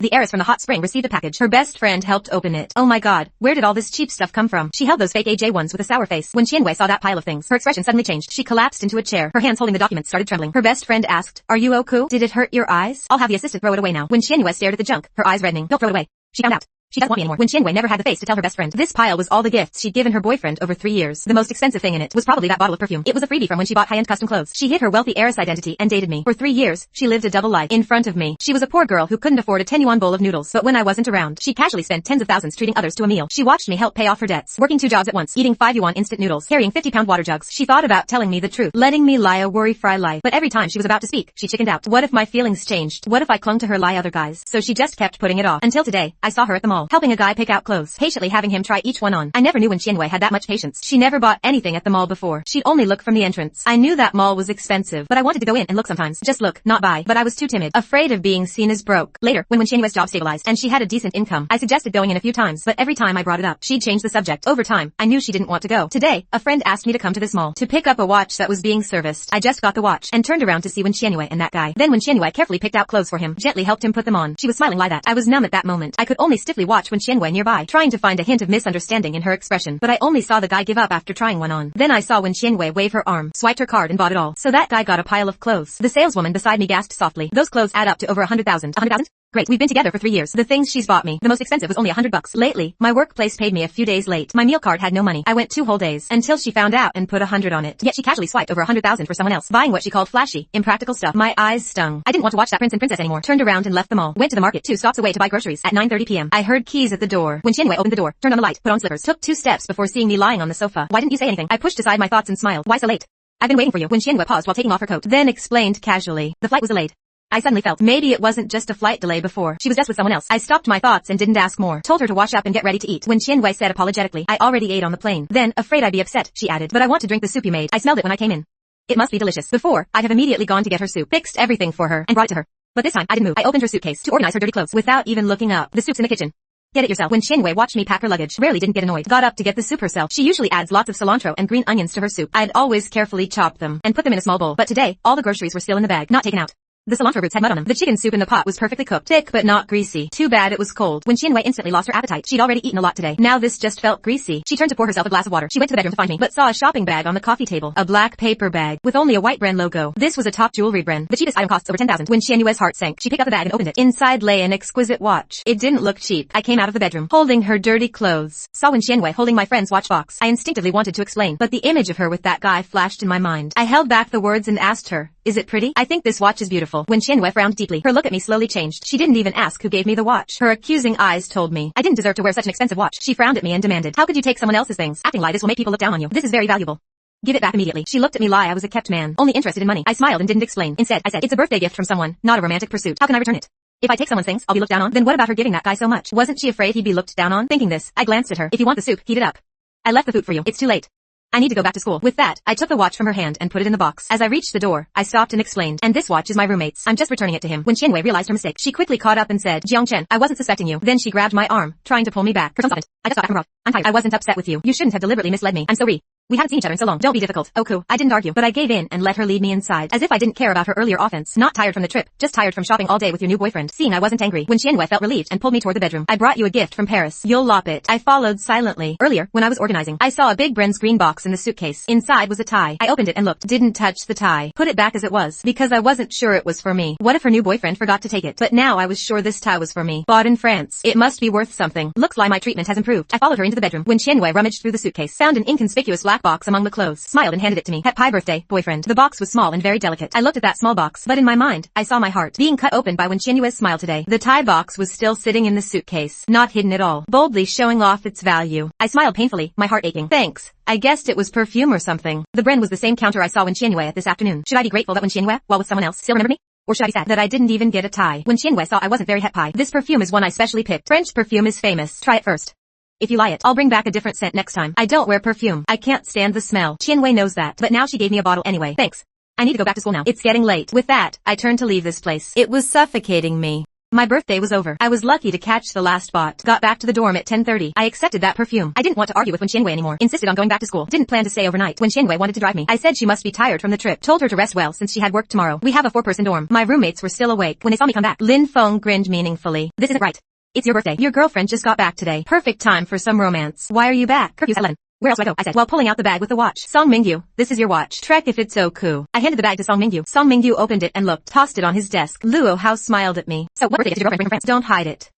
The heiress from the hot spring received a package. Her best friend helped open it. Oh my god, where did all this cheap stuff come from? She held those fake AJ ones with a sour face. When Qianwei saw that pile of things, her expression suddenly changed. She collapsed into a chair. Her hands holding the documents started trembling. Her best friend asked, "Are you okay? Did it hurt your eyes?" "I'll have the assistant throw it away now." When Qianwei stared at the junk, her eyes reddening. "Don't throw it away." She found out. She doesn't want me anymore. When Qianwei never had the face to tell her best friend. This pile was all the gifts she'd given her boyfriend over 3 years. The most expensive thing in it was probably that bottle of perfume. It was a freebie from when she bought high-end custom clothes. She hid her wealthy heiress identity and dated me. For 3 years, she lived a double life in front of me. She was a poor girl who couldn't afford a 10-yuan bowl of noodles. But when I wasn't around, she casually spent tens of thousands treating others to a meal. She watched me help pay off her debts, working 2 jobs at once, eating 5-yuan instant noodles, carrying 50-pound water jugs. She thought about telling me the truth, letting me lie a worry-free life. But every time she was about to speak, she chickened out. What if my feelings changed? What if I clung to her lie other guys? So she just kept putting it off. Until today, I saw her at the mall, helping a guy pick out clothes, patiently having him try each one on. I never knew when Qianwei had that much patience. She never bought anything at the mall before. She'd only look from the entrance. I knew that mall was expensive, but I wanted to go in and look sometimes. Just look, not buy. But I was too timid, afraid of being seen as broke. Later, when Qianwei's job stabilized and she had a decent income, I suggested going in a few times, but every time I brought it up, she'd change the subject. Over time, I knew she didn't want to go. Today, a friend asked me to come to this mall to pick up a watch that was being serviced. I just got the watch and turned around to see when Qianwei and that guy. Then when Qianwei carefully picked out clothes for him, gently helped him put them on. She was smiling like that. I was numb at that moment. I could only stiffly watch when Qianwei nearby, trying to find a hint of misunderstanding in her expression, but I only saw the guy give up after trying one on. Then I saw when Qianwei waved her arm, swiped her card and bought it all. So that guy got a pile of clothes. The saleswoman beside me gasped softly. Those clothes add up to over 100,000. 100,000? Great, we've been together for 3 years. The things she's bought me, the most expensive was only $100. Lately, my workplace paid me a few days late. My meal card had no money. I went 2 whole days until she found out and put 100 on it. Yet she casually swiped over 100,000 for someone else, buying what she called flashy, impractical stuff. My eyes stung. I didn't want to watch that prince and princess anymore. Turned around and left the mall. Went to the market 2 stops away to buy groceries. At 9:30 p.m. I heard keys at the door. When Qianwei opened the door, turned on the light, put on slippers, took 2 steps before seeing me lying on the sofa. Why didn't you say anything? I pushed aside my thoughts and smiled. Why so late? I've been waiting for you. When Qianwei paused while taking off her coat, then explained casually. The flight was delayed. I suddenly felt maybe it wasn't just a flight delay before. She was just with someone else. I stopped my thoughts and didn't ask more. Told her to wash up and get ready to eat. When Qianwei said apologetically, I already ate on the plane. Then, afraid I'd be upset, she added, but I want to drink the soup you made. I smelled it when I came in. It must be delicious. Before, I'd have immediately gone to get her soup, fixed everything for her, and brought it to her. But this time, I didn't move. I opened her suitcase to organize her dirty clothes without even looking up. The soup's in the kitchen. Get it yourself. When Qianwei watched me pack her luggage, rarely didn't get annoyed. Got up to get the soup herself. She usually adds lots of cilantro and green onions to her soup. I'd always carefully chop them and put them in a small bowl. But today, all the groceries were still in the bag, not taken out. The cilantro roots had mud on them. The chicken soup in the pot was perfectly cooked, thick but not greasy. Too bad it was cold. When Qianwei instantly lost her appetite, she'd already eaten a lot today. Now this just felt greasy. She turned to pour herself a glass of water. She went to the bedroom to find me, but saw a shopping bag on the coffee table. A black paper bag with only a white brand logo. This was a top jewelry brand. The cheapest item costs over 10,000. When Qianwei's heart sank, she picked up the bag and opened it. Inside lay an exquisite watch. It didn't look cheap. I came out of the bedroom, holding her dirty clothes. Saw when Qianwei holding my friend's watch box. I instinctively wanted to explain, but the image of her with that guy flashed in my mind. I held back the words and asked her, "Is it pretty? I think this watch is beautiful." When Qianwei frowned deeply, her look at me slowly changed. She didn't even ask who gave me the watch. Her accusing eyes told me I didn't deserve to wear such an expensive watch. She frowned at me and demanded, "How could you take someone else's things? Acting like this will make people look down on you. This is very valuable. Give it back immediately." She looked at me like I was a kept man, only interested in money. I smiled and didn't explain. Instead, I said, "It's a birthday gift from someone, not a romantic pursuit. How can I return it? If I take someone's things, I'll be looked down on. Then what about her giving that guy so much? Wasn't she afraid he'd be looked down on?" Thinking this, I glanced at her. "If you want the soup, heat it up. I left the food for you. It's too late. I need to go back to school." With that, I took the watch from her hand and put it in the box. As I reached the door, I stopped and explained, "And this watch is my roommate's. I'm just returning it to him." When Qianwei realized her mistake, she quickly caught up and said, "Jiang Chen, I wasn't suspecting you." Then she grabbed my arm, trying to pull me back. Her tongue softened. "I just got back from abroad. I'm tired. I wasn't upset with you. You shouldn't have deliberately misled me. I'm sorry. We haven't seen each other in so long. Don't be difficult." "Oh, cool." I didn't argue, but I gave in and let her lead me inside, as if I didn't care about her earlier offense. Not tired from the trip, just tired from shopping all day with your new boyfriend. Seeing I wasn't angry, when Qianwei felt relieved and pulled me toward the bedroom. "I brought you a gift from Paris. You'll lop it." I followed silently. Earlier, when I was organizing, I saw a big Bren's green box in the suitcase. Inside was a tie. I opened it and looked. Didn't touch the tie. Put it back as it was, because I wasn't sure it was for me. What if her new boyfriend forgot to take it? But now I was sure this tie was for me. Bought in France. It must be worth something. Looks like my treatment has improved. I followed her into the bedroom. When Qianwei rummaged through the suitcase, found an inconspicuous black box among the clothes. Smiled and handed it to me. "Happy birthday, boyfriend." The box was small and very delicate. I looked at that small box, but in my mind, I saw my heart being cut open by when Qianwei's smile today. The tie box was still sitting in the suitcase, not hidden at all, boldly showing off its value. I smiled painfully, my heart aching. "Thanks. I guessed it was perfume or something." The brand was the same counter I saw when Qianwei at this afternoon. Should I be grateful that when Qianwei, while with someone else, still remembered me? Or should I be sad that I didn't even get a tie? When Qianwei saw I wasn't very happy. "This perfume is one I specially picked. French perfume is famous. Try it first. If you like it, I'll bring back a different scent next time. I don't wear perfume. I can't stand the smell." Qianwei knows that, but now she gave me a bottle anyway. "Thanks. I need to go back to school now. It's getting late." With that, I turned to leave this place. It was suffocating me. My birthday was over. I was lucky to catch the last bot. Got back to the dorm at 10:30. I accepted that perfume. I didn't want to argue with Wen Qianwei anymore. Insisted on going back to school. Didn't plan to stay overnight. Wen Qianwei wanted to drive me. I said she must be tired from the trip. Told her to rest well since she had work tomorrow. We have a 4-person dorm. My roommates were still awake when they saw me come back. Lin Feng grinned meaningfully. This isn't right. It's your birthday. Your girlfriend just got back today. Perfect time for some romance. Why are you back? Curfew's at 11. Where else do I go? I said, while pulling out the bag with the watch. Song Mingyu, this is your watch. Trek if it's so cool. I handed the bag to Song Mingyu. Song Mingyu opened it and looked, tossed it on his desk. Luo Hao smiled at me. So what birthday gift did your girlfriend bring from France? Don't hide it.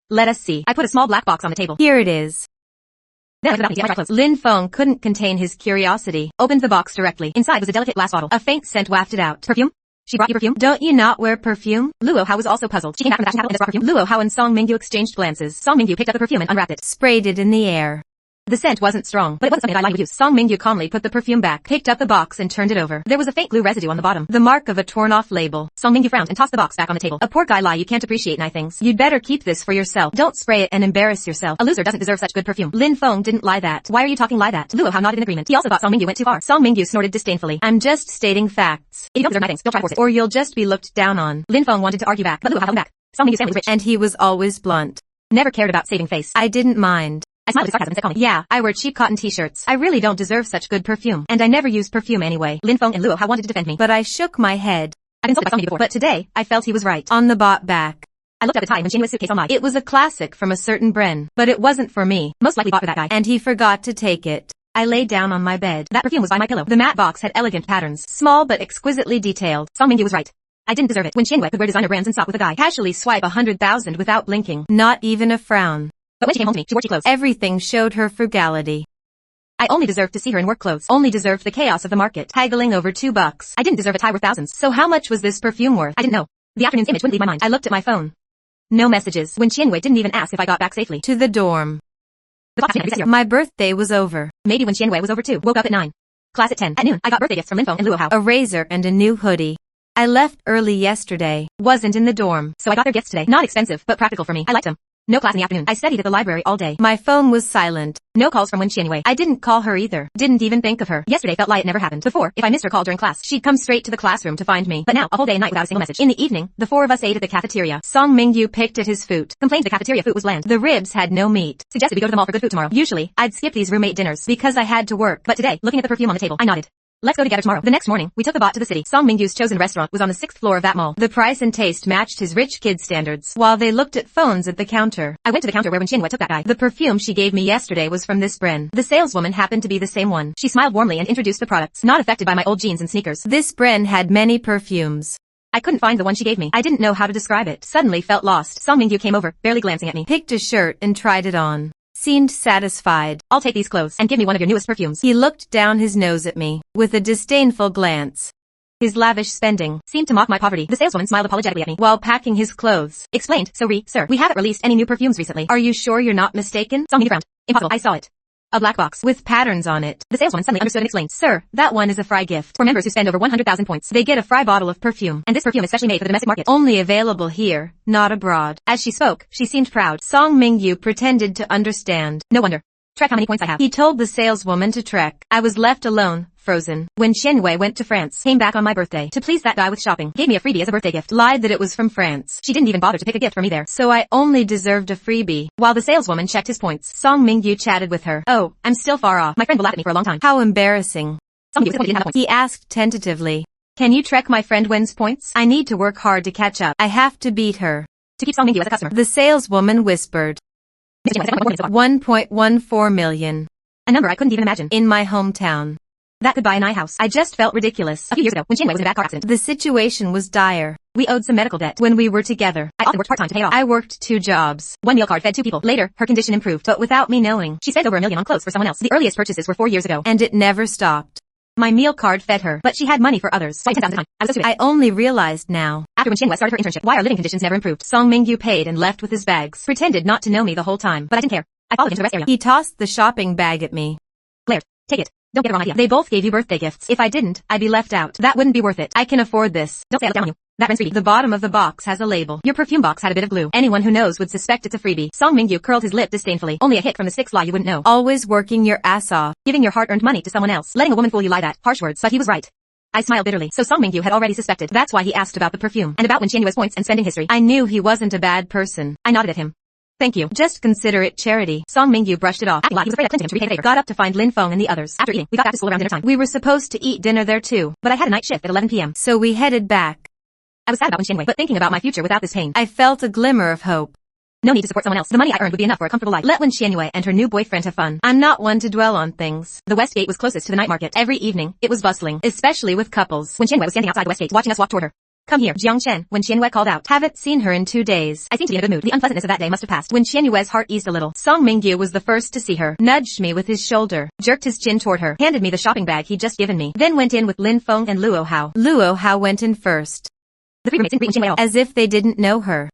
Let us see. I put a small black box on the table. Here it is. Then I put the balcony. Lin Feng couldn't contain his curiosity. Opened the box directly. Inside was a delicate glass bottle. A faint scent wafted out. Perfume? She brought you perfume? Don't you not wear perfume? Luo Hao was also puzzled. She came back from the fashion capital and brought perfume. Luo Hao and Song Mingyu exchanged glances. Song Mingyu picked up the perfume and unwrapped it. Sprayed it in the air. The scent wasn't strong, but it wasn't something that I would use. Song Mingyu calmly put the perfume back, picked up the box and turned it over. There was a faint glue residue on the bottom, the mark of a torn-off label. Song Mingyu frowned and tossed the box back on the table. A poor guy lie, you can't appreciate nice things. You'd better keep this for yourself. Don't spray it and embarrass yourself. A loser doesn't deserve such good perfume. Lin Feng didn't lie that. Why are you talking lie that? Luo Hao nodded in agreement. He also thought Song Mingyu went too far. Song Mingyu snorted disdainfully. I'm just stating facts. If you don't deserve my things, don't try to force it, or you'll just be looked down on. Lin Feng wanted to argue back, but Luo Hao held him back. Song Mingyu's family was rich, and he was always blunt. Never cared about saving face. I didn't mind. I smiled at his sarcasm and said calmly, yeah, I wear cheap cotton t-shirts. I really don't deserve such good perfume. And I never use perfume anyway. Lin Feng and Luo Hao wanted to defend me, but I shook my head. I've been sold by Song Mingyu before, but today, I felt he was right. On the bot back. I looked at the tie in Wen Qianwei's suitcase on my. It was a classic from a certain brand, but it wasn't for me. Most likely bought for that guy. And he forgot to take it. I laid down on my bed. That perfume was by my pillow. The matte box had elegant patterns, small but exquisitely detailed. Song Mingyu was right. I didn't deserve it. Wen Qianwei could wear designer brands and sock with a guy. Casually swipe 100,000 without blinking. Not even a frown. But when she came home to me, she wore cheap clothes. Everything showed her frugality. I only deserved to see her in work clothes. Only deserved the chaos of the market, haggling over $2. I didn't deserve a tie worth thousands. So how much was this perfume worth? I didn't know. The afternoon's image wouldn't leave my mind. I looked at my phone. No messages. Wen Qianwei didn't even ask if I got back safely. To the dorm. My birthday was over. Maybe Wen Qianwei was over too. Woke up at 9. Class at 10. At noon, I got birthday gifts from Lin Feng and Luo Hao. A razor and a new hoodie. I left early yesterday. Wasn't in the dorm, so I got their gifts today. Not expensive, but practical for me. I liked them. No class in the afternoon. I studied at the library all day. My phone was silent. No calls from Wen Qianwei. I didn't call her either. Didn't even think of her. Yesterday felt like it never happened. Before, if I missed her call during class, she'd come straight to the classroom to find me. But now, a whole day and night without a single message. In the evening, the 4 of us ate at the cafeteria. Song Mingyu picked at his food. Complained the cafeteria food was bland. The ribs had no meat. Suggested we go to the mall for good food tomorrow. Usually, I'd skip these roommate dinners because I had to work. But today, looking at the perfume on the table, I nodded. Let's go together tomorrow. The next morning, we took a bot to the city. Song Mingyu's chosen restaurant was on the 6th floor of that mall. The price and taste matched his rich kid standards. While they looked at phones at the counter, I went to the counter where Wen Qianwei took that guy. The perfume she gave me yesterday was from this brand. The saleswoman happened to be the same one. She smiled warmly and introduced the products. Not affected by my old jeans and sneakers. This brand had many perfumes. I couldn't find the one she gave me. I didn't know how to describe it. Suddenly felt lost. Song Mingyu came over, barely glancing at me. Picked a shirt and tried it on. Seemed satisfied. I'll take these clothes and give me one of your newest perfumes. He looked down his nose at me with a disdainful glance. His lavish spending seemed to mock my poverty. The saleswoman smiled apologetically at me while packing his clothes. Explained, sir, we haven't released any new perfumes recently. Are you sure you're not mistaken? Song Mingyu frowned. Impossible. I saw it. A black box with patterns on it. The saleswoman suddenly understood and explained, sir, that one is a fry gift. For members who spend over 100,000 points, they get a fry bottle of perfume. And this perfume is specially made for the domestic market. Only available here, not abroad. As she spoke, she seemed proud. Song Mingyu pretended to understand. No wonder. Trek how many points I have. He told the saleswoman to trek. I was left alone, frozen. When Qianwei went to France, came back on my birthday to please that guy with shopping. Gave me a freebie as a birthday gift. Lied that it was from France. She didn't even bother to pick a gift for me there. So I only deserved a freebie. While the saleswoman checked his points, Song Mingyu chatted with her. Oh, I'm still far off. My friend will laugh at me for a long time. How embarrassing. Song Mingyu was disappointed he didn't have points. He asked tentatively. Can you trek my friend Wen's points? I need to work hard to catch up. I have to beat her. To keep Song Mingyu as a customer. The saleswoman whispered. 1.14 million. A number I couldn't even imagine. In my hometown. That could buy an iHouse. I just felt ridiculous. A few years ago, when Qianwei was in a bad car accident. The situation was dire. We owed some medical debt when we were together. I often worked part-time to pay it off. I worked 2 jobs. One meal card fed 2 people. Later, her condition improved, but without me knowing. She spent over $1 million on clothes for someone else. The earliest purchases were 4 years ago. And it never stopped. My meal card fed her, but she had money for others. So I 10,000 a time. I was stupid. I only realized now. After when Qianwei started her internship, why our living conditions never improved. Song Mingyu paid and left with his bags. Pretended not to know me the whole time, but I didn't care. I followed him to the rest area. He tossed the shopping bag at me. Glared. Take it. Don't get the wrong idea. They both gave you birthday gifts. If I didn't, I'd be left out. That wouldn't be worth it. I can afford this. Don't say I look down on you. That brand's freebie. The bottom of the box has a label. Your perfume box had a bit of glue. Anyone who knows would suspect it's a freebie. Song Mingyu curled his lip disdainfully. Only a hit from the 6th law you wouldn't know. Always working your ass off. Giving your hard-earned money to someone else. Letting a woman fool you like that. Harsh words, but he was right. I smiled bitterly. So Song Mingyu had already suspected. That's why he asked about the perfume, and about Wen Qianyue's points and spending history. I knew he wasn't a bad person. I nodded at him. Thank you. Just consider it charity. Song Mingyu brushed it off, acting like he was afraid of Clinton to repay the favor. Got up to find Lin Feng and the others. After eating, we got back to school around dinner time. We were supposed to eat dinner there too, but I had a night shift at 11 p.m. So we headed back. I was sad about Wen Qianyue, but thinking about my future without this pain, I felt a glimmer of hope. No need to support someone else. The money I earned would be enough for a comfortable life. Let Wen Qianyue and her new boyfriend have fun. I'm not one to dwell on things. The West Gate was closest to the night market. Every evening, it was bustling, especially with couples. Wen Qianyue was standing outside the West Gate, watching us walk toward her. Come here, Jiang Chen, Wen Qianyue called out. Haven't seen her in 2 days. I seemed to be in a good mood. The unpleasantness of that day must have passed. Wen Qianyue's heart eased a little. Song Mingyu was the first to see her, nudged me with his shoulder, jerked his chin toward her, handed me the shopping bag he'd just given me, then went in with Lin Feng and Luo Hao. Luo Hao went in first. The three roommates didn't greet Wen Qianyue as if they didn't know her.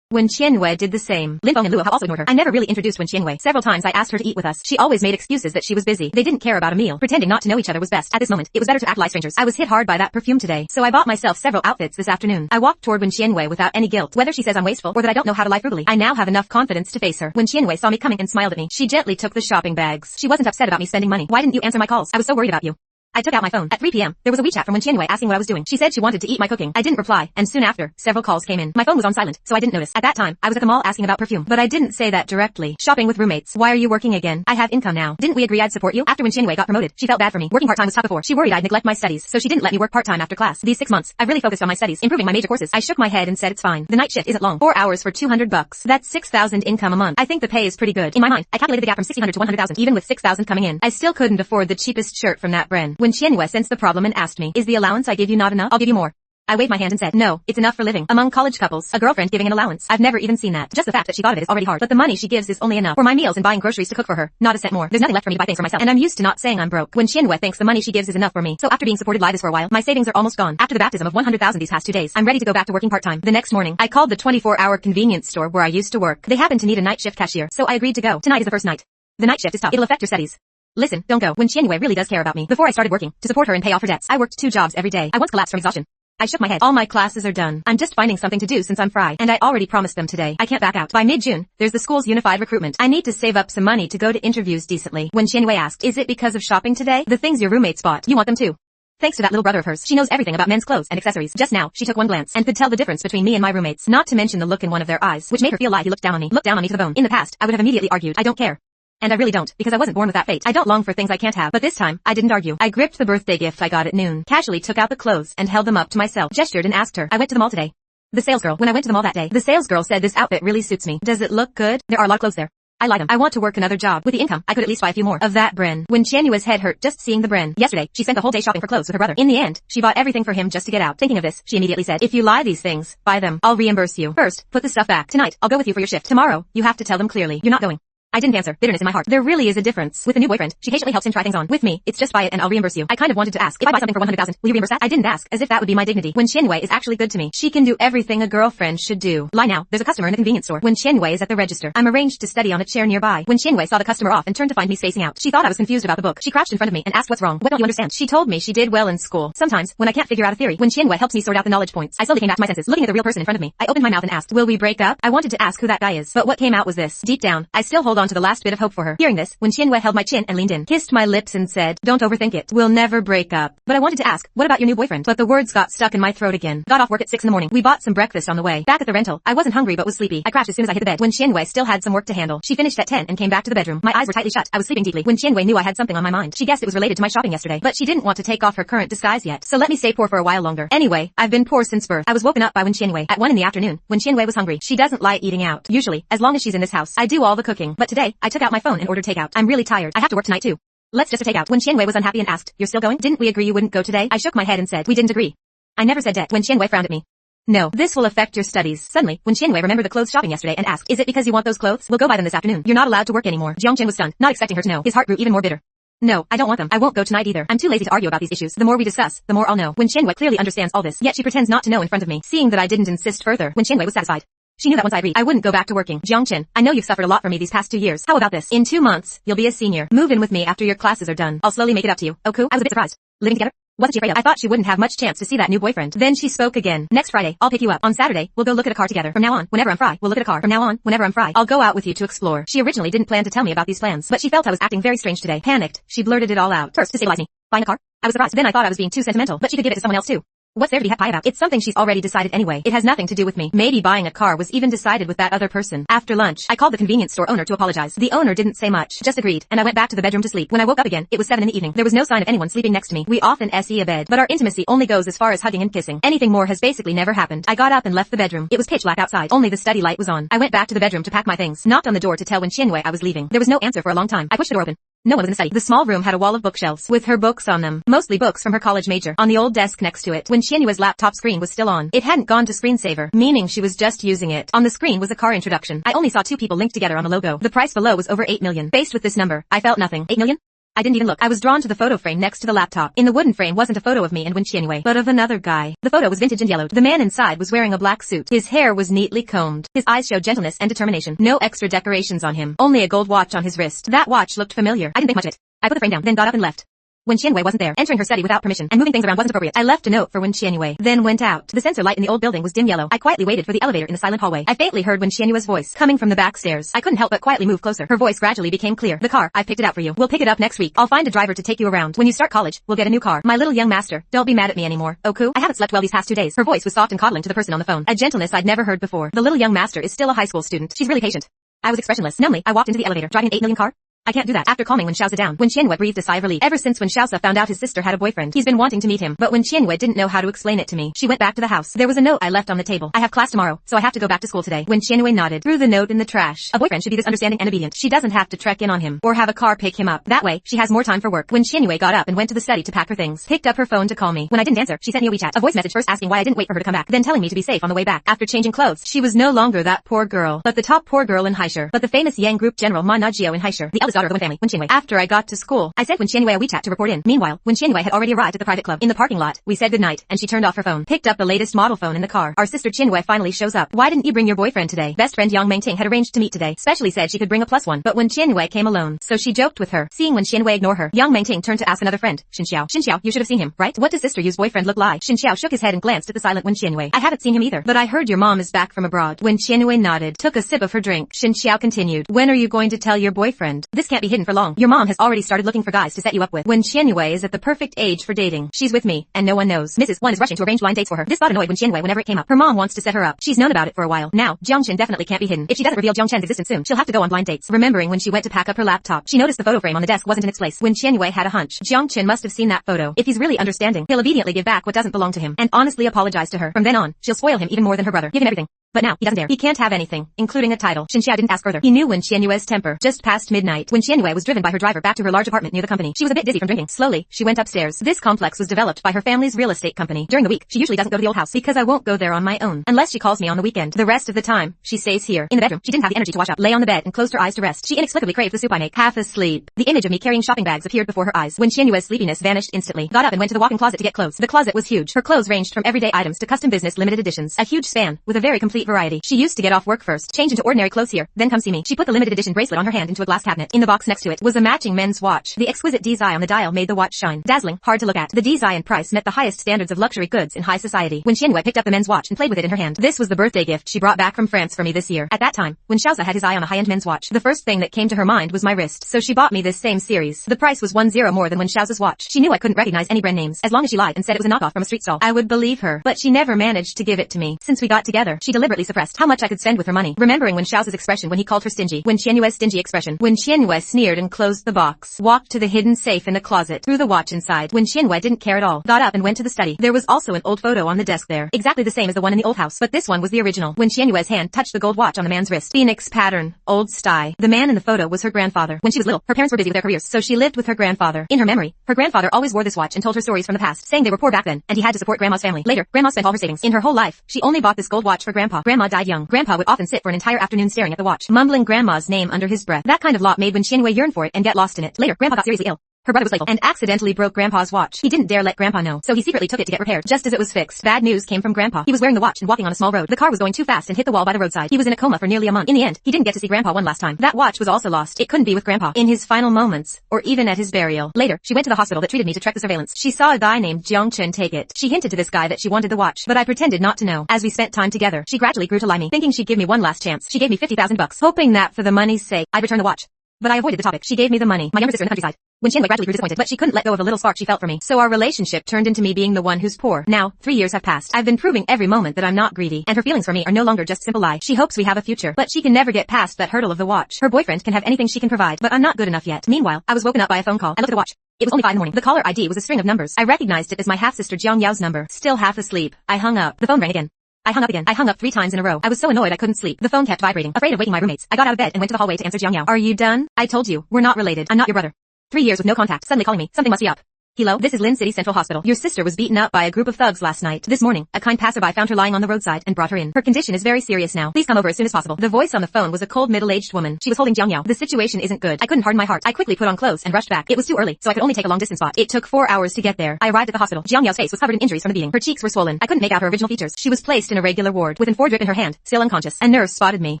Wen Qianyue did the same. Lin Feng and Luo Hao also ignored her. I never really introduced Wen Qianyue. Several times I asked her to eat with us. She always made excuses that she was busy. They didn't care about a meal. Pretending not to know each other was best. At this moment, it was better to act like strangers. I was hit hard by that perfume today, so I bought myself several outfits this afternoon. I walked toward Wen Qianyue without any guilt. Whether she says I'm wasteful or that I don't know how to live frugally, I now have enough confidence to face her. Wen Qianyue saw me coming and smiled at me. She gently took the shopping bags. She wasn't upset about me spending money. Why didn't you answer my calls? I was so worried about you. I took out my phone. At 3 p.m., there was a WeChat from Wen Qianyue asking what I was doing. She said she wanted to eat my cooking. I didn't reply, and soon after, several calls came in. My phone was on silent, so I didn't notice. At that time, I was at the mall asking about perfume, but I didn't say that directly. Shopping with roommates. Why are you working again? I have income now. Didn't we agree I'd support you? After Wen Qianyue got promoted, she felt bad for me. Working part-time was tough before. She worried I'd neglect my studies, so she didn't let me work part-time after class. These 6 months, I've really focused on my studies, improving my major courses. I shook my head and said it's fine. The night shift isn't long. 4 hours for $200. That's 6,000 income a month. I think the pay is pretty good. In my mind, I calculated the gap from 1,600 to 100,000. Even with 6,000 coming in, I still couldn't afford the cheapest shirt from that brand. Wen Qianyue sensed the problem and asked me, is the allowance I give you not enough? I'll give you more. I waved my hand and said, no, it's enough for living. Among college couples, a girlfriend giving an allowance. I've never even seen that. Just the fact that she thought of it is already hard. But the money she gives is only enough for my meals and buying groceries to cook for her. Not a cent more. There's nothing left for me to buy things for myself. And I'm used to not saying I'm broke. Wen Qianyue thinks the money she gives is enough for me. So after being supported like this for a while, my savings are almost gone. After the baptism of 100,000 these past 2 days, I'm ready to go back to working part-time. The next morning, I called the 24-hour convenience store where I used to work. They happened to need a night shift cashier, so I agreed to go. Tonight is the first night. The night shift is tough. It'll affect your studies. Listen, don't go. Wen Qianyue really does care about me. Before I started working, to support her and pay off her debts, I worked 2 jobs every day. I once collapsed from exhaustion. I shook my head. All my classes are done. I'm just finding something to do since I'm Fry, and I already promised them today. I can't back out. By mid-June, there's the school's unified recruitment. I need to save up some money to go to interviews decently. Wen Qianyue asked, is it because of shopping today? The things your roommates bought. You want them too? Thanks to that little brother of hers, she knows everything about men's clothes and accessories. Just now, she took one glance and could tell the difference between me and my roommates, not to mention the look in one of their eyes, which made her feel like he looked down on me. Looked down on me to the bone. In the past, I would have immediately argued, I don't care. And I really don't, because I wasn't born with that fate. I don't long for things I can't have. But this time, I didn't argue. I gripped the birthday gift I got at noon, casually took out the clothes and held them up to myself, gestured and asked her. I went to the mall today. The salesgirl, when I went to the mall that day, the salesgirl said this outfit really suits me. Does it look good? There are a lot of clothes there. I like them. I want to work another job. With the income, I could at least buy a few more of that brand. Wen Qianyue's head hurt just seeing the brand. Yesterday, she spent the whole day shopping for clothes with her brother. In the end, she bought everything for him just to get out. Thinking of this, she immediately said, if you lie these things, buy them. I'll reimburse you. First, put the stuff back. Tonight, I'll go with you for your shift. Tomorrow, you have to tell them clearly. You're not going. I didn't answer. Bitterness in my heart. There really is a difference. With a new boyfriend, she patiently helps him try things on. With me, it's just buy it and I'll reimburse you. I kind of wanted to ask, if I buy something for 100,000, will you reimburse that? I didn't ask, as if that would be my dignity. Wen Qianyue is actually good to me. She can do everything a girlfriend should do. Lie now. There's a customer in the convenience store. Wen Qianyue is at the register. I'm arranged to study on a chair nearby. Wen Qianyue saw the customer off and turned to find me spacing out. She thought I was confused about the book. She crouched in front of me and asked what's wrong. What don't you understand? She told me she did well in school. Sometimes, when I can't figure out a theory, Wen Qianyue helps me sort out the knowledge points. I slowly came back to my senses. Looking at the real person in front of me, I opened my mouth and asked, will we break up? I wanted to ask who that guy is, but what came out was this. Deep down, I still hold on to the last bit of hope for her. Hearing this, Wen Qianyue held my chin and leaned in, kissed my lips and said, don't overthink it. We'll never break up. But I wanted to ask, what about your new boyfriend? But the words got stuck in my throat again. Got off work at 6 in the morning. We bought some breakfast on the way. Back at the rental, I wasn't hungry but was sleepy. I crashed as soon as I hit the bed. Wen Qianyue still had some work to handle. She finished at 10 and came back to the bedroom. My eyes were tightly shut. I was sleeping deeply. Wen Qianyue knew I had something on my mind. She guessed it was related to my shopping yesterday, but she didn't want to take off her current disguise yet. So let me stay poor for a while longer. Anyway, I've been poor since birth. I was woken up by Wen Qianyue at 1 in the afternoon. Wen Qianyue was hungry. She doesn't like eating out. Usually, as long as she's in this house, I do all the cooking. But today, I took out my phone and ordered takeout. I'm really tired. I have to work tonight too. Let's just take out. Wen Qianyue was unhappy and asked, you're still going? Didn't we agree you wouldn't go today? I shook my head and said, we didn't agree. I never said that. Wen Qianyue frowned at me. No, this will affect your studies. Suddenly, Wen Qianyue remembered the clothes shopping yesterday and asked, is it because you want those clothes? We'll go buy them this afternoon. You're not allowed to work anymore. Jiang Chen was stunned, not expecting her to know. His heart grew even more bitter. No, I don't want them. I won't go tonight either. I'm too lazy to argue about these issues. The more we discuss, the more I'll know. Wen Qianyue clearly understands all this, yet she pretends not to know in front of me. Seeing that I didn't insist further, Wen Qianyue was satisfied. She knew that once I agreed, I wouldn't go back to working. Jiang Chen, I know you've suffered a lot for me these past 2 years. How about this? In 2 months, you'll be a senior. Move in with me after your classes are done. I'll slowly make it up to you. Oh, cool. I was a bit surprised. Living together? Wasn't she afraid of? I thought she wouldn't have much chance to see that new boyfriend. Then she spoke again. Next Friday, I'll pick you up. On Saturday, we'll go look at a car together. From now on, whenever I'm free, we'll look at a car. From now on, whenever I'm free, I'll go out with you to explore. She originally didn't plan to tell me about these plans, but she felt I was acting very strange today. Panicked, she blurted it all out. First, to stabilize me. Buying a car? I was surprised. Then I thought I was being too sentimental, but she could give it to someone else too. What's there to be happy about? It's something she's already decided anyway. It has nothing to do with me. Maybe buying a car was even decided with that other person. After lunch, I called the convenience store owner to apologize. The owner didn't say much, just agreed, and I went back to the bedroom to sleep. When I woke up again, it was 7 in the evening. There was no sign of anyone sleeping next to me. We often SE a bed, but our intimacy only goes as far as hugging and kissing. Anything more has basically never happened. I got up and left the bedroom. It was pitch black outside. Only the study light was on. I went back to the bedroom to pack my things. Knocked on the door to tell Wen Qianwei I was leaving. There was no answer for a long time. I pushed the door open. No one was in the study. The small room had a wall of bookshelves with her books on them, mostly books from her college major. On the old desk next to it, Wen Qianwei's laptop screen was still on. It hadn't gone to screensaver, meaning she was just using it. On the screen was a car introduction. I only saw 2 people linked together on the logo. The price below was over 8 million. Faced with this number, I felt nothing. 8 million? I didn't even look. I was drawn to the photo frame next to the laptop. In the wooden frame wasn't a photo of me and Wen Qianwei, but of another guy. The photo was vintage and yellowed. The man inside was wearing a black suit. His hair was neatly combed. His eyes showed gentleness and determination. No extra decorations on him. Only a gold watch on his wrist. That watch looked familiar. I didn't think much of it. I put the frame down, then got up and left. Wen Qianwei wasn't there. Entering her study without permission and moving things around wasn't appropriate. I left a note for Wen Qianwei, then went out. The sensor light in the old building was dim yellow. I quietly waited for the elevator in the silent hallway. I faintly heard Wen Qianwei's voice coming from the back stairs. I couldn't help but quietly move closer. Her voice gradually became clear. The car, I picked it out for you. We'll pick it up next week. I'll find a driver to take you around. When you start college, we'll get a new car. My little young master, don't be mad at me anymore. Oku, I haven't slept well these past 2 days. Her voice was soft and coddling to the person on the phone. A gentleness I'd never heard before. The little young master is still a high school student. She's really patient. I was expressionless. Numbly, I walked into the elevator, driving an 8 million car. I can't do that. After calming Wen Xiaosa down, Wen Qianwei breathed a sigh of relief. Ever since Wen Xiaosa found out his sister had a boyfriend, he's been wanting to meet him. But Wen Qianwei didn't know how to explain it to me. She went back to the house. There was a note I left on the table. I have class tomorrow, so I have to go back to school today. Wen Qianwei nodded. Threw the note in the trash. A boyfriend should be this understanding and obedient. She doesn't have to trek in on him, or have a car pick him up. That way, she has more time for work. Wen Qianwei got up and went to the study to pack her things. Picked up her phone to call me. When I didn't answer, she sent me a WeChat. A voice message first asking why I didn't wait for her to come back, then telling me to be safe on the way back. After changing clothes, she was no longer that poor girl, but the top poor girl in Haishur, but the famous Yang Group General Ma Najio in Haishur, the eldest daughter of the Wen family, Wen Qianwei. After I got to school, I sent Wen Qianwei a WeChat to report in. Meanwhile, Wen Qianwei had already arrived at the private club. In the parking lot, we said goodnight, and she turned off her phone. Picked up the latest model phone in the car. Our sister Qianwei finally shows up. Why didn't you bring your boyfriend today? Best friend Yang Mengting had arranged to meet today. Specially said she could bring a +1, but Wen Qianwei came alone, so she joked with her. Seeing Wen Qianwei ignore her, Yang Mengting turned to ask another friend, Xinxiao. Xinxiao, you should have seen him, right? What does sister Yu's boyfriend look like? Xinxiao shook his head and glanced at the silent Wen Qianwei. I haven't seen him either, but I heard your mom is back from abroad. Wen Qianwei nodded, took a sip of her drink. Xinxiao continued, when are you going to tell your boyfriend? This can't be hidden for long. Your mom has already started looking for guys to set you up with. Wen Qianwei is at the perfect age for dating. She's with me, and no one knows. Mrs. One is rushing to arrange blind dates for her. This thought annoyed Wen Qianwei whenever it came up. Her mom wants to set her up. She's known about it for a while. Now, Jiangchen definitely can't be hidden. If she doesn't reveal Jiangchen's existence soon, she'll have to go on blind dates. Remembering when she went to pack up her laptop, she noticed the photo frame on the desk wasn't in its place. Wen Qianwei had a hunch. Jiangchen must have seen that photo. If he's really understanding, he'll obediently give back what doesn't belong to him, and honestly apologize to her. From then on, she'll spoil him even more than her brother. Give him everything. But now, he doesn't dare. He can't have anything, including a title. Xinxiao didn't ask further. He knew Wen Qianwei's temper. Just past midnight, Wen Qianwei was driven by her driver back to her large apartment near the company. She was a bit dizzy from drinking. Slowly, she went upstairs. This complex was developed by her family's real estate company. During the week, she usually doesn't go to the old house because I won't go there on my own. Unless she calls me on the weekend. The rest of the time, she stays here. In the bedroom, she didn't have the energy to wash up. Lay on the bed and closed her eyes to rest. She inexplicably craved the soup I make. Half asleep. The image of me carrying shopping bags appeared before her eyes. Wen Qianwei's sleepiness vanished instantly. Got up and went to the walk-in closet to get clothes. The closet was huge. Her clothes ranged from everyday items to custom business limited editions. A huge span, with a very complete variety. She used to get off work first, change into ordinary clothes here, then come see me. She put the limited edition bracelet on her hand into a glass cabinet. In the box next to it was a matching men's watch. The exquisite design on the dial made the watch shine. Dazzling, hard to look at. The design and price met the highest standards of luxury goods in high society. Wen Qianwei picked up the men's watch and played with it in her hand. This was the birthday gift she brought back from France for me this year. At that time, Wen Xiaosa had his eye on a high-end men's watch. The first thing that came to her mind was my wrist, so she bought me this same series. The price was 10 more than Wen Xiaosa's watch. She knew I couldn't recognize any brand names. As long as she lied and said it was a knockoff from a street stall, I would believe her. But she never managed to give it to me. Since we got together, she deliberately suppressed how much I could spend with her money. Remembering Wen Xiaosa's expression when he called her stingy, Wen Qianwei's stingy expression. Wen Qianwei sneered and closed the box. Walked to the hidden safe in the closet. Threw the watch inside. Wen Qianwei didn't care at all. Got up and went to the study. There was also an old photo on the desk there. Exactly the same as the one in the old house, but this one was the original. Wen Qianwei's hand touched the gold watch on the man's wrist. Phoenix pattern. Old style. The man in the photo was her grandfather. When she was little, her parents were busy with their careers, so she lived with her grandfather. In her memory, her grandfather always wore this watch and told her stories from the past, saying they were poor back then, and he had to support grandma's family. Later, grandma spent all her savings. In her whole life, she only bought this gold watch for grandpa. Grandma died young. Grandpa would often sit for an entire afternoon staring at the watch, mumbling grandma's name under his breath. That kind of lot made Wen Qianwei yearn for it and get lost in it. Later, grandpa got seriously ill. Her brother was playful and accidentally broke Grandpa's watch. He didn't dare let Grandpa know, so he secretly took it to get repaired. Just as it was fixed, bad news came from Grandpa. He was wearing the watch and walking on a small road. The car was going too fast and hit the wall by the roadside. He was in a coma for nearly a month. In the end, he didn't get to see Grandpa one last time. That watch was also lost. It couldn't be with Grandpa in his final moments, or even at his burial. Later, she went to the hospital that treated me to check the surveillance. She saw a guy named Jiang Chen take it. She hinted to this guy that she wanted the watch, but I pretended not to know. As we spent time together, she gradually grew to lie me, thinking she'd give me one last chance. She gave me 50,000 bucks, hoping that for the money's sake, I'd return the watch. But I avoided the topic. She gave me the money, my younger sister in the countryside. When Qianwei gradually grew disappointed, but she couldn't let go of the little spark she felt for me. So our relationship turned into me being the one who's poor. Now, 3 years have passed. I've been proving every moment that I'm not greedy, and her feelings for me are no longer just simple lie. She hopes we have a future, but she can never get past that hurdle of the watch. Her boyfriend can have anything she can provide, but I'm not good enough yet. Meanwhile, I was woken up by a phone call. I looked at the watch. It was only 5 in the morning. The caller ID was a string of numbers. I recognized it as my half-sister Jiang Yao's number. Still half asleep, I hung up. The phone rang again. I hung up again. I hung up 3 times in a row. I was so annoyed I couldn't sleep. The phone kept vibrating. Afraid of waking my roommates, I got out of bed and went to the hallway to answer Jiang Yao. Are you done? I told you, we're not related. I'm not your brother. 3 years with no contact. Suddenly calling me. Something must be up. Hello, this is Lin City Central Hospital. Your sister was beaten up by a group of thugs last night. This morning, a kind passerby found her lying on the roadside and brought her in. Her condition is very serious now. Please come over as soon as possible. The voice on the phone was a cold middle-aged woman. She was holding Jiang Yao. The situation isn't good. I couldn't harden my heart. I quickly put on clothes and rushed back. It was too early, so I could only take a long-distance spot. It took 4 hours to get there. I arrived at the hospital. Jiang Yao's face was covered in injuries from the beating. Her cheeks were swollen. I couldn't make out her original features. She was placed in a regular ward with an 4 drip in her hand, still unconscious. A nurse spotted me,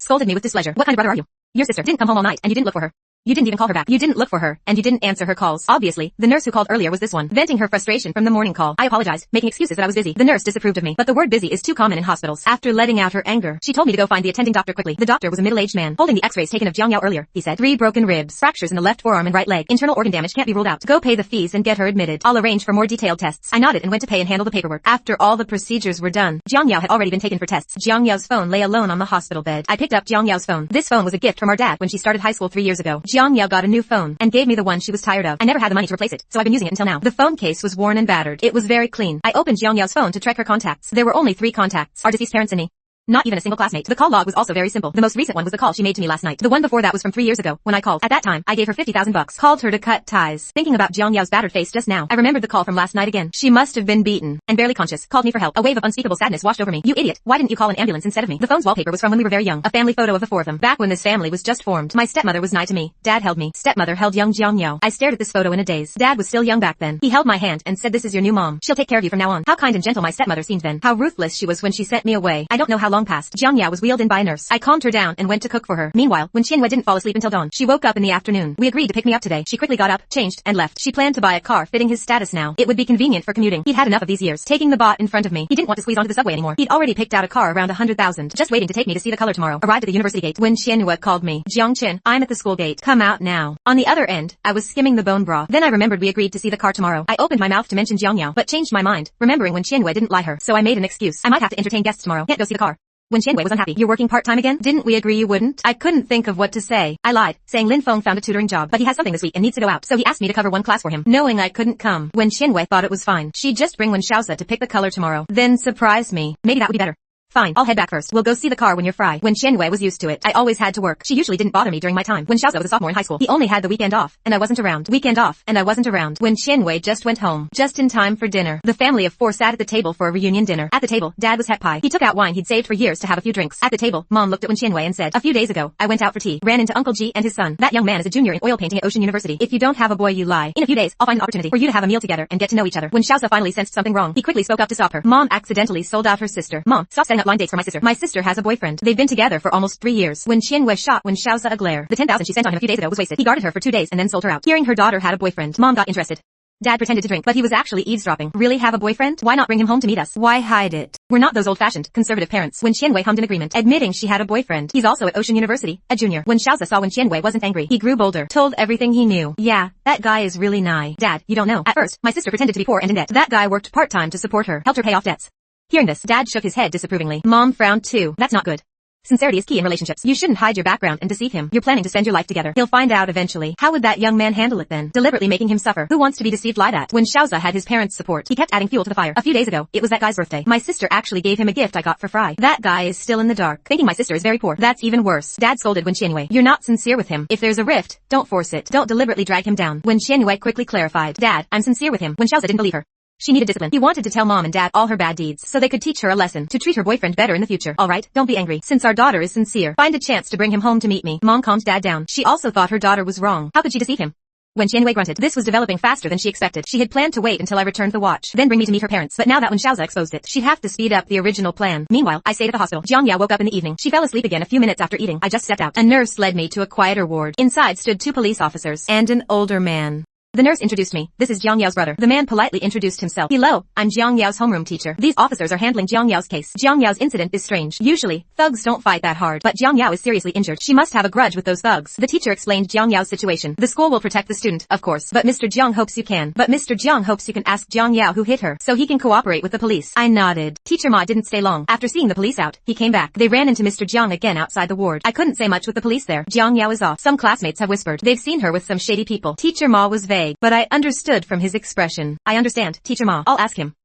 scolded me with displeasure. What kind of brother are you? Your sister didn't come home all night, and you didn't look for her. You didn't even call her back. You didn't look for her, and you didn't answer her calls. Obviously, the nurse who called earlier was this one, venting her frustration from the morning call. I apologized, making excuses that I was busy. The nurse disapproved of me, but the word busy is too common in hospitals. After letting out her anger, she told me to go find the attending doctor quickly. The doctor was a middle-aged man, holding the x-rays taken of Jiang Yao earlier. He said, 3 broken ribs, fractures in the left forearm and right leg. Internal organ damage can't be ruled out. Go pay the fees and get her admitted. I'll arrange for more detailed tests. I nodded and went to pay and handle the paperwork. After all the procedures were done, Jiang Yao had already been taken for tests. Jiang Yao's phone lay alone on the hospital bed. I picked up Jiang Yao's phone. This phone was a gift from our dad when she started high school 3 years ago. Jiang Yao got a new phone and gave me the one she was tired of. I never had the money to replace it, so I've been using it until now. The phone case was worn and battered. It was very clean. I opened Jiang Yao's phone to track her contacts. There were only 3 contacts. Our deceased parents and me. Not even a single classmate. The call log was also very simple. The most recent one was the call she made to me last night. The one before that was from 3 years ago, when I called. At that time, I gave her 50,000 bucks. Called her to cut ties. Thinking about Jiang Yao's battered face just now, I remembered the call from last night again. She must have been beaten and barely conscious. Called me for help. A wave of unspeakable sadness washed over me. You idiot. Why didn't you call an ambulance instead of me? The phone's wallpaper was from when we were very young. A family photo of the 4 of them. Back when this family was just formed. My stepmother was nigh to me. Dad held me. Stepmother held young Jiang Yao. I stared at this photo in a daze. Dad was still young back then. He held my hand and said, this is your new mom. She'll take care of you from now on. How kind and gentle my stepmother seemed then. How ruthless she was when she sent me away. I don't know how long passed. Jiang Yao was wheeled in by a nurse. I calmed her down and went to cook for her. Meanwhile, when Qianwei didn't fall asleep until dawn, she woke up in the afternoon. We agreed to pick me up today. She quickly got up, changed, and left. She planned to buy a car fitting his status now. It would be convenient for commuting. He'd had enough of these years. Taking the bot in front of me. He didn't want to squeeze onto the subway anymore. He'd already picked out a car around 100,000, just waiting to take me to see the color tomorrow. Arrived at the university gate when Qianwei called me. Jiang Chen, I'm at the school gate. Come out now. On the other end, I was skimming the bone broth. Then I remembered we agreed to see the car tomorrow. I opened my mouth to mention Jiang Yao, but changed my mind, remembering when Qianwei didn't lie her. So I made an excuse. I might have to entertain guests tomorrow. Can't go see the car. When Qianwei was unhappy, you're working part-time again? Didn't we agree you wouldn't? I couldn't think of what to say. I lied, saying Lin Feng found a tutoring job, but he has something this week and needs to go out, so he asked me to cover 1 class for him, knowing I couldn't come. When Qianwei thought it was fine, she'd just bring Wen Xiaoza to pick the color tomorrow, then surprise me. Maybe that would be better. Fine, I'll head back first. We'll go see the car when you're fry. When Qianwei was used to it, I always had to work. She usually didn't bother me during my time. When Xiaoza was a sophomore in high school, he only had the weekend off, and I wasn't around. Weekend off, and I wasn't around. When Qianwei just went home, just in time for dinner. The family of 4 sat at the table for a reunion dinner. At the table, Dad was het pie. He took out wine he'd saved for years to have a few drinks. At the table, Mom looked at Wen Qianwei and said, a few days ago, I went out for tea. Ran into Uncle Ji and his son. That young man is a junior in oil painting at Ocean University. If you don't have a boy, you lie. In a few days, I'll find an opportunity for you to have a meal together and get to know each other. When Xiaoza finally sensed something wrong, he quickly spoke up to stop her. Mom accidentally sold out her sister. Mom, stop setting up blind dates for my sister. My sister has a boyfriend. They've been together for almost 3 years. When Qianwei shot Wen Xiaoza a glare. The 10,000 she sent on him a few days ago was wasted. He guarded her for 2 days and then sold her out. Hearing her daughter had a boyfriend, Mom got interested. Dad pretended to drink, but he was actually eavesdropping. Really have a boyfriend? Why not bring him home to meet us? Why hide it? We're not those old-fashioned, conservative parents. When Qianwei hummed in agreement, admitting she had a boyfriend. He's also at Ocean University, a junior. When Xiaoza saw Wen Qianwei wasn't angry, he grew bolder, told everything he knew. Yeah, that guy is really nigh. Dad, you don't know. At first, my sister pretended to be poor and in debt. That guy worked part-time to support her, helped her pay off debts. Hearing this, Dad shook his head disapprovingly. Mom frowned too. That's not good. Sincerity is key in relationships. You shouldn't hide your background and deceive him. You're planning to spend your life together. He'll find out eventually. How would that young man handle it then? Deliberately making him suffer. Who wants to be deceived like that? When Xiaoza had his parents' support, he kept adding fuel to the fire. A few days ago, it was that guy's birthday. My sister actually gave him a gift I got for Fry. That guy is still in the dark. Thinking my sister is very poor. That's even worse. Dad scolded Wen Qianwei. You're not sincere with him. If there's a rift, don't force it. Don't deliberately drag him down. Wen Qianwei quickly clarified. Dad, I'm sincere with him. When Xiaoza didn't believe her. She needed discipline. He wanted to tell Mom and Dad all her bad deeds, so they could teach her a lesson, to treat her boyfriend better in the future. Alright, don't be angry. Since our daughter is sincere, find a chance to bring him home to meet me. Mom calmed Dad down. She also thought her daughter was wrong. How could she deceive him? Wen Qianwei grunted. This was developing faster than she expected. She had planned to wait until I returned the watch, then bring me to meet her parents. But now that Wen Xiaoza exposed it, she'd have to speed up the original plan. Meanwhile, I stayed at the hospital. Jiang Yao woke up in the evening. She fell asleep again a few minutes after eating. I just stepped out. A nurse led me to a quieter ward. Inside stood 2 police officers and an older man. The nurse introduced me. This is Jiang Yao's brother. The man politely introduced himself. Hello, I'm Jiang Yao's homeroom teacher. These officers are handling Jiang Yao's case. Jiang Yao's incident is strange. Usually, thugs don't fight that hard. But Jiang Yao is seriously injured. She must have a grudge with those thugs. The teacher explained Jiang Yao's situation. The school will protect the student, of course. But Mr. Jiang hopes you can. Ask Jiang Yao who hit her, so he can cooperate with the police. I nodded. Teacher Ma didn't stay long. After seeing the police out, he came back. They ran into Mr. Jiang again outside the ward. I couldn't say much with the police there. Jiang Yao is off. Some classmates have whispered they've seen her with some shady people. Teacher Ma was vague, but I understood from his expression. I understand, Teacher Ma. I'll ask him.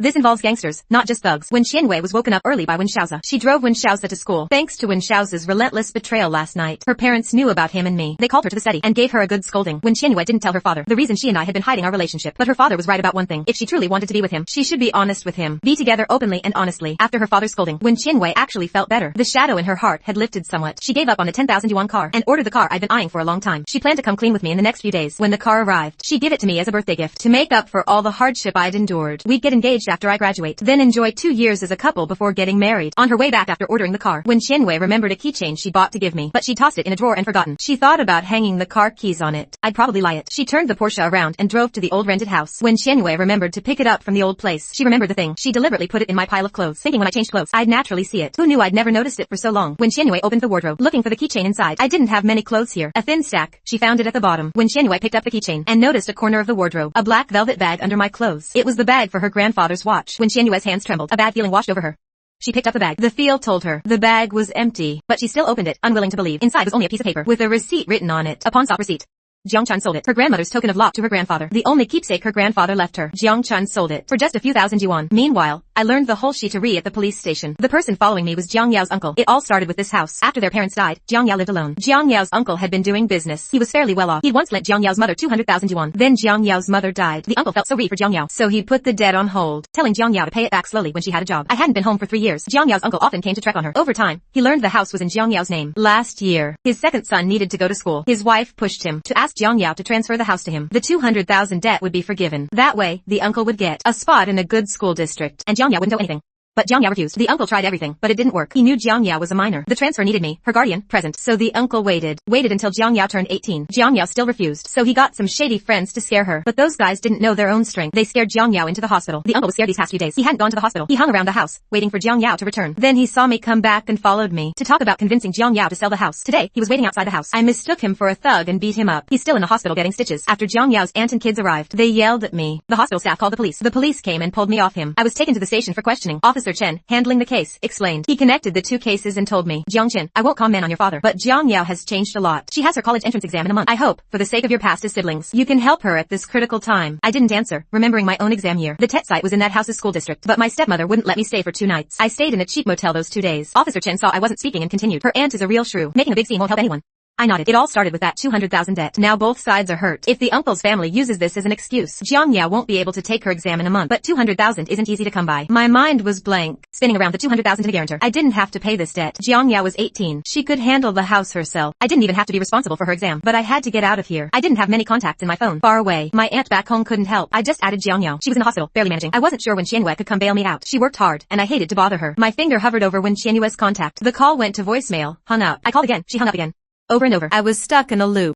This involves gangsters, not just thugs. Wen Qianwei was woken up early by Wen Xiaoza. She drove Wen Xiaoza to school. Thanks to Wen Xiaoza's relentless betrayal last night, her parents knew about him and me. They called her to the study and gave her a good scolding. Wen Qianwei didn't tell her father the reason she and I had been hiding our relationship. But her father was right about one thing. If she truly wanted to be with him, she should be honest with him. Be together openly and honestly. After her father's scolding, Wen Qianwei actually felt better. The shadow in her heart had lifted somewhat. She gave up on a 10,000 yuan car and ordered the car I'd been eyeing for a long time. She planned to come clean with me in the next few days. When the car arrived, she'd give it to me as a birthday gift to make up for all the hardship I'd endured. We'd get engaged after I graduate, then enjoy 2 years as a couple before getting married. On her way back after ordering the car, Wen Qianwei remembered a keychain she bought to give me, but she tossed it in a drawer and forgotten. She thought about hanging the car keys on it. I'd probably lie it. She turned the Porsche around and drove to the old rented house. Wen Qianwei remembered to pick it up from the old place. She remembered the thing. She deliberately put it in my pile of clothes, thinking when I changed clothes, I'd naturally see it. Who knew I'd never noticed it for so long? Wen Qianwei opened the wardrobe, looking for the keychain inside. I didn't have many clothes here. A thin stack. She found it at the bottom. Wen Qianwei picked up the keychain and noticed a corner of the wardrobe, a black velvet bag under my clothes. It was the bag for her grandfather's watch. Wen Qianwei's hands trembled. A bad feeling washed over her. She picked up the bag. The feel told her the bag was empty, but she still opened it, unwilling to believe. Inside was only a piece of paper with a receipt written on it. A pawn shop receipt. Jiang Chan sold it. Her grandmother's token of love to her grandfather. The only keepsake her grandfather left her. Jiang Chan sold it for just a few thousand yuan. Meanwhile, I learned the whole shittery at the police station. The person following me was Jiang Yao's uncle. It all started with this house. After their parents died, Jiang Yao lived alone. Jiang Yao's uncle had been doing business. He was fairly well off. He'd once lent Jiang Yao's mother 200,000 yuan. Then Jiang Yao's mother died. The uncle felt sorry for Jiang Yao, so he put the debt on hold, telling Jiang Yao to pay it back slowly when she had a job. I hadn't been home for 3 years. Jiang Yao's uncle often came to trek on her. Over time, he learned the house was in Jiang Yao's name. Last year, his second son needed to go to school. His wife pushed him to ask Jiang Yao to transfer the house to him. The 200,000 debt would be forgiven. That way, the uncle would get a spot in a good school district, and Jiang Yao wouldn't owe anything. But Jiang Yao refused. The uncle tried everything, but it didn't work. He knew Jiang Yao was a minor. The transfer needed me, her guardian, present. So the uncle waited until Jiang Yao turned 18. Jiang Yao still refused, so he got some shady friends to scare her. But those guys didn't know their own strength. They scared Jiang Yao into the hospital. The uncle was scared these past few days. He hadn't gone to the hospital. He hung around the house, waiting for Jiang Yao to return. Then he saw me come back and followed me to talk about convincing Jiang Yao to sell the house. Today, he was waiting outside the house. I mistook him for a thug and beat him up. He's still in the hospital getting stitches. After Jiang Yao's aunt and kids arrived, they yelled at me. The hospital staff called the police. The police came and pulled me off him. I was taken to the station for questioning. Officer Chen, handling the case, explained. He connected the 2 cases and told me, Jiang Chen, I won't comment on your father, but Jiang Yao has changed a lot. She has her college entrance exam in a month. I hope, for the sake of your past as siblings, you can help her at this critical time. I didn't answer, remembering my own exam year. The test site was in that house's school district, but my stepmother wouldn't let me stay for 2 nights. I stayed in a cheap motel those 2 days. Officer Chen saw I wasn't speaking and continued. Her aunt is a real shrew. Making a big scene won't help anyone. I nodded. It all started with that 200,000 debt. Now both sides are hurt. If the uncle's family uses this as an excuse, Jiang Yao won't be able to take her exam in a month. But 200,000 isn't easy to come by. My mind was blank, spinning around the 200,000 to guarantor. I didn't have to pay this debt. Jiang Yao was 18. She could handle the house herself. I didn't even have to be responsible for her exam. But I had to get out of here. I didn't have many contacts in my phone. Far away. My aunt back home couldn't help. I just added Jiang Yao. She was in the hospital, barely managing. I wasn't sure when Qianwei could come bail me out. She worked hard, and I hated to bother her. My finger hovered over when Qianwei's contact. The call went to voicemail. Hung up. I called again. She hung up again. Over and over. I was stuck in a loop.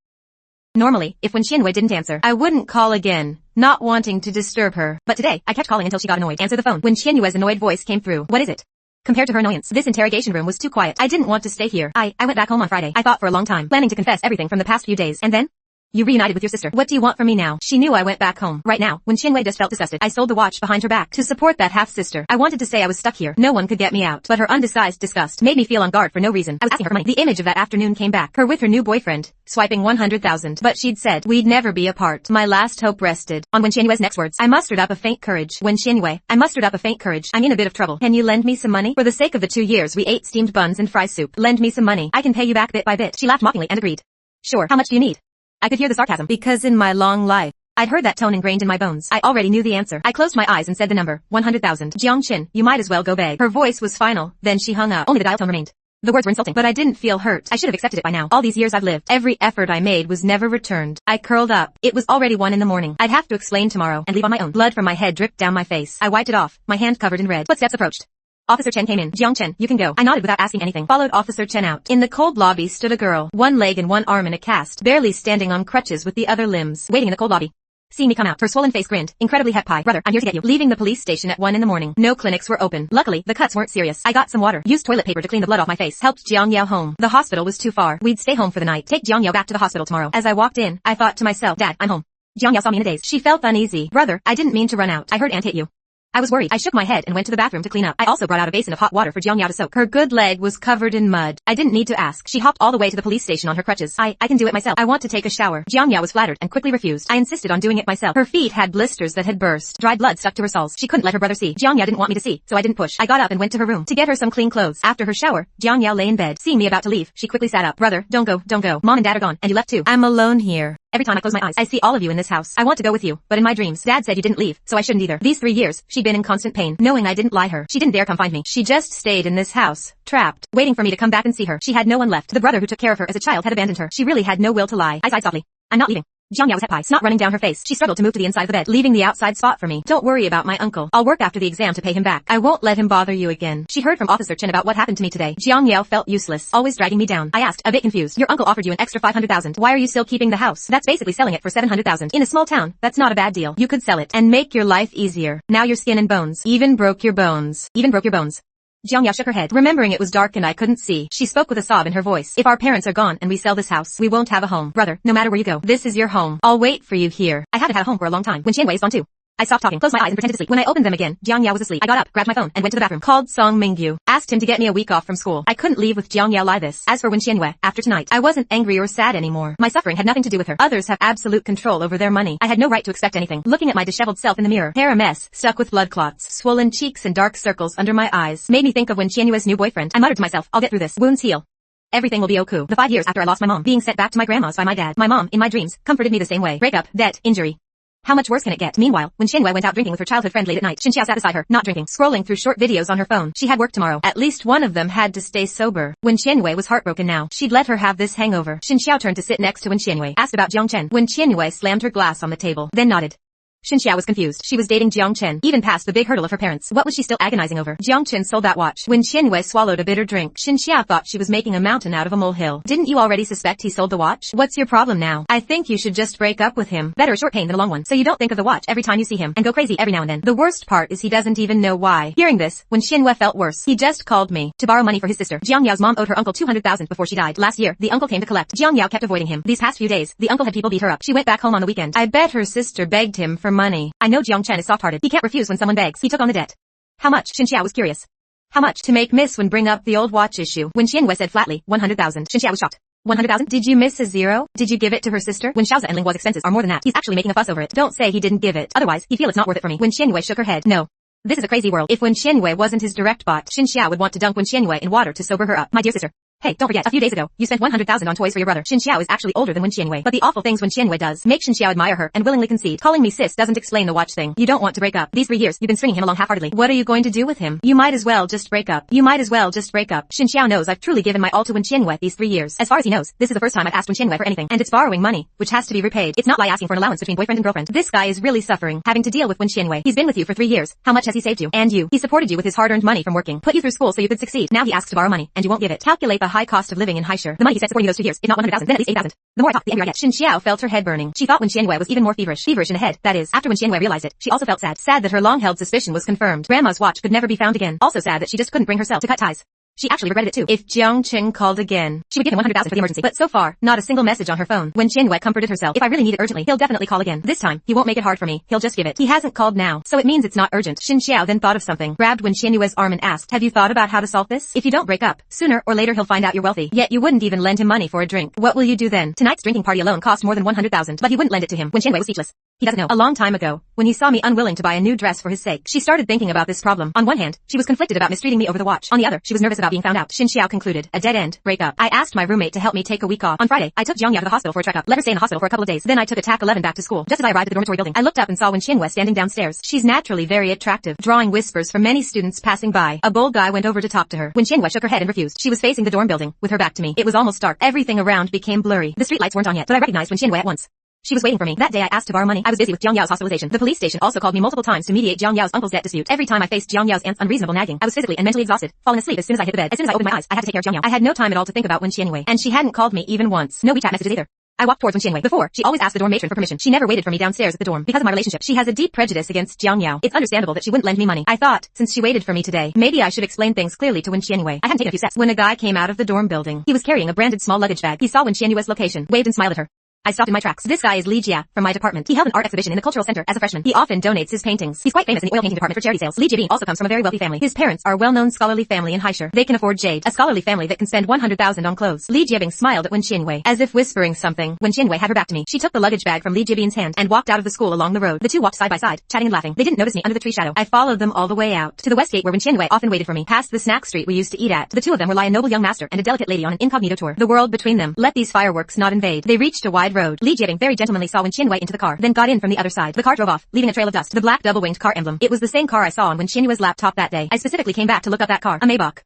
Normally, if when Qianwei didn't answer, I wouldn't call again, not wanting to disturb her. But today, I kept calling until she got annoyed. Answer the phone. When Qianwei's annoyed voice came through. What is it? Compared to her annoyance, this interrogation room was too quiet. I didn't want to stay here. I went back home on Friday. I thought for a long time, planning to confess everything from the past few days. And then? You reunited with your sister. What do you want from me now? She knew I went back home. Right now, when Qianwei just felt disgusted, I sold the watch behind her back to support that half-sister. I wanted to say I was stuck here. No one could get me out. But her undisguised disgust made me feel on guard for no reason. I was asking her for money. The image of that afternoon came back. Her with her new boyfriend, swiping 100,000. But she'd said we'd never be apart. My last hope rested on when Qianwei's next words. I mustered up a faint courage. When Qianwei, I mustered up a faint courage. I'm in a bit of trouble. Can you lend me some money? For the sake of the 2 years we ate steamed buns and fry soup. Lend me some money. I can pay you back bit by bit. She laughed mockingly and agreed. Sure. How much do you need? I could hear the sarcasm. Because in my long life, I'd heard that tone ingrained in my bones. I already knew the answer. I closed my eyes and said the number, 100,000. Jiang Qin, you might as well go beg. Her voice was final, then she hung up. Only the dial tone remained. The words were insulting, but I didn't feel hurt. I should have accepted it by now. All these years I've lived, every effort I made was never returned. I curled up. It was already 1 in the morning. I'd have to explain tomorrow and leave on my own. Blood from my head dripped down my face. I wiped it off, my hand covered in red. Footsteps approached. Officer Chen came in. Jiang Chen, you can go. I nodded without asking anything. Followed Officer Chen out. In the cold lobby stood a girl, one leg and one arm in a cast, barely standing on crutches with the other limbs, waiting in the cold lobby. Seeing me come out, her swollen face grinned. Incredibly het pie. Brother, I'm here to get you. Leaving the police station at 1 in the morning. No clinics were open. Luckily, the cuts weren't serious. I got some water, used toilet paper to clean the blood off my face, helped Jiang Yao home. The hospital was too far. We'd stay home for the night. Take Jiang Yao back to the hospital tomorrow. As I walked in, I thought to myself, Dad, I'm home. Jiang Yao saw me in a daze. She felt uneasy. Brother, I didn't mean to run out. I heard Aunt hit you. I was worried. I shook my head and went to the bathroom to clean up. I also brought out a basin of hot water for Jiang Yao to soak. Her good leg was covered in mud. I didn't need to ask. She hopped all the way to the police station on her crutches. I can do it myself. I want to take a shower. Jiang Yao was flattered and quickly refused. I insisted on doing it myself. Her feet had blisters that had burst. Dried blood stuck to her soles. She couldn't let her brother see. Jiang Yao didn't want me to see, so I didn't push. I got up and went to her room to get her some clean clothes. After her shower, Jiang Yao lay in bed. Seeing me about to leave, she quickly sat up. Brother, don't go. Mom and Dad are gone, and you left too. I'm alone here. Every time I close my eyes, I see all of you in this house. I want to go with you, but in my dreams, Dad said you didn't leave, so I shouldn't either. These 3 years, she'd been in constant pain, knowing I didn't lie her. She didn't dare come find me. She just stayed in this house, trapped, waiting for me to come back and see her. She had no one left. The brother who took care of her as a child had abandoned her. She really had no will to lie. I sighed softly. I'm not leaving. Jiang Yao was het pie, snot running down her face. She struggled to move to the inside of the bed, leaving the outside spot for me. Don't worry about my uncle. I'll work after the exam to pay him back. I won't let him bother you again. She heard from Officer Chen about what happened to me today. Jiang Yao felt useless, always dragging me down. I asked, a bit confused. Your uncle offered you an extra 500,000. Why are you still keeping the house? That's basically selling it for 700,000. In a small town, that's not a bad deal. You could sell it and make your life easier. Now you're skin and bones. Even broke your bones. Jiang Yao shook her head, remembering it was dark and I couldn't see. She spoke with a sob in her voice. If our parents are gone and we sell this house, we won't have a home. Brother, no matter where you go, this is your home. I'll wait for you here. I haven't had a home for a long time. When Qianwei is gone too. I stopped talking, closed my eyes and pretended to sleep. When I opened them again, Jiang Yao was asleep. I got up, grabbed my phone, and went to the bathroom. Called Song Mingyu. Asked him to get me a week off from school. I couldn't leave with Jiang Yao like this. As for Wen Qianwei, after tonight, I wasn't angry or sad anymore. My suffering had nothing to do with her. Others have absolute control over their money. I had no right to expect anything. Looking at my disheveled self in the mirror, hair a mess, stuck with blood clots, swollen cheeks and dark circles under my eyes, made me think of Wen Qianwei's new boyfriend. I muttered to myself, I'll get through this. Wounds heal. Everything will be okay. The 5 years after I lost my mom, being sent back to my grandma's by my dad. My mom, in my dreams, comforted me the same way. Breakup, debt, injury. How much worse can it get? Meanwhile, when Qianwei went out drinking with her childhood friend late at night, Xinxiao sat beside her, not drinking, scrolling through short videos on her phone. She had work tomorrow. At least one of them had to stay sober. When Qianwei was heartbroken now, she'd let her have this hangover. Xinxiao turned to sit next to Wen Qianwei, asked about Jiang Chen. When Qianwei slammed her glass on the table, then nodded. Xinxiao was confused. She was dating Jiang Chen, even past the big hurdle of her parents. What was she still agonizing over? Jiang Chen sold that watch. When Qianwei swallowed a bitter drink, Xinxiao thought she was making a mountain out of a molehill. Didn't you already suspect he sold the watch? What's your problem now? I think you should just break up with him. Better a short pain than a long one, so you don't think of the watch every time you see him, and go crazy every now and then. The worst part is he doesn't even know why. Hearing this, when Qianwei felt worse, he just called me to borrow money for his sister. Jiang Yao's mom owed her uncle 200,000 before she died. Last year, the uncle came to collect. Jiang Yao kept avoiding him. These past few days, the uncle had people beat her up. She went back home on the weekend. I bet her sister begged him for money. I know Jiang Chen is soft-hearted. He can't refuse when someone begs. He took on the debt. How much? Xinxiao was curious. How much? To make Miss Wen bring up the old watch issue. When Qianwei said flatly, 100,000. Xinxiao was shocked. 100,000? Did you miss a zero? Did you give it to her sister? When Xiao's and Linghua's expenses are more than that. He's actually making a fuss over it. Don't say he didn't give it. Otherwise, he'd feel it's not worth it for me. When Qianwei shook her head. No. This is a crazy world. If Wen Qianwei wasn't his direct bot, Xinxiao would want to dunk Wen Qianwei in water to sober her up. My dear sister. Hey, don't forget, a few days ago, you spent 100,000 on toys for your brother. Xinxiao is actually older than Wen Qianwei, but the awful things Wen Qianwei does make Xinxiao admire her and willingly concede. Calling me sis doesn't explain the watch thing. You don't want to break up. These 3 years, you've been stringing him along half-heartedly. What are you going to do with him? You might as well just break up. Xinxiao knows I've truly given my all to Wen Qianwei these 3 years. As far as he knows, this is the first time I've asked Wen Qianwei for anything, and it's borrowing money, which has to be repaid. It's not like asking for an allowance between boyfriend and girlfriend. This guy is really suffering, having to deal with Wen Qianwei. He's been with you for 3 years. How much has he saved you? And you. He supported you with his hard-earned money from working, put you through school so you could succeed. Now he asks to borrow money, and you won't give it. Calculate the high cost of living in Haishur. The money he spent supporting you those 2 years, if not 100,000, then at least 8,000. The more I talk, the angrier I get. Xinxiao felt her head burning. She thought Wen Qianwei was even more feverish in the head. That is, after Wen Qianwei realized it, she also felt sad. Sad that her long-held suspicion was confirmed. Grandma's watch could never be found again. Also sad that she just couldn't bring herself to cut ties. She actually regretted it too. If Jiang Chen called again, she would give him 100,000 for the emergency. But so far, not a single message on her phone. When Qianwei comforted herself, if I really need it urgently, he'll definitely call again. This time, he won't make it hard for me. He'll just give it. He hasn't called now, so it means it's not urgent. Xinxiao then thought of something, grabbed Wen Qianwei's arm and asked, have you thought about how to solve this? If you don't break up, sooner or later he'll find out you're wealthy. Yet you wouldn't even lend him money for a drink. What will you do then? Tonight's drinking party alone cost more than 100,000, but he wouldn't lend it to him. When Qianwei was speechless. He doesn't know. A long time ago, when he saw me unwilling to buy a new dress for his sake, she started thinking about this problem. On one hand, she was conflicted about mistreating me over the watch. On the other, she was nervous about being found out. Xin Xiao concluded. A dead end. Breakup. I asked my roommate to help me take a week off. On Friday, I took Jiang Yao to the hospital for a checkup. Let her stay in the hospital for a couple of days. Then I took a TAC 11 back to school. Just as I arrived at the dormitory building, I looked up and saw Wen Qianwei standing downstairs. She's naturally very attractive, drawing whispers from many students passing by. A bold guy went over to talk to her. Wen Qianwei shook her head and refused. She was facing the dorm building, with her back to me. It was almost dark. Everything around became blurry. The streetlights weren't on yet, but I recognized Wen Qianwei at once. She was waiting for me. That day I asked to borrow money. I was busy with Jiang Yao's hospitalization. The police station also called me multiple times to mediate Jiang Yao's uncle's debt dispute. Every time I faced Jiang Yao's aunt's unreasonable nagging, I was physically and mentally exhausted, falling asleep as soon as I hit the bed. As soon as I opened my eyes, I had to take care of Jiang Yao. I had no time at all to think about Wen Qianwei, and she hadn't called me even once. No WeChat messages either. I walked towards Wen Qianwei. Before, she always asked the dorm matron for permission. She never waited for me downstairs at the dorm. Because of my relationship, she has a deep prejudice against Jiang Yao. It's understandable that she wouldn't lend me money. I thought, since she waited for me today, maybe I should explain things clearly to Wen Qianwei. I hadn't taken a few steps when a guy came out of the dorm building. He was carrying a branded small luggage bag. He saw Wen Qianwei's location, waved and smiled at her. I stopped in my tracks. This guy is Li Jia, from my department. He held an art exhibition in the cultural center as a freshman. He often donates his paintings. He's quite famous in the oil painting department for charity sales. Li Jia also comes from a very wealthy family. His parents are a well-known scholarly family in Haishur. They can afford jade, a scholarly family that can spend 100,000 on clothes. Li Jiabing smiled at Wen Qianwei, as if whispering something. Wen Qianwei had her back to me. She took the luggage bag from Li Jiabing's hand and walked out of the school along the road. The two walked side by side, chatting and laughing. They didn't notice me under the tree shadow. I followed them all the way out to the west gate where Wen Qianwei often waited for me, past the snack street we used to eat at. The two of them were a noble young master and a delicate lady on an incognito tour. The world between them let these fireworks not invade. They reached a wide road. Li Jiabing very gentlemanly saw Wen Qianwei into the car, then got in from the other side. The car drove off, leaving a trail of dust. The black double-winged car emblem. It was the same car I saw on Wen Qianwei's laptop that day. I specifically came back to look up that car. A Maybach.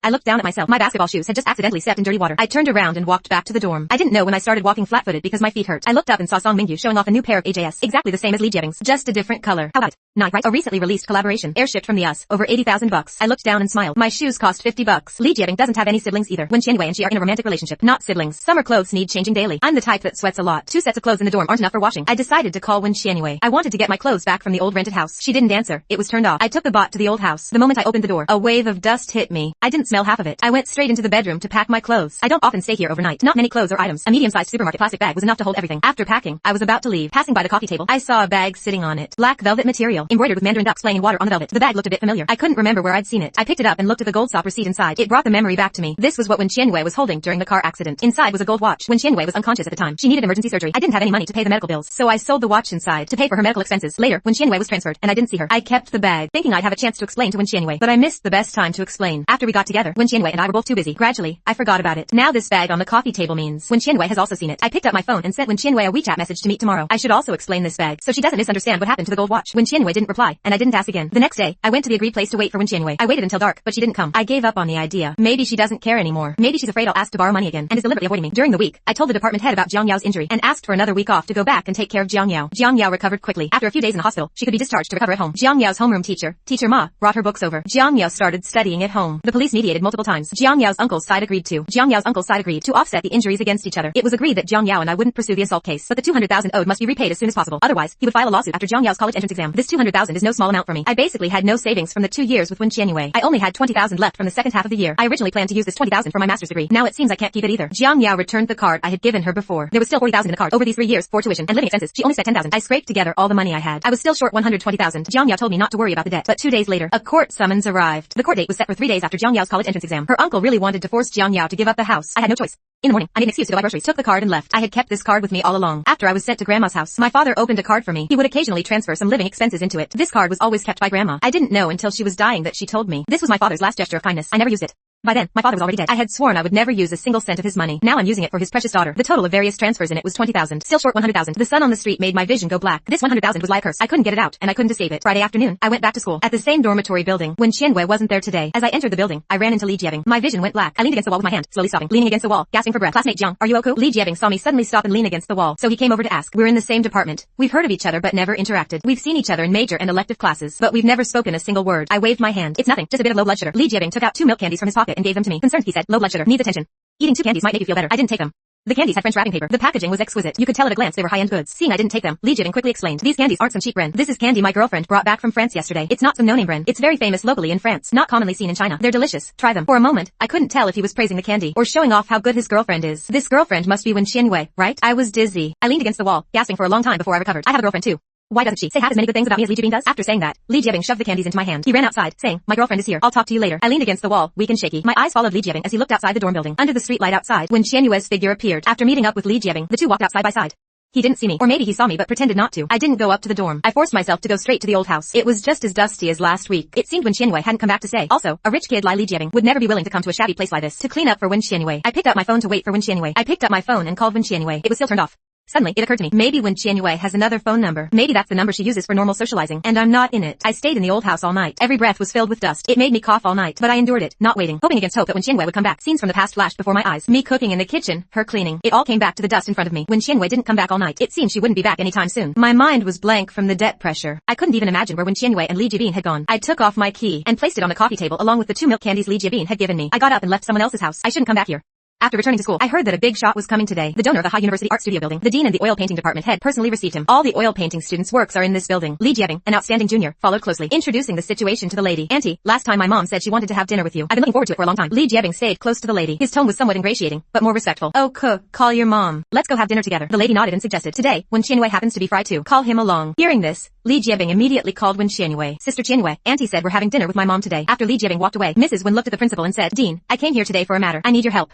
I looked down at myself. My basketball shoes had just accidentally stepped in dirty water. I turned around and walked back to the dorm. I didn't know when I started walking flat-footed because my feet hurt. I looked up and saw Song Mingyu showing off a new pair of AJS, exactly the same as Li Jiabing's, just a different color. How about it? Not right? A recently released collaboration, airshipped from the US, over 80,000 bucks. I looked down and smiled. My shoes cost 50 bucks. Li Jiabing doesn't have any siblings either. Wen Qianwei and she are in a romantic relationship, not siblings. Summer clothes need changing daily. I'm the type that sweats a lot. 2 sets of clothes in the dorm aren't enough for washing. I decided to call Wen Qianwei. I wanted to get my clothes back from the old rented house. She didn't answer. It was turned off. I took the bot to the old house. The moment I opened the door, a wave of dust hit me. I didn't smell half of it. I went straight into the bedroom to pack my clothes. I don't often stay here overnight. Not many clothes or items. A medium-sized supermarket plastic bag was enough to hold everything. After packing, I was about to leave. Passing by the coffee table, I saw a bag sitting on it. Black velvet material, embroidered with mandarin ducks playing in water on the velvet. The bag looked a bit familiar. I couldn't remember where I'd seen it. I picked it up and looked at the gold stop receipt inside. It brought the memory back to me. This was what Wen Qianwei was holding during the car accident. Inside was a gold watch. Wen Qianwei was unconscious at the time. She needed emergency surgery. I didn't have any money to pay the medical bills, so I sold the watch inside to pay for her medical expenses. Later, Wen Qianwei was transferred, and I didn't see her. I kept the bag, thinking I'd have a chance to explain to Wen Qianwei, but I missed the best time to explain. After we got together, Wen Qianwei and I were both too busy. Gradually, I forgot about it. Now this bag on the coffee table means Wen Qianwei has also seen it. I picked up my phone and sent Wen Qianwei a WeChat message to meet tomorrow. I should also explain this bag, so she doesn't misunderstand what happened to the gold watch. Wen Qianwei didn't reply, and I didn't ask again. The next day, I went to the agreed place to wait for Wen Qianwei. I waited until dark, but she didn't come. I gave up on the idea. Maybe she doesn't care anymore. Maybe she's afraid I'll ask to borrow money again, and is deliberately avoiding me. During the week, I told the department head about Jiang Yao's injury, and asked for another week off to go back and take care of Jiang Yao. Jiang Yao recovered quickly. After a few days in the hospital, she could be discharged to recover at home. Jiang Yao's homeroom teacher, Teacher Ma, brought her books over. Jiang Yao started studying at home. The police mediated multiple times. Jiang Yao's uncle's side agreed to offset the injuries against each other. It was agreed that Jiang Yao and I wouldn't pursue the assault case, but the 200,000 owed must be repaid as soon as possible. Otherwise, he would file a lawsuit after Jiang Yao's college entrance exam. This 200,000 is no small amount for me. I basically had no savings from the 2 years with Wen Qianwei. I only had 20,000 left from the second half of the year. I originally planned to use this 20,000 for my master's degree. Now it seems I can't keep it either. Jiang Yao returned the card I had given her before. There was still 40,000 in the card. Over these 3 years, for tuition and living expenses, she only spent 10,000. I scraped together all the money I had. I was still short 120,000. Jiang Yao told me not to worry about the debt, but 2 days later, a court summons arrived. The court date was set for 3 days after Jiang Yao's college entrance exam. Her uncle really wanted to force Jiang Yao to give up the house. I had no choice. In the morning, I made an excuse to go buy groceries, took the card and left. I had kept this card with me all along. After I was sent to Grandma's house, my father opened a card for me. He would occasionally transfer some living expenses into it. This card was always kept by Grandma. I didn't know until she was dying that she told me. This was my father's last gesture of kindness. I never used it. By then, my father was already dead. I had sworn I would never use a single cent of his money. Now I'm using it for his precious daughter. The total of various transfers in it was 20,000. Still short 100,000. The sun on the street made my vision go black. This 100,000 was like a curse. I couldn't get it out, and I couldn't escape it. Friday afternoon, I went back to school. At the same dormitory building. Wen Qianwei wasn't there today. As I entered the building, I ran into Li Jiabing. My vision went black. I leaned against the wall with my hand, slowly stopping, leaning against the wall, gasping for breath. Classmate Jiang, are you okay? Li Jiabing saw me suddenly stop and lean against the wall, so he came over to ask. We're in the same department. We've heard of each other but never interacted. We've seen each other in major and elective classes, but we've never spoken a single word. I waved my hand. It's nothing, just a bit of low blood sugar. Li Jiabing took out 2 milk candies from his pocket and gave them to me. Concerned, he said, low blood sugar needs attention. Eating 2 candies might make you feel better. I didn't take them. The candies had French wrapping paper. The packaging was exquisite. You could tell at a glance they were high-end goods. Seeing I didn't take them, Li Jiabing quickly explained. These candies aren't some cheap brand. This is candy my girlfriend brought back from France yesterday. It's not some no-name brand. It's very famous locally in France, not commonly seen in China. They're delicious. Try them. For a moment, I couldn't tell if he was praising the candy or showing off how good his girlfriend is. This girlfriend must be Wen Qianwei, right? I was dizzy. I leaned against the wall, gasping for a long time before I recovered. I have a girlfriend too. Why doesn't she say half as many good things about me as Li Jiabing does? After saying that, Li Jiabing shoved the candies into my hand. He ran outside, saying, my girlfriend is here. I'll talk to you later. I leaned against the wall, weak and shaky. My eyes followed Li Jiabing as he looked outside the dorm building. Under the street light outside, Wen Qianwei's figure appeared. After meeting up with Li Jiabing, the two walked out side by side. He didn't see me. Or maybe he saw me but pretended not to. I didn't go up to the dorm. I forced myself to go straight to the old house. It was just as dusty as last week. It seemed Wen Qianwei hadn't come back to stay. Also, a rich kid like Li Jiebing would never be willing to come to a shabby place like this to clean up for Wen Qianwei. I picked up my phone to wait for Wen Qianwei. I picked up my phone and called Wen Qianwei. It was still turned off. Suddenly, it occurred to me, maybe Wen Qianwei has another phone number. Maybe that's the number she uses for normal socializing, and I'm not in it. I stayed in the old house all night. Every breath was filled with dust. It made me cough all night, but I endured it, not waiting, hoping against hope that Wen Qianwei would come back. Scenes from the past flashed before my eyes. Me cooking in the kitchen, her cleaning. It all came back to the dust in front of me. Wen Qianwei didn't come back all night. It seemed she wouldn't be back anytime soon. My mind was blank from the debt pressure. I couldn't even imagine where Wen Qianwei and Li Jiebing had gone. I took off my key and placed it on the coffee table along with the 2 milk candies Li Jiebing had given me. I got up and left someone else's house. I shouldn't come back here. After returning to school, I heard that a big shot was coming today. The donor of the high university art studio building, the dean and the oil painting department head personally received him. All the oil painting students' works are in this building. Li Jiebing, an outstanding junior, followed closely, introducing the situation to the lady. Auntie, last time my mom said she wanted to have dinner with you. I've been looking forward to it for a long time. Li Jiebing stayed close to the lady. His tone was somewhat ingratiating, but more respectful. Oh, cook, call your mom. Let's go have dinner together. The lady nodded and suggested, today, Wen Qianwei happens to be fried too. Call him along. Hearing this, Li Jiebing immediately called Wen Qianwei. Sister Qianwei, Auntie said we're having dinner with my mom today. After Li Jiebing walked away, Mrs. Wen looked at the principal and said, Dean, I came here today for a matter. I need your help.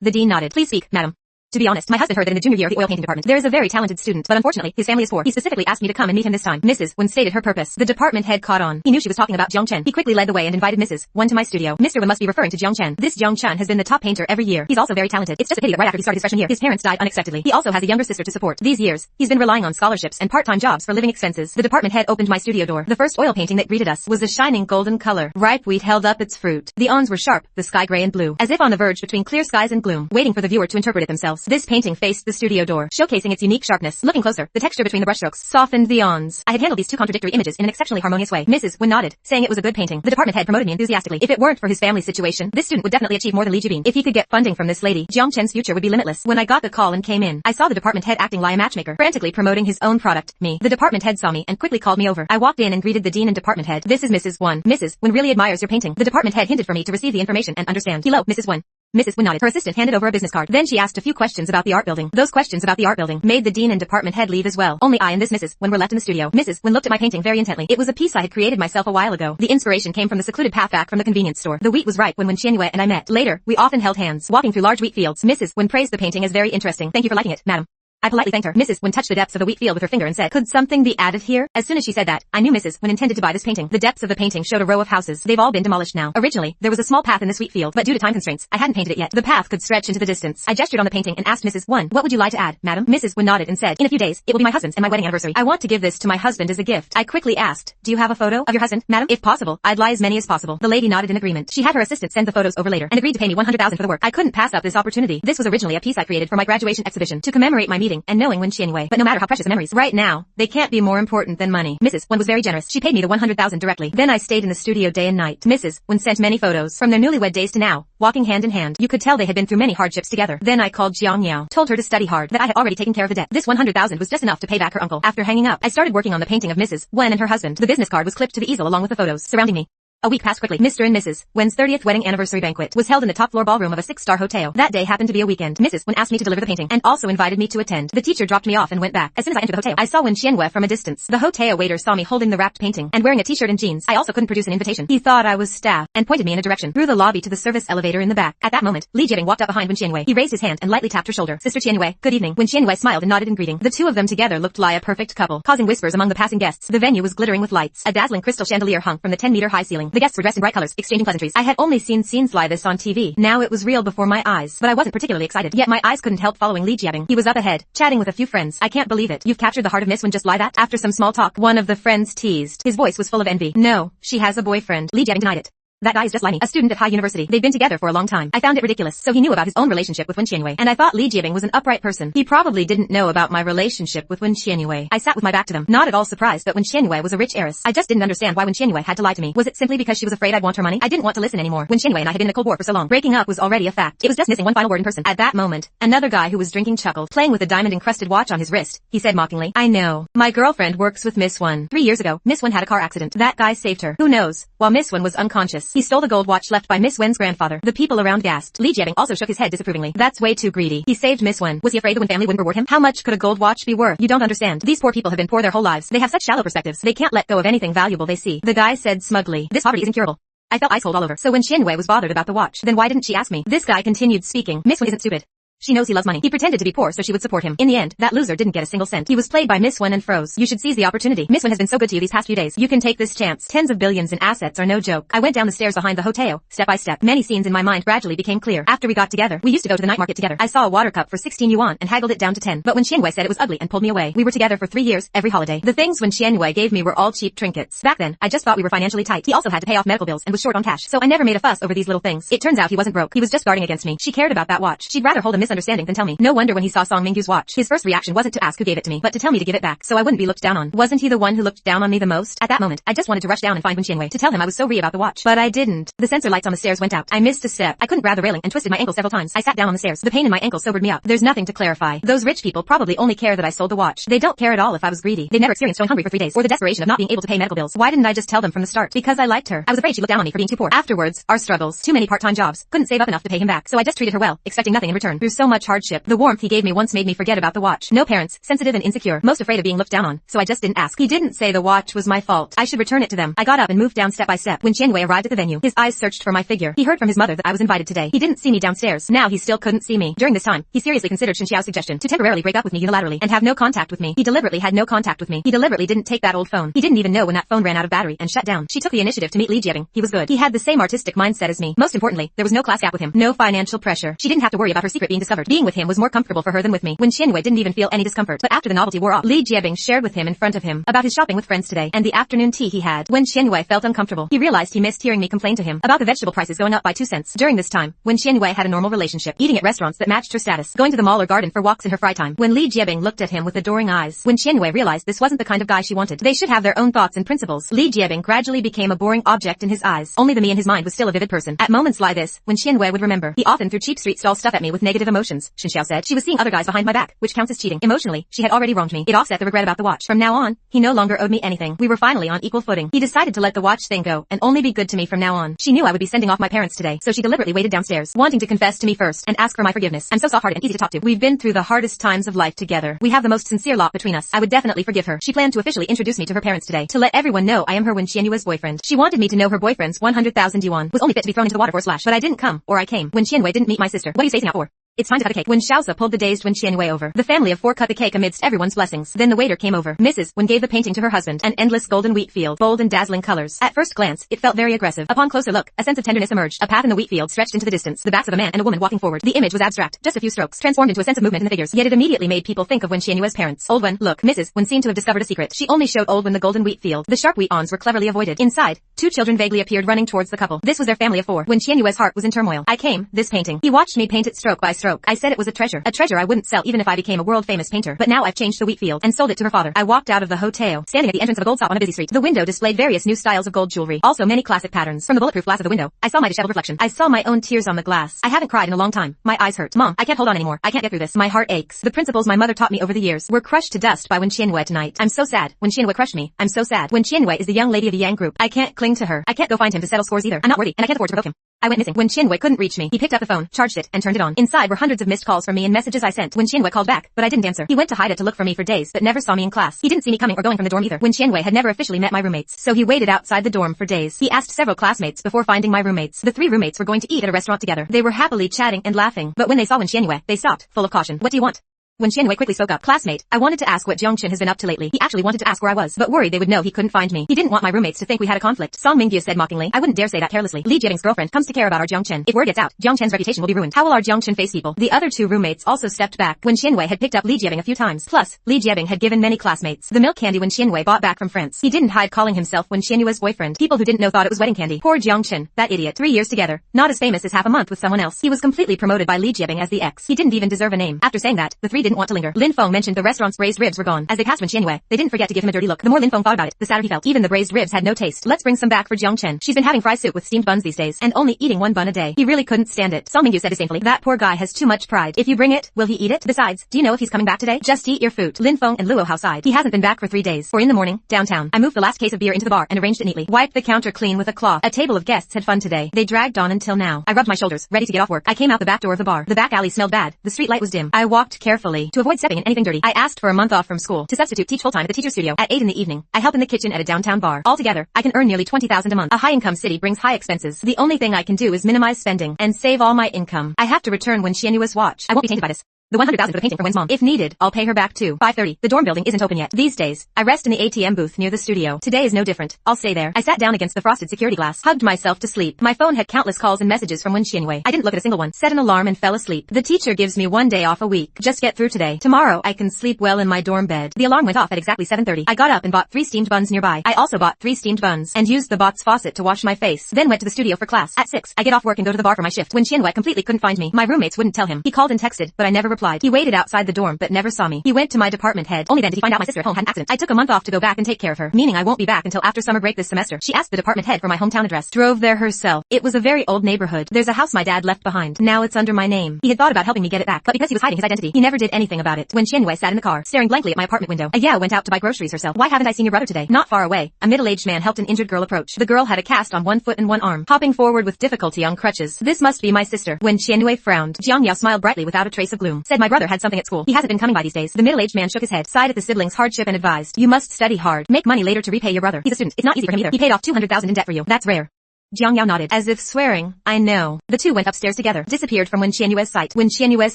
The dean nodded. Please speak, madam. To be honest, my husband heard that in the junior year of the oil painting department, there is a very talented student, but unfortunately, his family is poor. He specifically asked me to come and meet him this time. Mrs. Wen stated her purpose. The department head caught on. He knew she was talking about Jiang Chen. He quickly led the way and invited Mrs. Wen to my studio. Mr. Wen must be referring to Jiang Chen. This Jiang Chen has been the top painter every year. He's also very talented. It's just a pity that right after he started his freshman year, his parents died unexpectedly. He also has a younger sister to support. These years, he's been relying on scholarships and part-time jobs for living expenses. The department head opened my studio door. The first oil painting that greeted us was a shining golden color. Ripe wheat held up its fruit. The ons were sharp, the sky gray and blue, as if on the verge between clear skies and gloom, waiting for the viewer to interpret it themselves. This painting faced the studio door, showcasing its unique sharpness. Looking closer, the texture between the brushstrokes softened the ons. I had handled these two contradictory images in an exceptionally harmonious way. Mrs. Wen nodded, saying it was a good painting. The department head promoted me enthusiastically. If it weren't for his family situation, this student would definitely achieve more than Li Jiebing. If he could get funding from this lady, Jiang Chen's future would be limitless. When I got the call and came in, I saw the department head acting like a matchmaker, frantically promoting his own product, me. The department head saw me and quickly called me over. I walked in and greeted the dean and department head. This is Mrs. Wen. Mrs. Wen really admires your painting. The department head hinted for me to receive the information and understand. Hello, Mrs. Wen. Mrs. Wen nodded. Her assistant handed over a business card. Then she asked a few questions about the art building. Those questions about the art building made the dean and department head leave as well. Only I and this Mrs. Wen were left in the studio. Mrs. Wen looked at my painting very intently. It was a piece I had created myself a while ago. The inspiration came from the secluded path back from the convenience store. The wheat was ripe when Wen Qianwei and I met. Later, we often held hands, walking through large wheat fields. Mrs. Wen praised the painting as very interesting. Thank you for liking it, madam. I politely thanked her. Mrs. Wen touched the depths of the wheat field with her finger and said, could something be added here? As soon as she said that, I knew Mrs. Wen intended to buy this painting. The depths of the painting showed a row of houses. They've all been demolished now. Originally, there was a small path in this wheat field, but due to time constraints, I hadn't painted it yet. The path could stretch into the distance. I gestured on the painting and asked Mrs. Wen, what would you like to add, madam? Mrs. Wen nodded and said, in a few days, it will be my husband's and my wedding anniversary. I want to give this to my husband as a gift. I quickly asked, do you have a photo of your husband, madam? If possible, I'd lie as many as possible. The lady nodded in agreement. She had her assistant send the photos over later and agreed to pay me 100,000 for the work. I couldn't pass up this opportunity. This was originally a piece I created for my graduation exhibition to commemorate my meeting and knowing Wen Qianwei. But no matter how precious the memories, right now, they can't be more important than money. Mrs. Wen was very generous. She paid me the 100,000 directly. Then I stayed in the studio day and night. Mrs. Wen sent many photos from their newlywed days to now, walking hand in hand. You could tell they had been through many hardships together. Then I called Jiang Yao, told her to study hard, that I had already taken care of the debt. This 100,000 was just enough to pay back her uncle. After hanging up, I started working on the painting of Mrs. Wen and her husband. The business card was clipped to the easel along with the photos surrounding me. A week passed quickly. Mr. and Mrs. Wen's 30th wedding anniversary banquet was held in the top floor ballroom of a 6-star hotel. That day happened to be a weekend. Mrs. Wen asked me to deliver the painting and also invited me to attend. The teacher dropped me off and went back. As soon as I entered the hotel, I saw Wen Qianwei from a distance. The hotel waiter saw me holding the wrapped painting and wearing a t-shirt and jeans. I also couldn't produce an invitation. He thought I was staff and pointed me in a direction through the lobby to the service elevator in the back. At that moment, Li Jiebing walked up behind Wen Qianwei. He raised his hand and lightly tapped her shoulder. Sister Qianwei, good evening. Wen Qianwei smiled and nodded in greeting. The two of them together looked like a perfect couple, causing whispers among the passing guests. The venue was glittering with lights. A dazzling crystal chandelier hung from the 10-meter high ceiling. The guests were dressed in bright colors, exchanging pleasantries. I had only seen scenes like this on TV. Now it was real before my eyes, but I wasn't particularly excited. Yet my eyes couldn't help following Li Jiebing. He was up ahead, chatting with a few friends. I can't believe it. You've captured the heart of Miss Wen just like that? After some small talk, one of the friends teased. His voice was full of envy. No, she has a boyfriend. Li Jiebing denied it. That guy is just like me, a student at high university. They've been together for a long time. I found it ridiculous. So he knew about his own relationship with Wen Qianwei, and I thought Li Jiebing was an upright person. He probably didn't know about my relationship with Wen Qianwei. I sat with my back to them, not at all surprised that Wen Qianwei was a rich heiress. I just didn't understand why Wen Qianwei had to lie to me. Was it simply because she was afraid I'd want her money? I didn't want to listen anymore. Wen Qianwei and I had been in a cold war for so long. Breaking up was already a fact. It was just missing one final word in person. At that moment, another guy who was drinking chuckled, playing with a diamond-encrusted watch on his wrist. He said mockingly, I know. My girlfriend works with Miss Wen. 3 years ago, Miss Wen had a car accident. That guy saved her. Who knows? While Miss Wen was unconscious, he stole the gold watch left by Miss Wen's grandfather. The people around gasped. Li Jiebing also shook his head disapprovingly. That's way too greedy. He saved Miss Wen. Was he afraid the Wen family wouldn't reward him? How much could a gold watch be worth? You don't understand. These poor people have been poor their whole lives. They have such shallow perspectives. They can't let go of anything valuable they see. The guy said smugly, this poverty is incurable. I felt ice cold all over. So when Qianwei was bothered about the watch, then why didn't she ask me? This guy continued speaking. Miss Wen isn't stupid. She knows he loves money. He pretended to be poor so she would support him. In the end, that loser didn't get a single cent. He was played by Miss Wen and froze. You should seize the opportunity. Miss Wen has been so good to you these past few days. You can take this chance. Tens of billions in assets are no joke. I went down the stairs behind the hotel, step by step. Many scenes in my mind gradually became clear. After we got together, we used to go to the night market together. I saw a water cup for 16 yuan and haggled it down to 10. But when Qianwei said it was ugly and pulled me away, we were together for 3 years, every holiday. The things when Qianwei gave me were all cheap trinkets. Back then, I just thought we were financially tight. He also had to pay off medical bills and was short on cash. So I never made a fuss over these little things. It turns out he wasn't broke. He was just guarding against me. She cared about that watch. She'd rather hold a misunderstanding than tell me. No wonder when he saw Song Mingyu's watch, his first reaction wasn't to ask who gave it to me, but to tell me to give it back so I wouldn't be looked down on. Wasn't he the one who looked down on me the most? At that moment, I just wanted to rush down and find Wen Qianwei to tell him I was so about the watch. But I didn't. The sensor lights on the stairs went out. I missed a step. I couldn't grab the railing and twisted my ankle several times. I sat down on the stairs. The pain in my ankle sobered me up. There's nothing to clarify. Those rich people probably only care that I sold the watch. They don't care at all if I was greedy. They never experienced going hungry for 3 days or the desperation of not being able to pay medical bills. Why didn't I just tell them from the start? Because I liked her. I was afraid she'd look down on me for being too poor. Afterwards, our struggles. Too many part-time jobs. Couldn't save up enough to pay him back. So I just treated her well, expecting nothing in return. Through so much hardship, the warmth he gave me once made me forget about the watch. No parents, sensitive and insecure, most afraid of being looked down on. So I just didn't ask. He didn't say the watch was my fault. I should return it to them. I got up and moved down step by step. When Qianwei arrived at the venue, his eyes searched for my figure. He heard from his mother that I was invited today. He didn't see me downstairs. Now he still couldn't see me. During this time, he seriously considered Shen Xiao's suggestion to temporarily break up with me unilaterally and have no contact with me. He deliberately had no contact with me. He deliberately didn't take that old phone. He didn't even know when that phone ran out of battery and shut down. She took the initiative to meet Li Jiebing. He was good. He had the same artistic mindset as me. Most importantly, there was no class gap with him. No financial pressure. She didn't have to worry about her secret being discovered. Being with him was more comfortable for her than with me. When Qianwei didn't even feel any discomfort. But after the novelty wore off, Li Jiebing shared with him in front of him about his shopping with friends today and the afternoon tea he had. When Qianwei felt uncomfortable, he realized he missed hearing me complain to him about the vegetable prices going up by 2 cents. During this time, when Qianwei had a normal relationship, eating at restaurants that matched her status, going to the mall or garden for walks in her free time. When Li Jiebing looked at him with adoring eyes. When Qianwei realized this wasn't the kind of guy she wanted. They should have their own thoughts and principles. Li Jiebing gradually became a boring object in his eyes. Only the me in his mind was still a vivid person. At moments like this, when Qianwei would remember, he often threw cheap street stall stuff at me with negative emotions. Shen Xiao said she was seeing other guys behind my back, which counts as cheating. Emotionally, she had already wronged me. It offset the regret about the watch. From now on, he no longer owed me anything. We were finally on equal footing. He decided to let the watch thing go and only be good to me from now on. She knew I would be sending off my parents today, so she deliberately waited downstairs, wanting to confess to me first and ask for my forgiveness. I'm so soft-hearted and easy to talk to. We've been through the hardest times of life together. We have the most sincere lot between us. I would definitely forgive her. She planned to officially introduce me to her parents today, to let everyone know I am her Wen Qianyue's boyfriend. She wanted me to know her boyfriend's 100,000 yuan was only fit to be thrown into the water for a splash, but I didn't come, or I came. When Qianwei didn't meet my sister. What are you spacing out for? It's time to cut the cake. When Xiaoza pulled the dazed Wen Qianwei over, the family of 4 cut the cake amidst everyone's blessings. Then the waiter came over. Mrs. Wen gave the painting to her husband, an endless golden wheat field, bold and dazzling colors. At first glance, it felt very aggressive. Upon closer look, a sense of tenderness emerged. A path in the wheat field stretched into the distance, the backs of a man and a woman walking forward. The image was abstract, just a few strokes, transformed into a sense of movement in the figures. Yet it immediately made people think of Wen Qianyue's parents. Old Wen, look, Mrs. Wen seemed to have discovered a secret. She only showed Old Wen the golden wheat field. The sharp wheat awns were cleverly avoided. Inside, 2 children vaguely appeared running towards the couple. This was their family of 4. Wen Qianyue's heart was in turmoil. I came, this painting. He watched me paint it stroke by stroke. I said it was a treasure I wouldn't sell even if I became a world-famous painter. But now I've changed the wheat field and sold it to her father. I walked out of the hotel, standing at the entrance of a gold shop on a busy street. The window displayed various new styles of gold jewelry, also many classic patterns. From the bulletproof glass of the window, I saw my disheveled reflection. I saw my own tears on the glass. I haven't cried in a long time. My eyes hurt. Mom, I can't hold on anymore. I can't get through this. My heart aches. The principles my mother taught me over the years were crushed to dust by Wen Qianwei tonight. I'm so sad. Wen Qianwei crushed me. I'm so sad. Wen Qianwei is the young lady of the Yang group. I can't cling to her. I can't go find him to settle scores either. I'm not worthy, and I can't afford to provoke him. I went missing. When Qianwei couldn't reach me, he picked up the phone, charged it, and turned it on. Inside were hundreds of missed calls from me and messages I sent. When Qianwei called back, but I didn't answer. He went to hide it to look for me for days, but never saw me in class. He didn't see me coming or going from the dorm either. When Qianwei had never officially met my roommates, so he waited outside the dorm for days. He asked several classmates before finding my roommates. The 3 roommates were going to eat at a restaurant together. They were happily chatting and laughing, but when they saw Wen Qianwei, they stopped, full of caution. What do you want? When Qianwei quickly spoke up, classmate, I wanted to ask what Zhongchen has been up to lately. He actually wanted to ask where I was, but worried they would know he couldn't find me. He didn't want my roommates to think we had a conflict. Song Mingyu said mockingly, I wouldn't dare say that carelessly. Li Jiebing's girlfriend comes to care about our Zhongchen. If word gets out, Zhongchen's reputation will be ruined. How will our Zhongchen face people? The other 2 roommates also stepped back. When Qianwei had picked up Li Jiebing a few times. Plus, Li Jiebing had given many classmates the milk candy Wen Qianwei bought back from France. He didn't hide calling himself Wen Qianyue's boyfriend. People who didn't know thought it was wedding candy. Poor Zhongchen, that idiot. 3 years together, not as famous as half a month with someone else. He was completely promoted by Li Jiebing as the ex. He didn't even deserve a name. After saying that, the 3 didn't want to linger. Lin Feng mentioned the restaurant's braised ribs were gone. As they passed Wen Qianwei, they didn't forget to give him a dirty look. The more Lin Feng thought about it, the sadder he felt. Even the braised ribs had no taste. Let's bring some back for Zhongchen. She's been having fry soup with steamed buns these days, and only eating 1 bun a day. He really couldn't stand it. Song Mingyu said disdainfully, that poor guy has too much pride. If you bring it, will he eat it? Besides, do you know if he's coming back today? Just eat your food. Lin Feng and Luo Hao sighed. He hasn't been back for 3 days. Or in the morning, downtown. I moved the last case of beer into the bar and arranged it neatly. Wiped the counter clean with a cloth. A table of guests had fun today. They dragged on until now. I rubbed my shoulders, ready to get off work. I came out the back door of the bar. The back alley smelled bad. The street light was dim. I walked carefully. carefully to avoid stepping in anything dirty. I asked for a month off from school to substitute teach full-time at the teacher's studio. At 8 in the evening, I help in the kitchen at a downtown bar. Altogether, I can earn nearly $20,000 a month. A high-income city brings high expenses. The only thing I can do is minimize spending and save all my income. I have to return when Xianyue's watch. I won't be tainted by this. The $100,000 for the painting from Wen's mom. If needed, I'll pay her back too. 5:30. The dorm building isn't open yet. These days, I rest in the ATM booth near the studio. Today is no different. I'll stay there. I sat down against the frosted security glass, hugged myself to sleep. My phone had countless calls and messages from Wen Xianyue. I didn't look at a single one. Set an alarm and fell asleep. The teacher gives me one day off a week. Just get through today. Tomorrow, I can sleep well in my dorm bed. The alarm went off at exactly 7:30. I got up and bought 3 steamed buns nearby. I also bought 3 steamed buns and used the bot's faucet to wash my face. Then went to the studio for class. At 6, I get off work and go to the bar for my shift. Wen Xianyue completely couldn't find me. My roommates wouldn't tell him. He called and texted, but I never replied. He waited outside the dorm but never saw me. He went to my department head. Only then did he find out my sister at home had an accident. I took a month off to go back and take care of her, meaning I won't be back until after summer break this semester. She asked the department head for my hometown address. Drove there herself. It was a very old neighborhood. There's a house my dad left behind. Now it's under my name. He had thought about helping me get it back, but because he was hiding his identity, he never did anything about it. When Xianyue sat in the car, staring blankly at my apartment window, Aya went out to buy groceries herself. Why haven't I seen your brother today? Not far away, a middle-aged man helped an injured girl approach. The girl had a cast on one foot and one arm, hopping forward with difficulty on crutches. This must be my sister. When Xianyue frowned, Jiang Yao smiled brightly without a trace of gloom. Said my brother had something at school. He hasn't been coming by these days. The middle-aged man shook his head, sighed at the siblings' hardship and advised, you must study hard. Make money later to repay your brother. He's a student. It's not easy for him either. He paid off $200,000 in debt for you. That's rare. Jiang Yao nodded, as if swearing, I know. The two went upstairs together, disappeared from Wen Xianyue's sight. Wen Xianyue's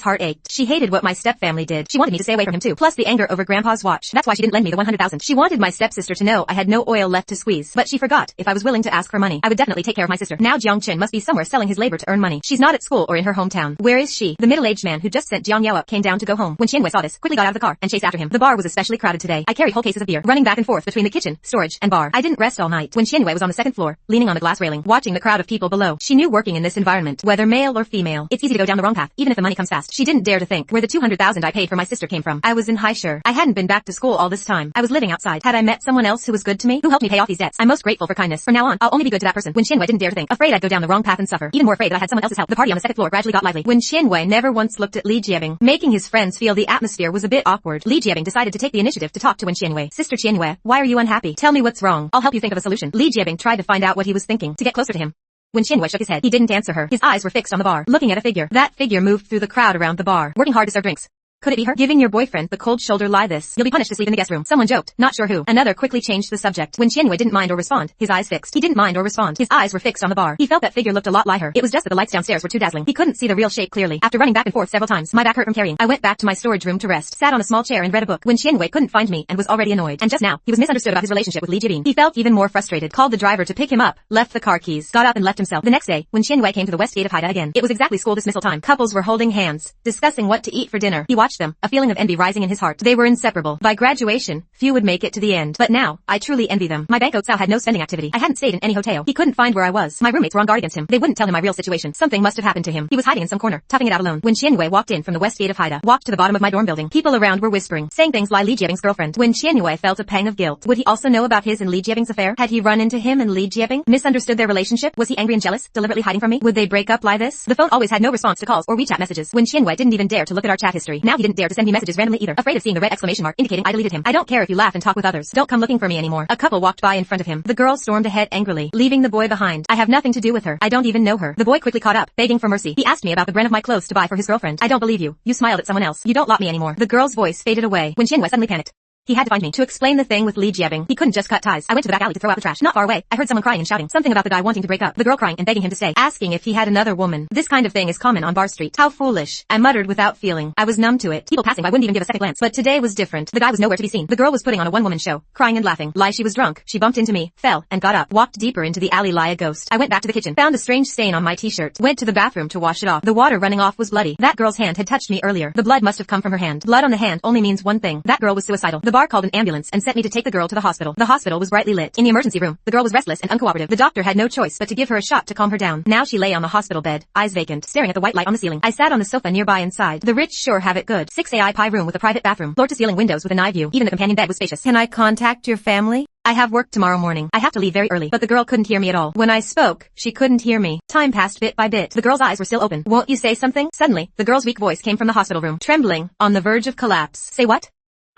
heart ached. She hated what my stepfamily did. She wanted me to stay away from him too. Plus the anger over Grandpa's watch. That's why she didn't lend me the $100,000. She wanted my stepsister to know I had no oil left to squeeze. But she forgot, if I was willing to ask for money, I would definitely take care of my sister. Now Jiang Chen must be somewhere selling his labor to earn money. She's not at school or in her hometown. Where is she? The middle-aged man who just sent Jiang Yao up came down to go home. When Xianyue saw this, quickly got out of the car and chased after him. The bar was especially crowded today. I carried whole cases of beer, running back and forth between the kitchen, storage, and bar. I didn't rest all night. When Xianyue was on the second floor, leaning on the glass railing, watching the crowd of people below. She knew working in this environment, whether male or female, it's easy to go down the wrong path, even if the money comes fast. She didn't dare to think where the $200,000 I paid for my sister came from. I was in high sure. I hadn't been back to school all this time. I was living outside. Had I met someone else who was good to me, who helped me pay off these debts? I'm most grateful for kindness. From now on, I'll only be good to that person. When Xianyue didn't dare to think, afraid I'd go down the wrong path and suffer. Even more afraid that I had someone else's help. The party on the second floor gradually got lively. When Xianyue never once looked at Li Jiabing, making his friends feel the atmosphere was a bit awkward. Li Jiabing decided to take the initiative to talk to Wen Xianyue. Sister Xianyue, why are you unhappy? Tell me what's wrong. I'll help you think of a solution. Li Jiabing tried to find out what he was thinking, to get closer to him. When Xianyue shook his head, he didn't answer her. His eyes were fixed on the bar, looking at a figure. That figure moved through the crowd around the bar, working hard to serve drinks. Could it be her? Giving your boyfriend the cold shoulder lie this. You'll be punished to sleep in the guest room. Someone joked, not sure who. Another quickly changed the subject. When Xianyue didn't mind or respond, his eyes fixed. He didn't mind or respond. His eyes were fixed on the bar. He felt that figure looked a lot like her. It was just that the lights downstairs were too dazzling. He couldn't see the real shape clearly. After running back and forth several times, my back hurt from carrying. I went back to my storage room to rest, sat on a small chair and read a book. When Xianyue couldn't find me and was already annoyed. And just now, he was misunderstood about his relationship with Li Jiabing. He felt even more frustrated, called the driver to pick him up, left the car keys, got up and left himself. The next day, when Xianyue came to the west gate of Haida again, it was exactly school dismissal time. Couples were holding hands, discussing what to eat for dinner. He watched them, a feeling of envy rising in his heart. They were inseparable. By graduation, few would make it to the end. But now, I truly envy them. My bank Cao had no spending activity. I hadn't stayed in any hotel. He couldn't find where I was. My roommates were on guard against him. They wouldn't tell him my real situation. Something must have happened to him. He was hiding in some corner, toughing it out alone. When Xianyue walked in from the west gate of Haida, walked to the bottom of my dorm building, people around were whispering, saying things like Li Jiabing's girlfriend. When Xianyue felt a pang of guilt, would he also know about his and Li Jiabing's affair? Had he run into him and Li Jiabing? Misunderstood their relationship? Was he angry and jealous, deliberately hiding from me? Would they break up like this? The phone always had no response to calls or WeChat messages. When Xianyue didn't even dare to look at our chat history. Now he didn't dare to send me messages randomly either, afraid of seeing the red exclamation mark indicating I deleted him. I don't care if you laugh and talk with others. Don't come looking for me anymore. A couple walked by in front of him. The girl stormed ahead angrily, leaving the boy behind. I have nothing to do with her. I don't even know her. The boy quickly caught up, begging for mercy. He asked me about the brand of my clothes to buy for his girlfriend. I don't believe you. You smiled at someone else. You don't lot me anymore. The girl's voice faded away. When Xianyue suddenly panicked, he had to find me to explain the thing with Li Jiabing. He couldn't just cut ties. I went to the back alley to throw out the trash. Not far away, I heard someone crying and shouting. Something about the guy wanting to break up. The girl crying and begging him to stay. Asking if he had another woman. This kind of thing is common on Bar Street. How foolish. I muttered without feeling. I was numb to it. People passing by wouldn't even give a second glance. But today was different. The guy was nowhere to be seen. The girl was putting on a one-woman show, crying and laughing. Lie she was drunk. She bumped into me, fell, and got up. Walked deeper into the alley like a ghost. I went back to the kitchen. Found a strange stain on my t-shirt. Went to the bathroom to wash it off. The water running off was bloody. That girl's hand had touched me earlier. The blood must have come from her hand. Blood on the hand only means one thing. That girl was suicidal. The bar called an ambulance and sent me to take the girl to the hospital. The hospital was brightly lit. In the emergency room, the girl was restless and uncooperative. The doctor had no choice but to give her a shot to calm her down. Now she lay on the hospital bed, eyes vacant, staring at the white light on the ceiling. I sat on the sofa nearby and sighed. The rich sure have it good. 6 AI pie room with a private bathroom, floor-to-ceiling windows with an eye view. Even the companion bed was spacious. Can I contact your family? I have work tomorrow morning. I have to leave very early. But the girl couldn't hear me at all. When I spoke, she couldn't hear me. Time passed bit by bit. The girl's eyes were still open. Won't you say something? Suddenly, the girl's weak voice came from the hospital room, trembling, on the verge of collapse. Say what?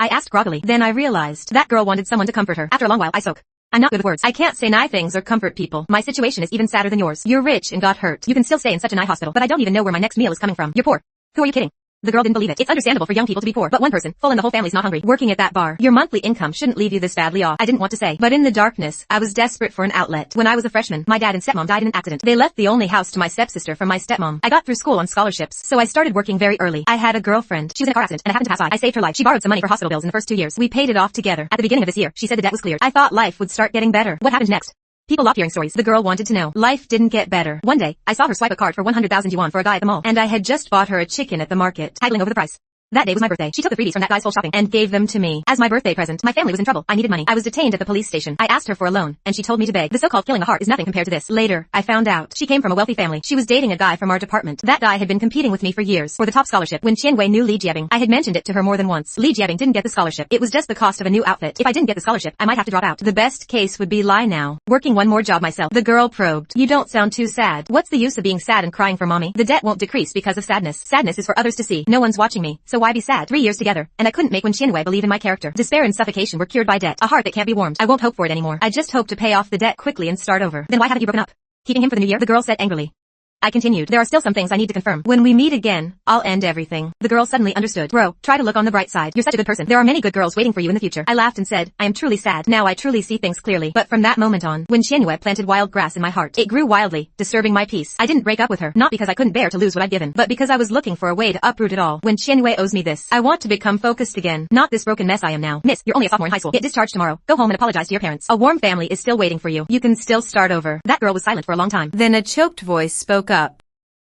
I asked groggily. Then I realized that girl wanted someone to comfort her. After a long while, I spoke. I'm not good with words. I can't say nice things or comfort people. My situation is even sadder than yours. You're rich and got hurt. You can still stay in such a nice hospital, but I don't even know where my next meal is coming from. You're poor. Who are you kidding? The girl didn't believe it. It's understandable for young people to be poor, but one person, full and the whole family's not hungry. Working at that bar, your monthly income shouldn't leave you this badly off. I didn't want to say, but in the darkness, I was desperate for an outlet. When I was a freshman, my dad and stepmom died in an accident. They left the only house to my stepsister from my stepmom. I got through school on scholarships, so I started working very early. I had a girlfriend. She was in a car accident, and I happened to pass by. I saved her life. She borrowed some money for hospital bills in the first 2 years. We paid it off together. At the beginning of this year, she said the debt was cleared. I thought life would start getting better. What happened next? People loved hearing stories. The girl wanted to know. Life didn't get better. One day, I saw her swipe a card for 100,000 yuan for a guy at the mall, and I had just bought her a chicken at the market, haggling over the price. That day was my birthday. She took the freebies from that guy's whole shopping and gave them to me. As my birthday present, my family was in trouble. I needed money. I was detained at the police station. I asked her for a loan, and she told me to beg. The so-called killing a heart is nothing compared to this. Later, I found out she came from a wealthy family. She was dating a guy from our department. That guy had been competing with me for years for the top scholarship. When Qianwei knew Li Jiabing, I had mentioned it to her more than once. Li Jiabing didn't get the scholarship. It was just the cost of a new outfit. If I didn't get the scholarship, I might have to drop out. The best case would be lie now. Working one more job myself. The girl probed. You don't sound too sad. What's the use of being sad and crying for mommy? The debt won't decrease because of sadness. Sadness is for others to see. No one's watching me, so why be sad? 3 years together, and I couldn't make Wen Qianwei believe in my character. Despair and suffocation were cured by debt. A heart that can't be warmed. I won't hope for it anymore. I just hope to pay off the debt quickly and start over. Then why haven't you broken up? Keeping him for the new year? The girl said angrily. I continued. There are still some things I need to confirm. When we meet again, I'll end everything. The girl suddenly understood. Bro, try to look on the bright side. You're such a good person. There are many good girls waiting for you in the future. I laughed and said, I am truly sad. Now I truly see things clearly. But from that moment on, when Qianwei planted wild grass in my heart, it grew wildly, disturbing my peace. I didn't break up with her, not because I couldn't bear to lose what I'd given, but because I was looking for a way to uproot it all. When Qianwei owes me this, I want to become focused again. Not this broken mess I am now. Miss, you're only a sophomore in high school. Get discharged tomorrow. Go home and apologize to your parents. A warm family is still waiting for you. You can still start over. That girl was silent for a long time. Then a choked voice spoke up.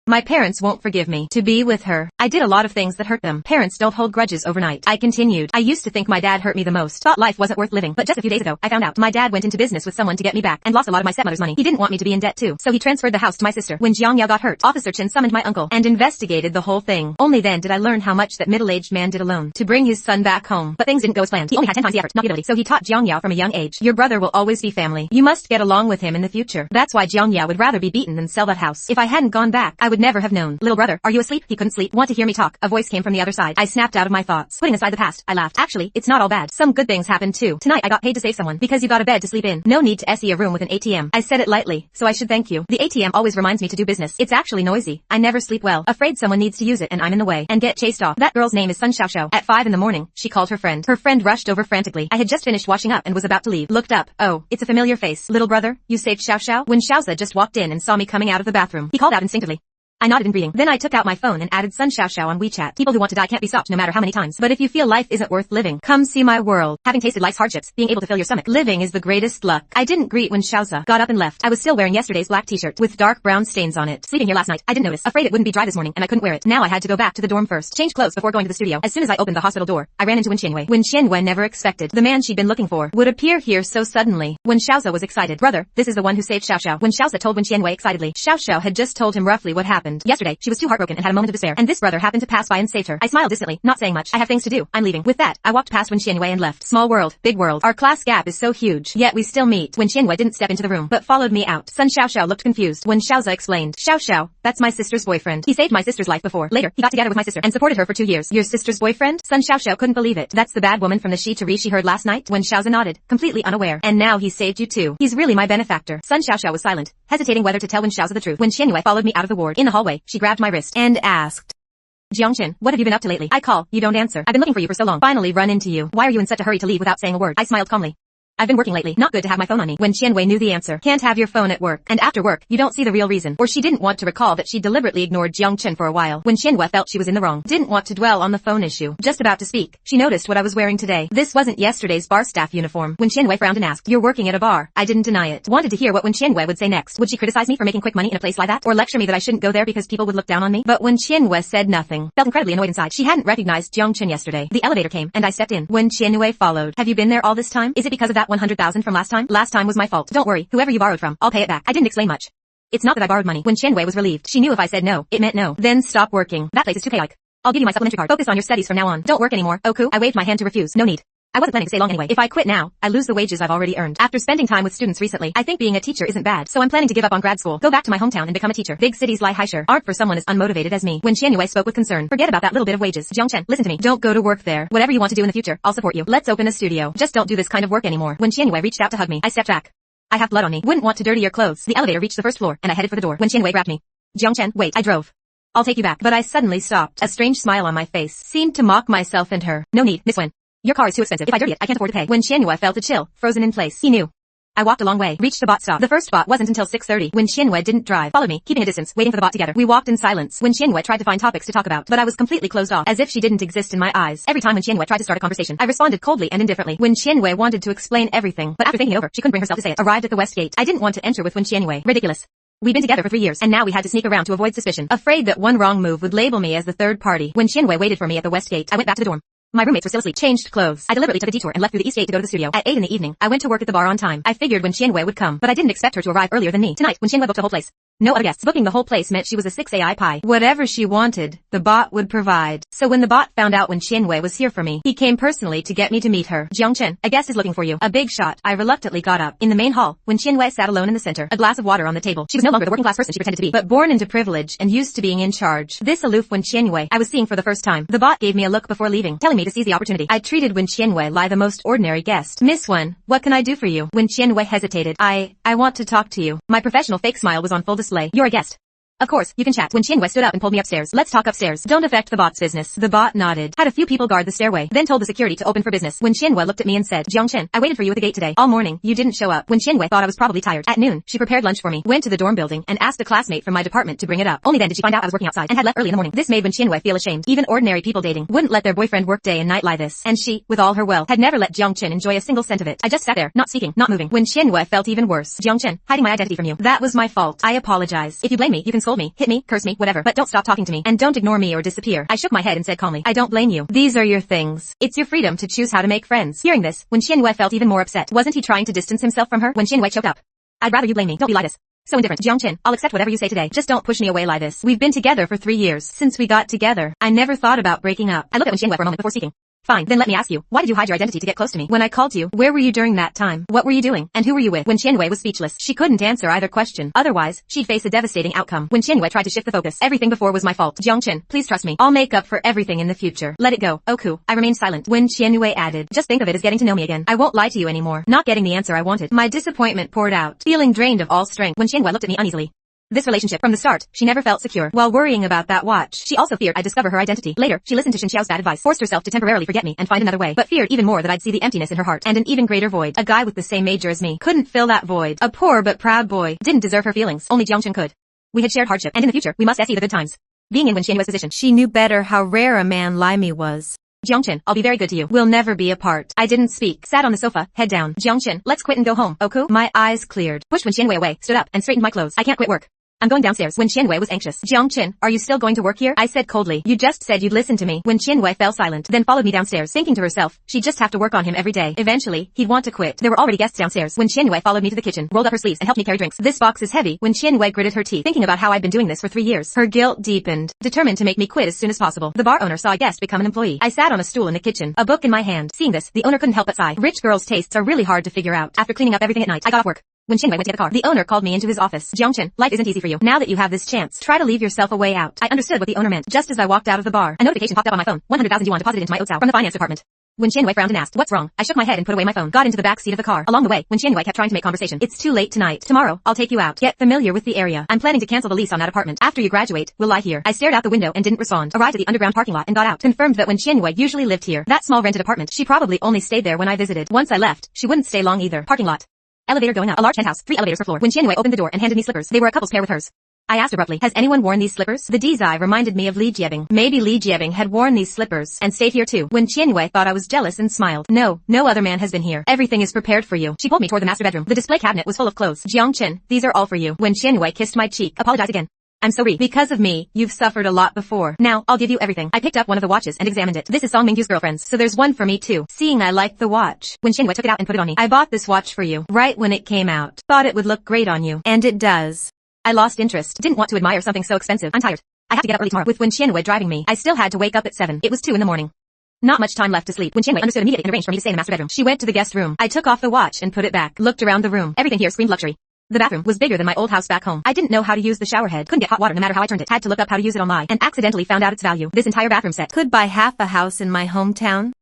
My parents won't forgive me. To be with her, I did a lot of things that hurt them. Parents don't hold grudges overnight. I continued. I used to think my dad hurt me the most. Thought life wasn't worth living. But just a few days ago, I found out my dad went into business with someone to get me back and lost a lot of my stepmother's money. He didn't want me to be in debt too, so he transferred the house to my sister. When Jiang Yao got hurt, Officer Chen summoned my uncle and investigated the whole thing. Only then did I learn how much that middle-aged man did alone to bring his son back home. But things didn't go as planned. He only had 10 times the effort, not the ability. So he taught Jiang Yao from a young age. Your brother will always be family. You must get along with him in the future. That's why Jiang Yao would rather be beaten than sell that house. If I hadn't gone back, I would never have known. Little brother, are you asleep? He couldn't sleep. Want to hear me talk? A voice came from the other side. I snapped out of my thoughts. Putting aside the past, I laughed. Actually, it's not all bad. Some good things happened too. Tonight I got paid to save someone because you got a bed to sleep in. No need to SE a room with an ATM. I said it lightly, so I should thank you. The ATM always reminds me to do business. It's actually noisy. I never sleep well. Afraid someone needs to use it and I'm in the way and get chased off. That girl's name is Sun Xiaoxiao. At 5 in the morning, she called her friend. Her friend rushed over frantically. I had just finished washing up and was about to leave. Looked up. Oh, it's a familiar face. Little brother, you saved Xiaoxiao? When Xiaoza just walked in and saw me coming out of the bathroom, he called out instinctively. I nodded in greeting. Then I took out my phone and added Sun Xiaoxiao on WeChat. People who want to die can't be stopped no matter how many times. But if you feel life isn't worth living, come see my world. Having tasted life's hardships, being able to fill your stomach, living is the greatest luck. I didn't greet when Xiaoza got up and left. I was still wearing yesterday's black t-shirt with dark brown stains on it. Sleeping here last night, I didn't notice. Afraid it wouldn't be dry this morning and I couldn't wear it. Now I had to go back to the dorm first. Change clothes before going to the studio. As soon as I opened the hospital door, I ran into Wen Qianwei. Wen Qianwei never expected the man she'd been looking for would appear here so suddenly. When Xiaoza was excited, brother, this is the one who saved Xiaoxiao. When Xiaoza told Wen Qianwei excitedly, Xiaoxiao had just told him roughly what happened. Yesterday, she was too heartbroken and had a moment of despair, and this brother happened to pass by and saved her. I smiled distantly, not saying much. I have things to do. I'm leaving. With that, I walked past Wen Qianwei and left. Small world, big world. Our class gap is so huge, yet we still meet. Wen Qianwei didn't step into the room, but followed me out. Sun Xiaoxiao looked confused when Xiaoza explained. Xiaoxiao, that's my sister's boyfriend. He saved my sister's life before. Later, he got together with my sister and supported her for 2 years. Your sister's boyfriend? Sun Xiaoxiao couldn't believe it. That's the bad woman from the she to re she heard last night? When Xiaoza nodded, completely unaware. And now he saved you too. He's really my benefactor. Sun Xiaoxiao was silent, hesitating whether to tell Wen Xiaoza the truth. When Qianwei followed me out of the ward. In the hallway, she grabbed my wrist and asked, Jiangchen, what have you been up to lately? I call, you don't answer. I've been looking for you for so long. Finally run into you. Why are you in such a hurry to leave without saying a word? I smiled calmly. I've been working lately. Not good to have my phone on me. When Qianwei knew the answer. Can't have your phone at work. And after work, you don't see the real reason. Or she didn't want to recall that she deliberately ignored Jiang Chen for a while. When Qianwei felt she was in the wrong. Didn't want to dwell on the phone issue. Just about to speak, she noticed what I was wearing today. This wasn't yesterday's bar staff uniform. When Qianwei frowned and asked, you're working at a bar. I didn't deny it. Wanted to hear what When Qianwei would say next. Would she criticize me for making quick money in a place like that? Or lecture me that I shouldn't go there because people would look down on me? But when Qianwei said nothing, felt incredibly annoyed inside. She hadn't recognized Jiang Chen yesterday. The elevator came, and I stepped in. When Qianwei followed. Have you been there all this time? Is it because of that 100,000 from last time? Last time was my fault. Don't worry, whoever you borrowed from, I'll pay it back. I didn't explain much. It's not that I borrowed money. When Qianwei was relieved, she knew if I said no, it meant no. Then stop working. That place is too chaotic. I'll give you my supplementary card. Focus on your studies from now on. Don't work anymore. Oku, I waved my hand to refuse. No need. I wasn't planning to stay long anyway. If I quit now, I lose the wages I've already earned. After spending time with students recently, I think being a teacher isn't bad. So I'm planning to give up on grad school, go back to my hometown and become a teacher. Big cities lie high aren't for someone as unmotivated as me. When Qianwei spoke with concern, forget about that little bit of wages. Jiang Chen, listen to me. Don't go to work there. Whatever you want to do in the future, I'll support you. Let's open a studio. Just don't do this kind of work anymore. When Qianwei reached out to hug me, I stepped back. I have blood on me. Wouldn't want to dirty your clothes. The elevator reached the first floor, and I headed for the door. When Qianwei grabbed me. Jiang Chen, wait. I drove I'll take you back. But I suddenly stopped. A strange smile on my face seemed to mock myself and her. No need, Miss Wen. Your car is too expensive. If I dirty it, I can't afford to pay. When Qianwei felt a chill, frozen in place. He knew. I walked a long way, reached the bot stop. The first bot wasn't until 6:30 when Qianwei didn't drive. Followed me, keeping a distance, waiting for the bot together. We walked in silence when Qianwei tried to find topics to talk about, but I was completely closed off, as if she didn't exist in my eyes. Every time when Qianwei tried to start a conversation, I responded coldly and indifferently. When Qianwei wanted to explain everything, but after thinking it over, she couldn't bring herself to say it. Arrived at the west gate. I didn't want to enter with Wen Qianwei. Ridiculous. We'd been together for 3 years, and now we had to sneak around to avoid suspicion, afraid that one wrong move would label me as the third party. When Qianwei waited for me at the west gate, I went back to the dorm. My roommates were still asleep. Changed clothes. I deliberately took a detour and left through the east gate to go to the studio. At 8 in the evening, I went to work at the bar on time. I figured when Qianwei would come, but I didn't expect her to arrive earlier than me. Tonight, when Qianwei booked the whole place, no other guests. Booking the whole place meant she was a 6 AI pie. Whatever she wanted, the bot would provide. So when the bot found out when Qianwei was here for me, he came personally to get me to meet her. Jiangchen, a guest is looking for you. A big shot. I reluctantly got up. In the main hall, when Qianwei sat alone in the center, a glass of water on the table. She was no longer the working class person she pretended to be, but born into privilege and used to being in charge. This aloof when Qianwei I was seeing for the first time. The bot gave me a look before leaving, telling me to seize the opportunity. I treated when Qianwei like the most ordinary guest. Miss Wen, what can I do for you? When Qianwei hesitated, I want to talk to you. My professional fake smile was on full display. You're a guest. Of course, you can chat. When Qianwei stood up and pulled me upstairs. Let's talk upstairs. Don't affect the bot's business. The bot nodded. Had a few people guard the stairway. Then told the security to open for business. When Qianwei looked at me and said, Jiangchen, I waited for you at the gate today. All morning. You didn't show up. When Qianwei thought I was probably tired. At noon, she prepared lunch for me. Went to the dorm building and asked a classmate from my department to bring it up. Only then did she find out I was working outside and had left early in the morning. This made when Qianwei feel ashamed. Even ordinary people dating wouldn't let their boyfriend work day and night like this. And she, with all her wealth, had never let Jiangchen enjoy a single cent of it. I just sat there, not speaking, not moving. When Qianwei felt even worse. Jiangchen, hiding my identity from you. That was my fault. I apologize. If you blame me, you can scold me, hit me, curse me, whatever. But don't stop talking to me. And don't ignore me or disappear. I shook my head and said calmly, I don't blame you. These are your things. It's your freedom to choose how to make friends. Hearing this, when Qianwei felt even more upset. Wasn't he trying to distance himself from her? When Qianwei choked up. I'd rather you blame me. Don't be like this. So indifferent. Jiangchen, I'll accept whatever you say today. Just don't push me away like this. We've been together for 3 years. Since we got together, I never thought about breaking up. I looked at when Qianwei for a moment before speaking. Fine, then let me ask you, why did you hide your identity to get close to me? When I called you, where were you during that time? What were you doing? And who were you with? When Qianwei was speechless, she couldn't answer either question. Otherwise, she'd face a devastating outcome. When Qianwei tried to shift the focus, everything before was my fault. Jiangchen, please trust me. I'll make up for everything in the future. Let it go. Oku. I remained silent. When Qianwei added, just think of it as getting to know me again. I won't lie to you anymore. Not getting the answer I wanted. My disappointment poured out, feeling drained of all strength. When Qianwei looked at me uneasily. This relationship, from the start, she never felt secure. While worrying about that watch, she also feared I'd discover her identity. Later, she listened to Shin Xiao's bad advice, forced herself to temporarily forget me and find another way, but feared even more that I'd see the emptiness in her heart and an even greater void. A guy with the same major as me couldn't fill that void. A poor but proud boy didn't deserve her feelings. Only Jiangchen could. We had shared hardship, and in the future, we must see the good times. Being in Wen Qianwei's position, she knew better how rare a man Lai Mi was. Jiangchen, I'll be very good to you. We'll never be apart. I didn't speak. Sat on the sofa, head down. Jiangchen, let's quit and go home. Oku? My eyes cleared. Pushed Wen Qianwei away, stood up, and straightened my clothes. I can't quit work. I'm going downstairs. When Qianwei was anxious. Jiangchen, are you still going to work here? I said coldly. You just said you'd listen to me. When Qianwei fell silent, then followed me downstairs, thinking to herself, she'd just have to work on him every day. Eventually, he'd want to quit. There were already guests downstairs. When Qianwei followed me to the kitchen, rolled up her sleeves and helped me carry drinks. This box is heavy. When Qianwei gritted her teeth, thinking about how I'd been doing this for 3 years. Her guilt deepened, determined to make me quit as soon as possible. The bar owner saw a guest become an employee. I sat on a stool in the kitchen, a book in my hand. Seeing this, the owner couldn't help but sigh. Rich girls' tastes are really hard to figure out. After cleaning up everything at night, I got off work. When Qianwei went to get the car, the owner called me into his office. Jiangchen, life isn't easy for you. Now that you have this chance, try to leave yourself a way out. I understood what the owner meant. Just as I walked out of the bar, a notification popped up on my phone. 100,000 yuan deposited into my Otsao from the finance department. When Qianwei frowned and asked, what's wrong? I shook my head and put away my phone. Got into the back seat of the car. Along the way, when Qianwei kept trying to make conversation. It's too late tonight. Tomorrow, I'll take you out. Get familiar with the area. I'm planning to cancel the lease on that apartment. After you graduate, we'll lie here. I stared out the window and didn't respond. Arrived at the underground parking lot and got out. Confirmed that when Qianwei usually lived here, that small rented apartment, she probably only stayed there when I visited. Once I left, she wouldn't stay long either. Parking lot. Elevator going up. A large penthouse, 3 elevators per floor. When Qianwei opened the door and handed me slippers, they were a couple's pair with hers. I asked abruptly, has anyone worn these slippers? The D's eye reminded me of Li Jiebing. Maybe Li Jiebing had worn these slippers and stayed here too. When Qianwei thought I was jealous and smiled. No other man has been here. Everything is prepared for you. She pulled me toward the master bedroom. The display cabinet was full of clothes. Jiangchen, these are all for you. When Qianwei kissed my cheek, apologize again. I'm sorry. Because of me, you've suffered a lot before. Now, I'll give you everything. I picked up one of the watches and examined it. This is Song Mingyu's girlfriend's, so there's one for me too. Seeing I liked the watch. When Qianwei took it out and put it on me. I bought this watch for you. Right when it came out. Thought it would look great on you. And it does. I lost interest. Didn't want to admire something so expensive. I'm tired. I have to get up early tomorrow. With Wen Qianwei driving me, I still had to wake up at 7. It was 2 in the morning. Not much time left to sleep. When Qianwei understood immediately and arranged for me to stay in the master bedroom. She went to the guest room. I took off the watch and put it back. Looked around the room. Everything here screamed luxury. The bathroom was bigger than my old house back home. I didn't know how to use the shower head. Couldn't get hot water no matter how I turned it. Had to look up how to use it online and accidentally found out its value. This entire bathroom set could buy half a house in my hometown.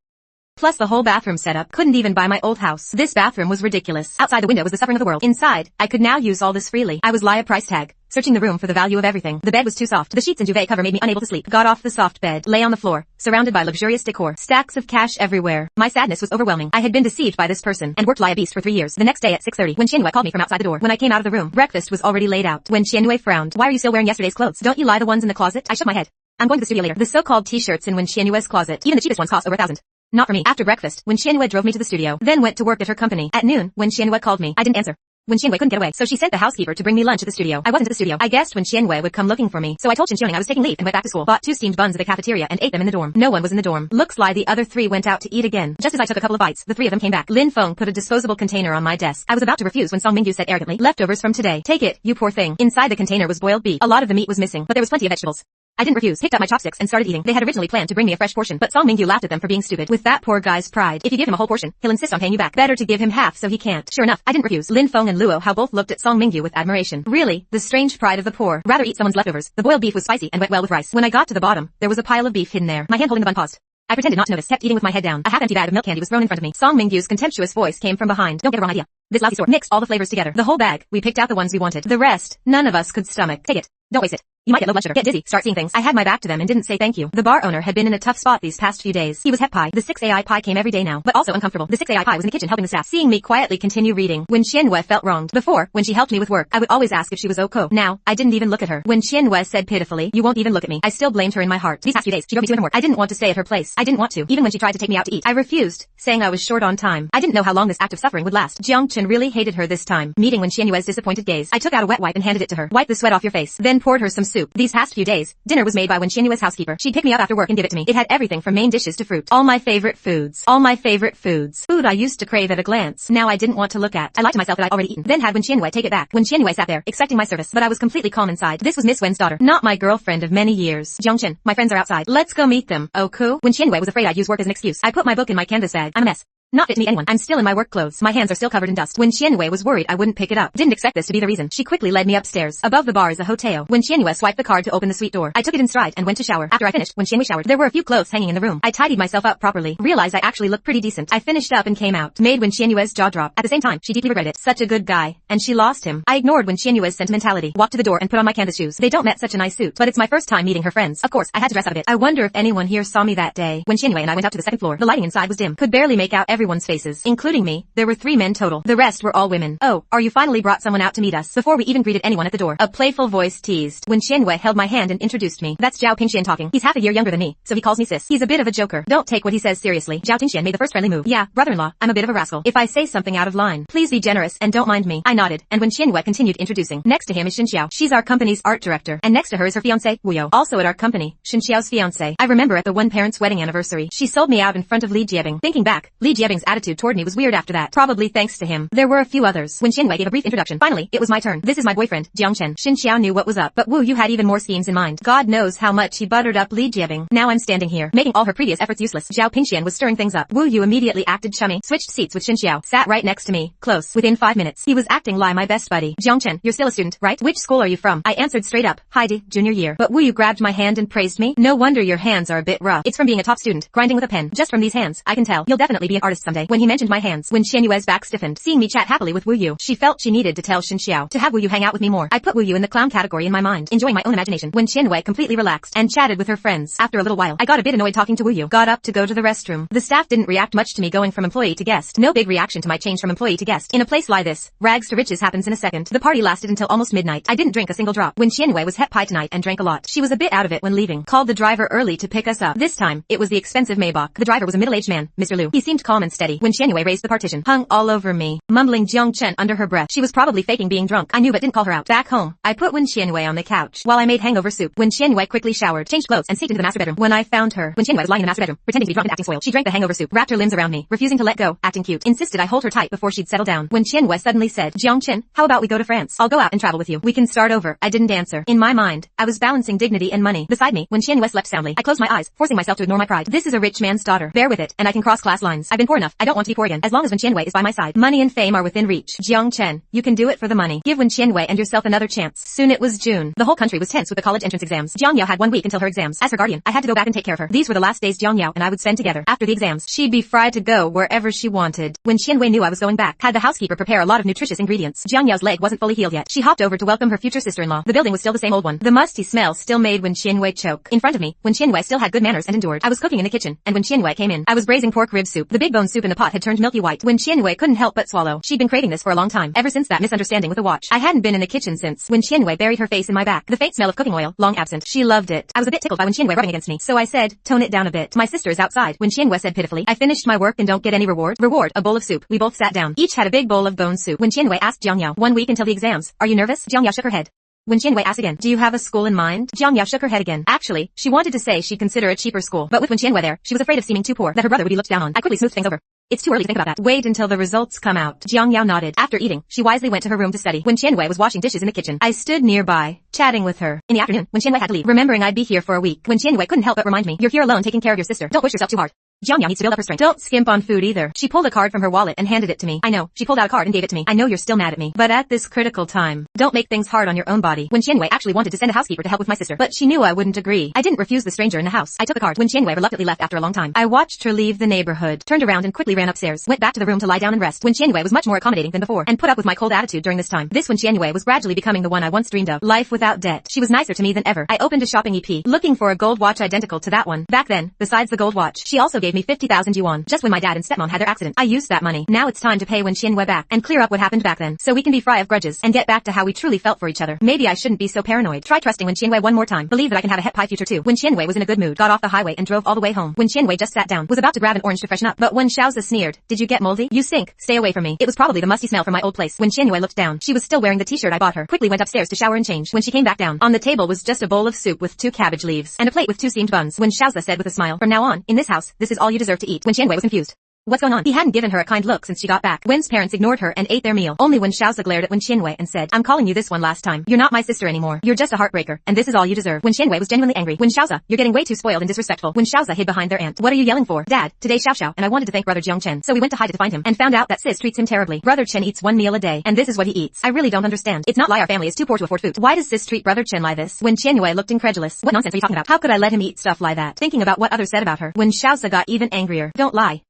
Plus the whole bathroom setup couldn't even buy my old house. This bathroom was ridiculous. Outside the window was the suffering of the world. Inside, I could now use all this freely. I was Laya price tag. searching the room for the value of everything. The bed was too soft. The sheets and duvet cover made me unable to sleep. Got off the soft bed, lay on the floor, surrounded by luxurious decor, stacks of cash everywhere. My sadness was overwhelming. I had been deceived by this person and worked like a beast for 3 years. The next day at 6:30, when Qianwei called me from outside the door. When I came out of the room, breakfast was already laid out. When Qianwei frowned, "Why are you still wearing yesterday's clothes? Don't you lie the ones in the closet?" I shook my head. "I'm going to the studio later." The so-called t-shirts in Wen Qianyue's closet, even the cheapest ones cost over 1,000. Not for me. After breakfast, when Qianyue drove me to the studio, then went to work at her company. At noon, when Qianyue called me, I didn't answer. When Qianyue couldn't get away, so she sent the housekeeper to bring me lunch at the studio. I wasn't at the studio. I guessed when Qianyue would come looking for me, so I told Qianyue I was taking leave and went back to school. Bought 2 steamed buns at the cafeteria and ate them in the dorm. No one was in the dorm. Looks like the other 3 went out to eat again. Just as I took a couple of bites, the 3 of them came back. Lin Feng put a disposable container on my desk. I was about to refuse when Song Mingyu said arrogantly, "Leftovers from today. Take it, you poor thing." Inside the container was boiled beef. A lot of the meat was missing, but there was plenty of vegetables. I didn't refuse, picked up my chopsticks and started eating. They had originally planned to bring me a fresh portion, but Song Mingyu laughed at them for being stupid. With that poor guy's pride, if you give him a whole portion, he'll insist on paying you back. Better to give him half so he can't. Sure enough, I didn't refuse. Lin Feng and Luo Hao both looked at Song Mingyu with admiration. Really, the strange pride of the poor. Rather eat someone's leftovers. The boiled beef was spicy and went well with rice. When I got to the bottom, there was a pile of beef hidden there. My hand holding the bun paused. I pretended not to notice, kept eating with my head down. A half-empty bag of milk candy was thrown in front of me. Song Mingyu's contemptuous voice came from behind. "Don't get the wrong idea. This lousy store mixed all the flavors together. The whole bag. We picked out the ones we wanted. The rest, none of us could stomach. Take it. Don't waste it. You might get low blood sugar, get dizzy, start seeing things." I had my back to them and didn't say thank you. The bar owner had been in a tough spot these past few days. He was hep pie. The 6AI pie came every day now, but also uncomfortable. The 6AI pie was in the kitchen helping the staff, seeing me quietly continue reading. When Qianyue felt wronged. Before, when she helped me with work, I would always ask if she was okay. Now, I didn't even look at her. When Qianyue said pitifully, "You won't even look at me," I still blamed her in my heart. These past few days, she drove me to and from work. I didn't want to stay at her place. I didn't want to, even when she tried to take me out to eat. I refused, saying I was short on time. I didn't know how long this act of suffering would last. Jiang Chen really hated her this time. Meeting when Qianyue's disappointed gaze, I took out a wet wipe and handed it to her. Wipe the sweat off your face. Then poured her some soup. These past few days, dinner was made by Wen Qianyue's housekeeper. She'd pick me up after work and give it to me. It had everything from main dishes to fruit. All my favorite foods. All my favorite foods. Food I used to crave at a glance. Now I didn't want to look at. I lied to myself that I'd already eaten. Then had Wen Qianyue take it back. When Qianyue sat there, expecting my service, but I was completely calm inside. This was Miss Wen's daughter, not my girlfriend of many years. Jiang Chen, my friends are outside. Let's go meet them. Oh, cool. When Qianyue was afraid I'd use work as an excuse, I put my book in my canvas bag. I'm a mess. Not fit to meet anyone. I'm still in my work clothes. My hands are still covered in dust. When Qianyue was worried I wouldn't pick it up. Didn't expect this to be the reason. She quickly led me upstairs. Above the bar is a hotel. When Qianyue swiped the card to open the suite door, I took it in stride and went to shower. After I finished, when Qianyue showered, there were a few clothes hanging in the room. I tidied myself up properly. Realized I actually looked pretty decent. I finished up and came out. Made when Qianyue's jaw drop. At the same time, she deeply regretted it. Such a good guy. And she lost him. I ignored when Qianyue's sentimentality. Walked to the door and put on my canvas shoes. They don't match such a nice suit, but it's my first time meeting her friends. Of course, I had to dress up a bit. I wonder if anyone here saw me that day. When Qianyue and I went up to the second floor, the lighting inside was dim. Could barely make out everyone's faces, including me. There were 3 men total. The rest were all women. "Oh, are you finally brought someone out to meet us?" Before we even greeted anyone at the door, a playful voice teased. When Qianyue held my hand and introduced me. "That's Zhao Pingxian talking. He's half a year younger than me, so he calls me sis. He's a bit of a joker. Don't take what he says seriously." Zhao Pingxian made the first friendly move. "Yeah, brother-in-law, I'm a bit of a rascal. If I say something out of line, please be generous and don't mind me." I nodded, and when Qianyue continued introducing, next to him is Xin Xiao. She's our company's art director, and next to her is her fiancé, Wu You. Also at our company, Xin Xiao's fiancé. I remember at the one parent's wedding anniversary, she sold me out in front of Li Jiebing. Thinking back, Li Jiebing's attitude toward me was weird after that. Probably thanks to him. There were a few others. When Qianyue gave a brief introduction, finally, it was my turn. "This is my boyfriend, Jiang Chen." Xin Xiao knew what was up, but Wu Yu had even more schemes in mind. God knows how much he buttered up Li Jiebing. Now I'm standing here, making all her previous efforts useless. Zhao Pingxian was stirring things up. Wu Yu immediately acted chummy, switched seats with Xin Xiao, sat right next to me, close. Within 5 minutes, he was acting like my best buddy. "Jiang Chen, you're still a student, right? Which school are you from?" I answered straight up, "Heidi, junior year." But Wu Yu grabbed my hand and praised me. "No wonder your hands are a bit rough. It's from being a top student, grinding with a pen. Just from these hands, I can tell. You'll definitely be an artist someday." When he mentioned my hands, when Qianyue's back stiffened, seeing me chat happily with Wu Yu, she felt she needed to tell Xin Xiao to have Wu Yu hang out with me more. I put Wu Yu in the clown category in my mind, enjoying my own imagination. When Qianyue completely relaxed and chatted with her friends. After a little while, I got a bit annoyed talking to Wu Yu. Got up to go to the restroom. The staff didn't react much to me going from employee to guest. No big reaction to my change from employee to guest. In a place like this, rags to riches happens in a second. The party lasted until almost midnight. I didn't drink a single drop. When Qianyue was hep pie tonight and drank a lot. She was a bit out of it when leaving. Called the driver early to pick us up. This time, it was the expensive Maybach. The driver was a middle-aged man, Mr. Liu. He seemed calm and steady. When Qianyue raised the partition, hung all over me, mumbling Jiang Chen under her breath. She was probably faking being drunk. I knew but didn't call her out. Back home, I put Wen Qianyue on the couch while I made hangover soup. When Qianyue quickly showered, changed clothes, and sneaked into the master bedroom. When I found her, when Qianyue was lying in the master bedroom, pretending to be drunk and acting spoiled, she drank the hangover soup, wrapped her limbs around me, refusing to let go, acting cute. Insisted I hold her tight before she'd settle down. When Qianyue suddenly said, "Jiang Chen, how about we go to France? I'll go out and travel with you. We can start over." I didn't answer. In my mind, I was balancing dignity and money. Beside me, when Qianyue slept soundly, I closed my eyes, forcing myself to ignore my pride. This is a rich man's daughter. Bear with it, and I can cross class lines. I've been poor poor enough. I don't want to be poor again. As long as Wen Qianwei is by my side. Money and fame are within reach. Jiang Chen, you can do it for the money. Give Wen Qianwei and yourself another chance. Soon it was June. The whole country was tense with the college entrance exams. Jiang Yao had 1 week until her exams. As her guardian, I had to go back and take care of her. These were the last days Jiang Yao and I would spend together. After the exams, she'd be fried to go wherever she wanted. When Qianwei knew I was going back, had the housekeeper prepare a lot of nutritious ingredients. Jiang Yao's leg wasn't fully healed yet. She hopped over to welcome her future sister-in-law. The building was still the same old one. The musty smell still made Wen Qianwei choke. In front of me, Wen Qianwei still had good manners and endured. I was cooking in the kitchen, and when Qianwei came in, I was braising pork rib soup. The big bone soup in the pot had turned milky white. When Qianwei couldn't help but swallow. She'd been craving this for a long time, ever since that misunderstanding with the watch. I hadn't been in the kitchen since. When Qianwei buried her face in my back, the faint smell of cooking oil, long absent. She loved it. I was a bit tickled by Wen Qianwei rubbing against me, so I said, tone it down a bit. My sister is outside. When Qianwei said pitifully, I finished my work and don't get any reward. Reward, a bowl of soup. We both sat down. Each had a big bowl of bone soup. When Qianwei asked Jiang Yao, 1 week until the exams. Are you nervous? Jiang Yao shook her head. When Qianwei asked again, do you have a school in mind? Jiang Yao shook her head again. Actually, she wanted to say she'd consider a cheaper school, but with Wen Qianwei there, she was afraid of seeming too poor, that her brother would be looked down on. I quickly smoothed things over. It's too early to think about that. Wait until the results come out. Jiang Yao nodded. After eating, she wisely went to her room to study. When Qianwei was washing dishes in the kitchen, I stood nearby, chatting with her. In the afternoon, when Qianwei had to leave, remembering I'd be here for a week, when Qianwei couldn't help but remind me, you're here alone taking care of your sister. Don't push yourself too hard. Jiang Yao needs to build up her strength. Don't skimp on food either. She pulled a card from her wallet and handed it to me. I know. She pulled out a card and gave it to me. I know you're still mad at me. But at this critical time, don't make things hard on your own body. When Qianwei actually wanted to send a housekeeper to help with my sister, but she knew I wouldn't agree. I didn't refuse the stranger in the house. I took the card. When Qianwei reluctantly left after a long time, I watched her leave the neighborhood, turned around and quickly ran upstairs, went back to the room to lie down and rest. When Qianwei was much more accommodating than before, and put up with my cold attitude during this time. This when Qianwei was gradually becoming the one I once dreamed of. Life without debt. She was nicer to me than ever. I opened a shopping EP, looking for a gold watch identical to that one. Back then, besides the gold watch, she also gave me 50,000 yuan. Just when my dad and stepmom had their accident, I used that money. Now it's time to pay Wen Qianwei back and clear up what happened back then, so we can be free of grudges and get back to how we truly felt for each other. Maybe I shouldn't be so paranoid. Try trusting Wen Qianwei one more time. Believe that I can have a het pie future too. When Qianwei was in a good mood, got off the highway and drove all the way home. When Qianwei just sat down, was about to grab an orange to freshen up, but when Xiaoza sneered, "Did you get moldy? You stink. Stay away from me." It was probably the musty smell from my old place. When Qianwei looked down, she was still wearing the t-shirt I bought her. Quickly went upstairs to shower and change. When she came back down, on the table was just a bowl of soup with 2 cabbage leaves and a plate with 2 steamed buns. When Xiaoza said with a smile, "From now on, in this house, this is all you deserve to eat." When Qianwei was confused. What's going on? He hadn't given her a kind look since she got back. Wen's parents ignored her and ate their meal. Only when Xiaoza glared at Wen Qianwei and said, "I'm calling you this one last time. You're not my sister anymore. You're just a heartbreaker, and this is all you deserve." When Qianwei was genuinely angry. When Xiaoza, you're getting way too spoiled and disrespectful. When Xiaoza hid behind their aunt. What are you yelling for? Dad, today's Xiao Xiao, and I wanted to thank brother Jiang Chen. So we went to hide it to find him, and found out that sis treats him terribly. Brother Chen eats 1 meal a day, and this is what he eats. I really don't understand. It's not lie our family is too poor to afford food. Why does sis treat brother Chen like this? When Qianwei looked incredulous. What nonsense are you talking about? How could I let him eat stuff like that? Thinking about what others said about her. When Xiaoza got even angrier. Don't lie.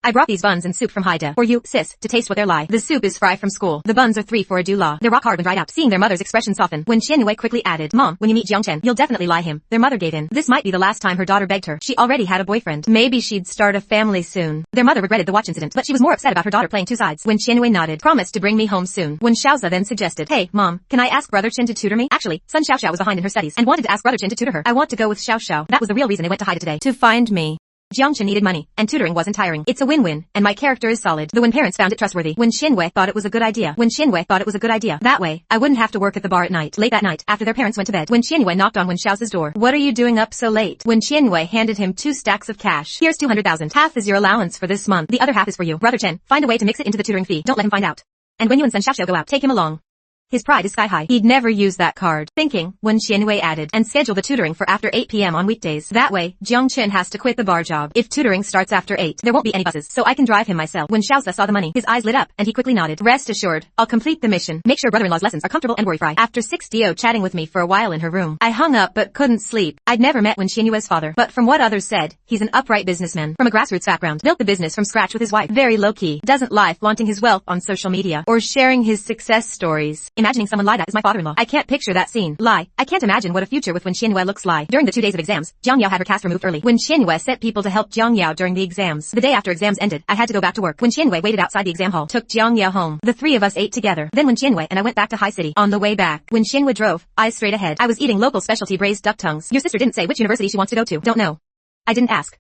I brought these buns and soup from Haida for you, sis, to taste what they're like. The soup is fry from school. The buns are 3 for a doula. They're rock hard when dried out. Seeing their mother's expression soften. When Qianwei quickly added, "Mom, when you meet Jiang Chen, you'll definitely lie him." Their mother gave in. This might be the last time her daughter begged her. She already had a boyfriend. Maybe she'd start a family soon. Their mother regretted the watch incident, but she was more upset about her daughter playing 2 sides. When Qianwei nodded, promised to bring me home soon. When Xiaoza then suggested, "Hey, Mom, can I ask brother Chen to tutor me?" Actually, son Xiao Xiao was behind in her studies and wanted to ask brother Chen to tutor her. I want to go with Xiao Xiao. That was the real reason they went to Haida today. To find me. Jiang Chen needed money, and tutoring wasn't tiring. It's a win-win, and my character is solid. The Wen parents found it trustworthy. When Qianwei thought it was a good idea. When Qianwei thought it was a good idea. That way, I wouldn't have to work at the bar at night. Late that night, after their parents went to bed. When Qianwei knocked on Wen Xiao's door. "What are you doing up so late?" When Qianwei handed him 2 stacks of cash. "Here's 200,000. Half is your allowance for this month. The other half is for you. Brother Chen, find a way to mix it into the tutoring fee. Don't let him find out. And when you and son Xiao Xiao go out, take him along." His pride is sky high. He'd never use that card. Thinking, when Qianwei added, "And schedule the tutoring for after 8 p.m. on weekdays. That way, Jiang Chen has to quit the bar job. If tutoring starts after 8, there won't be any buses, so I can drive him myself." When Xiaoza saw the money, his eyes lit up, and he quickly nodded. "Rest assured, I'll complete the mission. Make sure brother-in-law's lessons are comfortable and worry-free." After 6 chatting with me for a while in her room, I hung up but couldn't sleep. I'd never met Wen Qianwei's father, but from what others said, he's an upright businessman from a grassroots background. Built the business from scratch with his wife. Very low-key. Doesn't lie flaunting his wealth on social media or sharing his success stories. Imagining someone like that is my father-in-law. I can't picture that scene. Lie. I can't imagine what a future with Wen Qianwei looks like. During the 2 days of exams, Jiang Yao had her cast removed early. When Qianwei sent people to help Jiang Yao during the exams. The day after exams ended, I had to go back to work. When Qianwei waited outside the exam hall, took Jiang Yao home. The 3 of us ate together. Then when Qianwei and I went back to High City. On the way back, when Qianwei drove, eyes straight ahead. I was eating local specialty braised duck tongues. Your sister didn't say which university she wants to go to. Don't know. I didn't ask.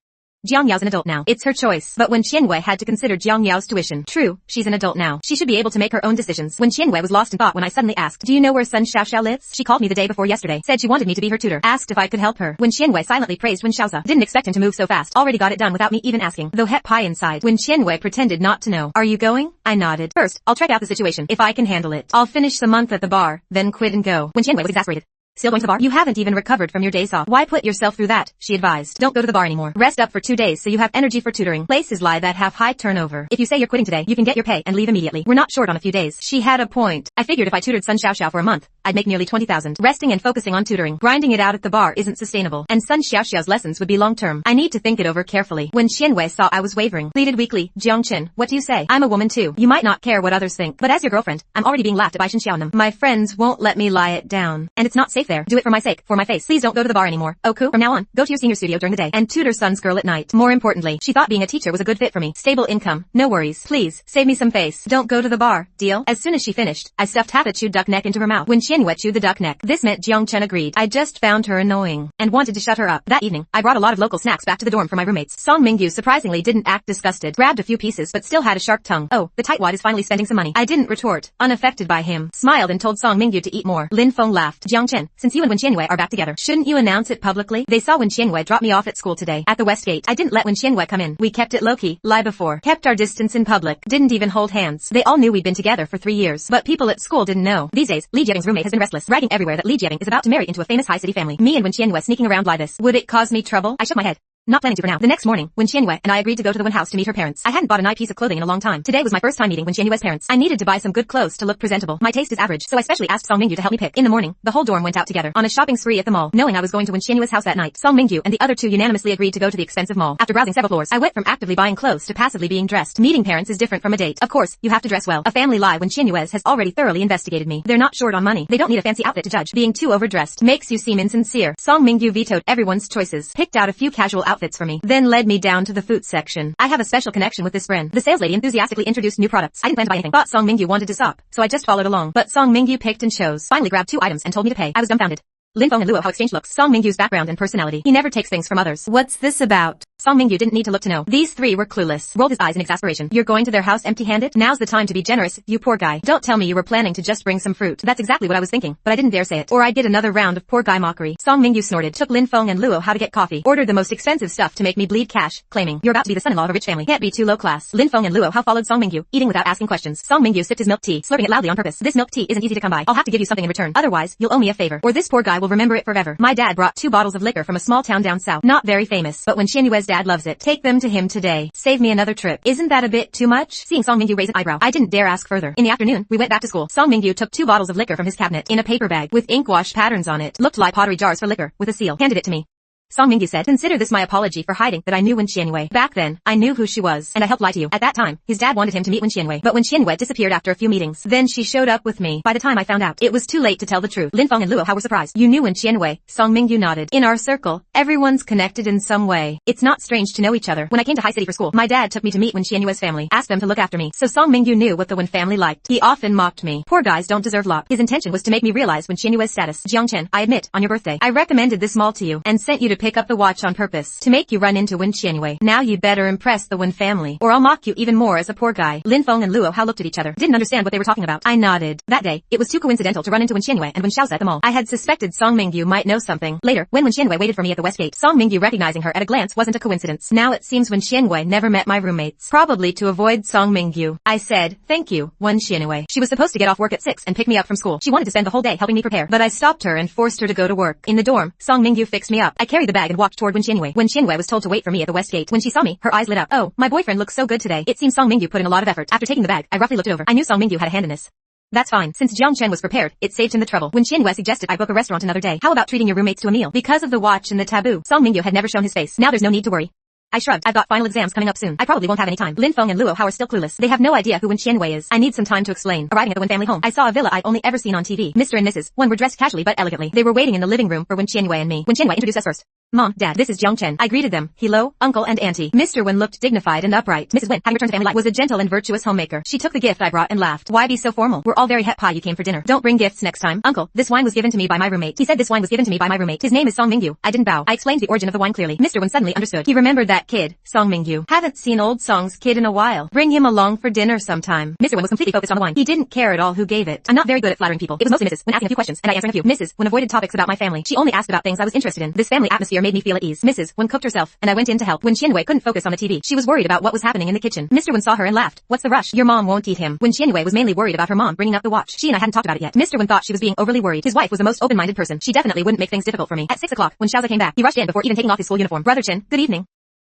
Jiang Yao's an adult now. It's her choice. But when Qianwei had to consider Jiang Yao's tuition. True, she's an adult now. She should be able to make her own decisions. When Qianwei was lost in thought when I suddenly asked, "Do you know where son Xiao Xiao lives?" She called me the day before yesterday. Said she wanted me to be her tutor. Asked if I could help her. When Qianwei silently praised Wen Xiaoza. Didn't expect him to move so fast. Already got it done without me even asking. Though het pie inside. When Qianwei pretended not to know. "Are you going?" I nodded. "First, I'll check out the situation. If I can handle it, I'll finish the month at the bar, then quit and go." When Qianwei was exasperated. Still going to the bar? You haven't even recovered from your days off. Why put yourself through that? She advised. Don't go to the bar anymore. Rest up for 2 days so you have energy for tutoring. Places lie that have high turnover. If you say you're quitting today, you can get your pay and leave immediately. We're not short on a few days. She had a point. I figured if I tutored Sun Xiaoxiao for a month, I'd make nearly 20,000. Resting and focusing on tutoring. Grinding it out at the bar isn't sustainable. And Sun Xiaoxiao's lessons would be long-term. I need to think it over carefully. When Xianwei saw I was wavering, pleaded weakly, Jiangchen, what do you say? I'm a woman too. You might not care what others think, but as your girlfriend, I'm already being laughed at by Shinxiaonim. My friends won't let me lie it down. And it's not safe there. Do it for my sake, for my face. Please don't go to the bar anymore. Oku, from now on, go to your senior studio during the day and tutor Sun's girl at night. More importantly, she thought being a teacher was a good fit for me. Stable income, no worries. Please, save me some face. Don't go to the bar. Deal? As soon as she finished, I stuffed half a chewed duck neck into her mouth. When Qianwei chewed the duck neck, this meant Jiangchen agreed. I just found her annoying and wanted to shut her up. That evening, I brought a lot of local snacks back to the dorm for my roommates. Song Mingyu surprisingly didn't act disgusted, grabbed a few pieces but still had a sharp tongue. Oh, the tightwad is finally spending some money. I didn't retort, unaffected by him. Smiled and told Song Mingyu to eat more. Lin Feng laughed. Jiangchen, since you and Wen Qianwei are back together, shouldn't you announce it publicly? They saw Wen Qianwei drop me off at school today, at the West Gate. I didn't let Wen Qianwei come in. We kept it low-key, lie before. Kept our distance in public. Didn't even hold hands. They all knew we'd been together for 3 years. But people at school didn't know. These days, Li Jiabing's roommate has been restless, bragging everywhere that Li Jiabing is about to marry into a famous high-city family. Me and Wen Qianwei sneaking around lie this. Would it cause me trouble? I shook my head. Not planning to for now. The next morning, when Qianwei and I agreed to go to the Wen house to meet her parents. I hadn't bought a nice piece of clothing in a long time. Today was my first time meeting Wen Qianwei's parents. I needed to buy some good clothes to look presentable. My taste is average, so I specially asked Song Mingyu to help me pick. In the morning, the whole dorm went out together on a shopping spree at the mall. Knowing I was going to Wen Qianwei's house that night, Song Mingyu and the other two unanimously agreed to go to the expensive mall. After browsing several floors, I went from actively buying clothes to passively being dressed. Meeting parents is different from a date. Of course, you have to dress well. A family lie when Qianwei has already thoroughly investigated me. They're not short on money. They don't need a fancy outfit to judge. Being too overdressed makes you seem insincere. Song Mingyu vetoed everyone's choices, picked out a few casual outfits for me, then led me down to the food section. I have a special connection with this brand. The sales lady enthusiastically introduced new products. I didn't plan to buy anything. Thought Song Mingyu wanted to stop, so I just followed along. But Song Mingyu picked and chose. Finally grabbed 2 items and told me to pay. I was dumbfounded. Lin Feng and Luo Hao exchanged looks. Song Mingyu's background and personality. He never takes things from others. What's this about? Song Mingyu didn't need to look to know. These 3 were clueless. Rolled his eyes in exasperation. You're going to their house empty-handed? Now's the time to be generous, you poor guy. Don't tell me you were planning to just bring some fruit. That's exactly what I was thinking, but I didn't dare say it, or I'd get another round of poor guy mockery. Song Mingyu snorted, took Lin Feng and Luo Hao to get coffee, ordered the most expensive stuff to make me bleed cash, claiming, you're about to be the son-in-law of a rich family. Can't be too low class. Lin Feng and Luo Hao followed Song Mingyu, eating without asking questions. Song Mingyu sipped his milk tea, slurping it loudly on purpose. This milk tea isn't easy to come by. I'll have to give you something in return. Otherwise, you'll owe me a favor, or this poor guy will remember it forever. My dad brought 2 bottles of liquor from a small town down south. Not very famous, but when Qianyue's dad loves it. Take them to him today. Save me another trip. Isn't that a bit too much? Seeing Song Mingyu raise an eyebrow, I didn't dare ask further. In the afternoon, we went back to school. Song Mingyu took 2 bottles of liquor from his cabinet in a paper bag with ink wash patterns on it. Looked like pottery jars for liquor, with a seal. Handed it to me. Song Mingyu said, consider this my apology for hiding that I knew Wen Qianwei. Back then, I knew who she was, and I helped lie to you. At that time, his dad wanted him to meet Wen Qianwei, but Wen Qianwei disappeared after a few meetings. Then she showed up with me. By the time I found out, it was too late to tell the truth. Lin Feng and Luo Hao were surprised. You knew Wen Qianwei? Song Mingyu nodded. In our circle, everyone's connected in some way. It's not strange to know each other. When I came to High City for school, my dad took me to meet Wen Qianwei's family, asked them to look after me. So Song Mingyu knew what the Wen family liked. He often mocked me. Poor guys don't deserve love. His intention was to make me realize Wen Qianwei's status. Jiangchen, I admit, on your birthday, I recommended this mall to you, and sent you to pick up the watch on purpose, to make you run into Wen Qianwei. Now you'd better impress the Wen family, or I'll mock you even more as a poor guy. Lin Feng and Luo Hao looked at each other, didn't understand what they were talking about. I nodded. That day, it was too coincidental to run into Wen Qianwei and Wen Xiaozi at the mall. I had suspected Song Mingyu might know something. Later, when Wen Qianwei waited for me at the West Gate, Song Mingyu recognizing her at a glance wasn't a coincidence. Now it seems Wen Qianwei never met my roommates, probably to avoid Song Mingyu. I said, thank you, Wen Qianwei. She was supposed to get off work at 6 and pick me up from school. She wanted to spend the whole day helping me prepare, but I stopped her and forced her to go to work. In the dorm, Song Mingyu fixed me up. I carried the bag and walked toward Wen Qianwei. Wen Qianwei was told to wait for me at the West Gate. When she saw me, her eyes lit up. Oh, my boyfriend looks so good today. It seems Song Mingyu put in a lot of effort. After taking the bag, I roughly looked it over. I knew Song Mingyu had a hand in this. That's fine. Since Jiang Chen was prepared, it saved him the trouble. When Qianwei suggested I book a restaurant another day, how about treating your roommates to a meal? Because of the watch and the taboo, Song Mingyu had never shown his face. Now there's no need to worry. I shrugged. I've got final exams coming up soon. I probably won't have any time. Lin Feng and Luo Hao are still clueless. They have no idea who Wen Qianwei is. I need some time to explain. Arriving at the Wen family home, I saw a villa I'd only ever seen on TV. Mr. and Mrs. Wen were dressed casually but elegantly. They were waiting in the living room for Wen Qianwei and me. Wen Qianwei introduced us first. Mom, Dad, this is Jiang Chen. I greeted them. Hello, Uncle and Auntie. Mr. Wen looked dignified and upright. Mrs. Wen, having returned to family life, was a gentle and virtuous homemaker. She took the gift I brought and laughed. Why be so formal? We're all very happy you came for dinner. Don't bring gifts next time. Uncle, this wine was given to me by my roommate. He said this wine was given to me by my roommate. His name is Song Mingyu. I didn't bow. I explained the origin of the wine clearly. Mr. Wen suddenly understood. He remembered that kid, Song Mingyu. Haven't seen old Song's kid in a while. Bring him along for dinner sometime. Mr. Wen was completely focused on the wine. He didn't care at all who gave it. I'm not very good at flattering people. It was mostly Mrs. Wen asking a few questions, and I answering a few. Mrs. Wen avoided topics about my family. She only asked about things I was interested in. This family atmosphere familiar made me feel at ease. Mrs. Wen cooked herself, and I went in to help. When Qianwei couldn't focus on the TV, she was worried about what was happening in the kitchen. Mr. Wen saw her and laughed. What's the rush? Your mom won't eat him. When Qianwei was mainly worried about her mom bringing up the watch. She and I hadn't talked about it yet. Mr. Wen thought she was being overly worried. His wife was the most open-minded person. She definitely wouldn't make things difficult for me. At 6 o'clock, when Xiaoza came back, he rushed in before even taking off his school uniform. Brother Chen, good evening.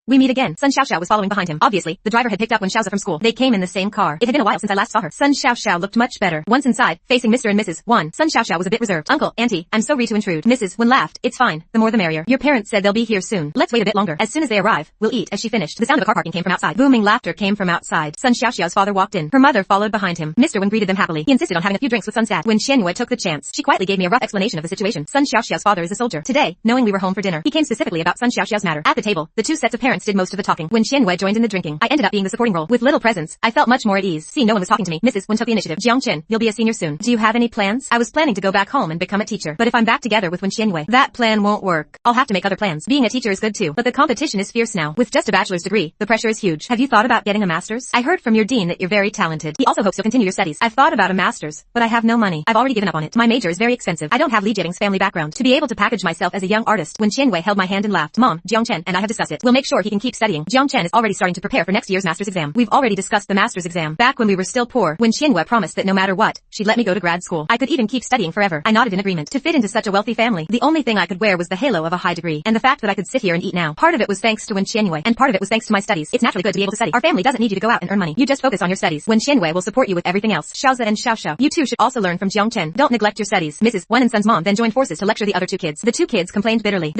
We meet again. Sun Xiaoxiao was following behind him. Obviously, the driver had picked up Wen Xiaoza from school. They came in the same car. It had been a while since I last saw her. Sun Xiaoxiao looked much better. Once inside, facing Mr. and Mrs. Wen, Sun Xiaoxiao was a bit reserved. Uncle, Auntie, I'm so sorry to intrude. Mrs. Wen laughed. It's fine. The more the merrier. Your parents said they'll be here soon. Let's wait a bit longer. As soon as they arrive, we'll eat. As she finished, the sound of a car parking came from outside. Booming laughter came from outside. Sun Xiaoxiao's father walked in. Her mother followed behind him. Mr. Wen greeted them happily. He insisted on having a few drinks with Sun's dad. When Qianwei took the chance, she quietly gave me a rough explanation of the situation. Sun Xiaoxiao's father is a soldier. Today, knowing we were home for dinner, he came specifically about Sun Xiaoxiao's matter. At the table, the two sets of parents did most of the talking. When Qianwei joined in the drinking, I ended up being the supporting role. With little presence, I felt much more at ease. Seeing no one was talking to me, Mrs. Wen took the initiative. Jiangchen, you'll be a senior soon. Do you have any plans? I was planning to go back home and become a teacher. But if I'm back together with Wen Qianwei, that plan won't work. I'll have to make other plans. Being a teacher is good too, but the competition is fierce now. With just a bachelor's degree, the pressure is huge. Have you thought about getting a master's? I heard from your dean that you're very talented. He also hopes you'll continue your studies. I've thought about a master's, but I have no money. I've already given up on it. My major is very expensive. I don't have Li Jiabing's family background to be able to package myself as a young artist. Wen Qianwei held my hand and laughed. Mom, Jiangchen and I have discussed it. We'll make sure he can keep studying. Jiangchen is already starting to prepare for next year's master's exam. We've already discussed the master's exam. Back when we were still poor, when Qianwei promised that no matter what, she'd let me go to grad school. I could even keep studying forever. I nodded in agreement. To fit into such a wealthy family, the only thing I could wear was the halo of a high degree, and the fact that I could sit here and eat now. Part of it was thanks to Wen Qianwei, and part of it was thanks to my studies. It's naturally good to be able to study. Our family doesn't need you to go out and earn money. You just focus on your studies. Wen Qianwei will support you with everything else. Xiaoza and Xiaoxiao, you two should also learn from Jiangchen. Don't neglect your studies. Mrs. Wen and Sun's mom then joined forces to lecture the other two kids. The two kids complained bitterly.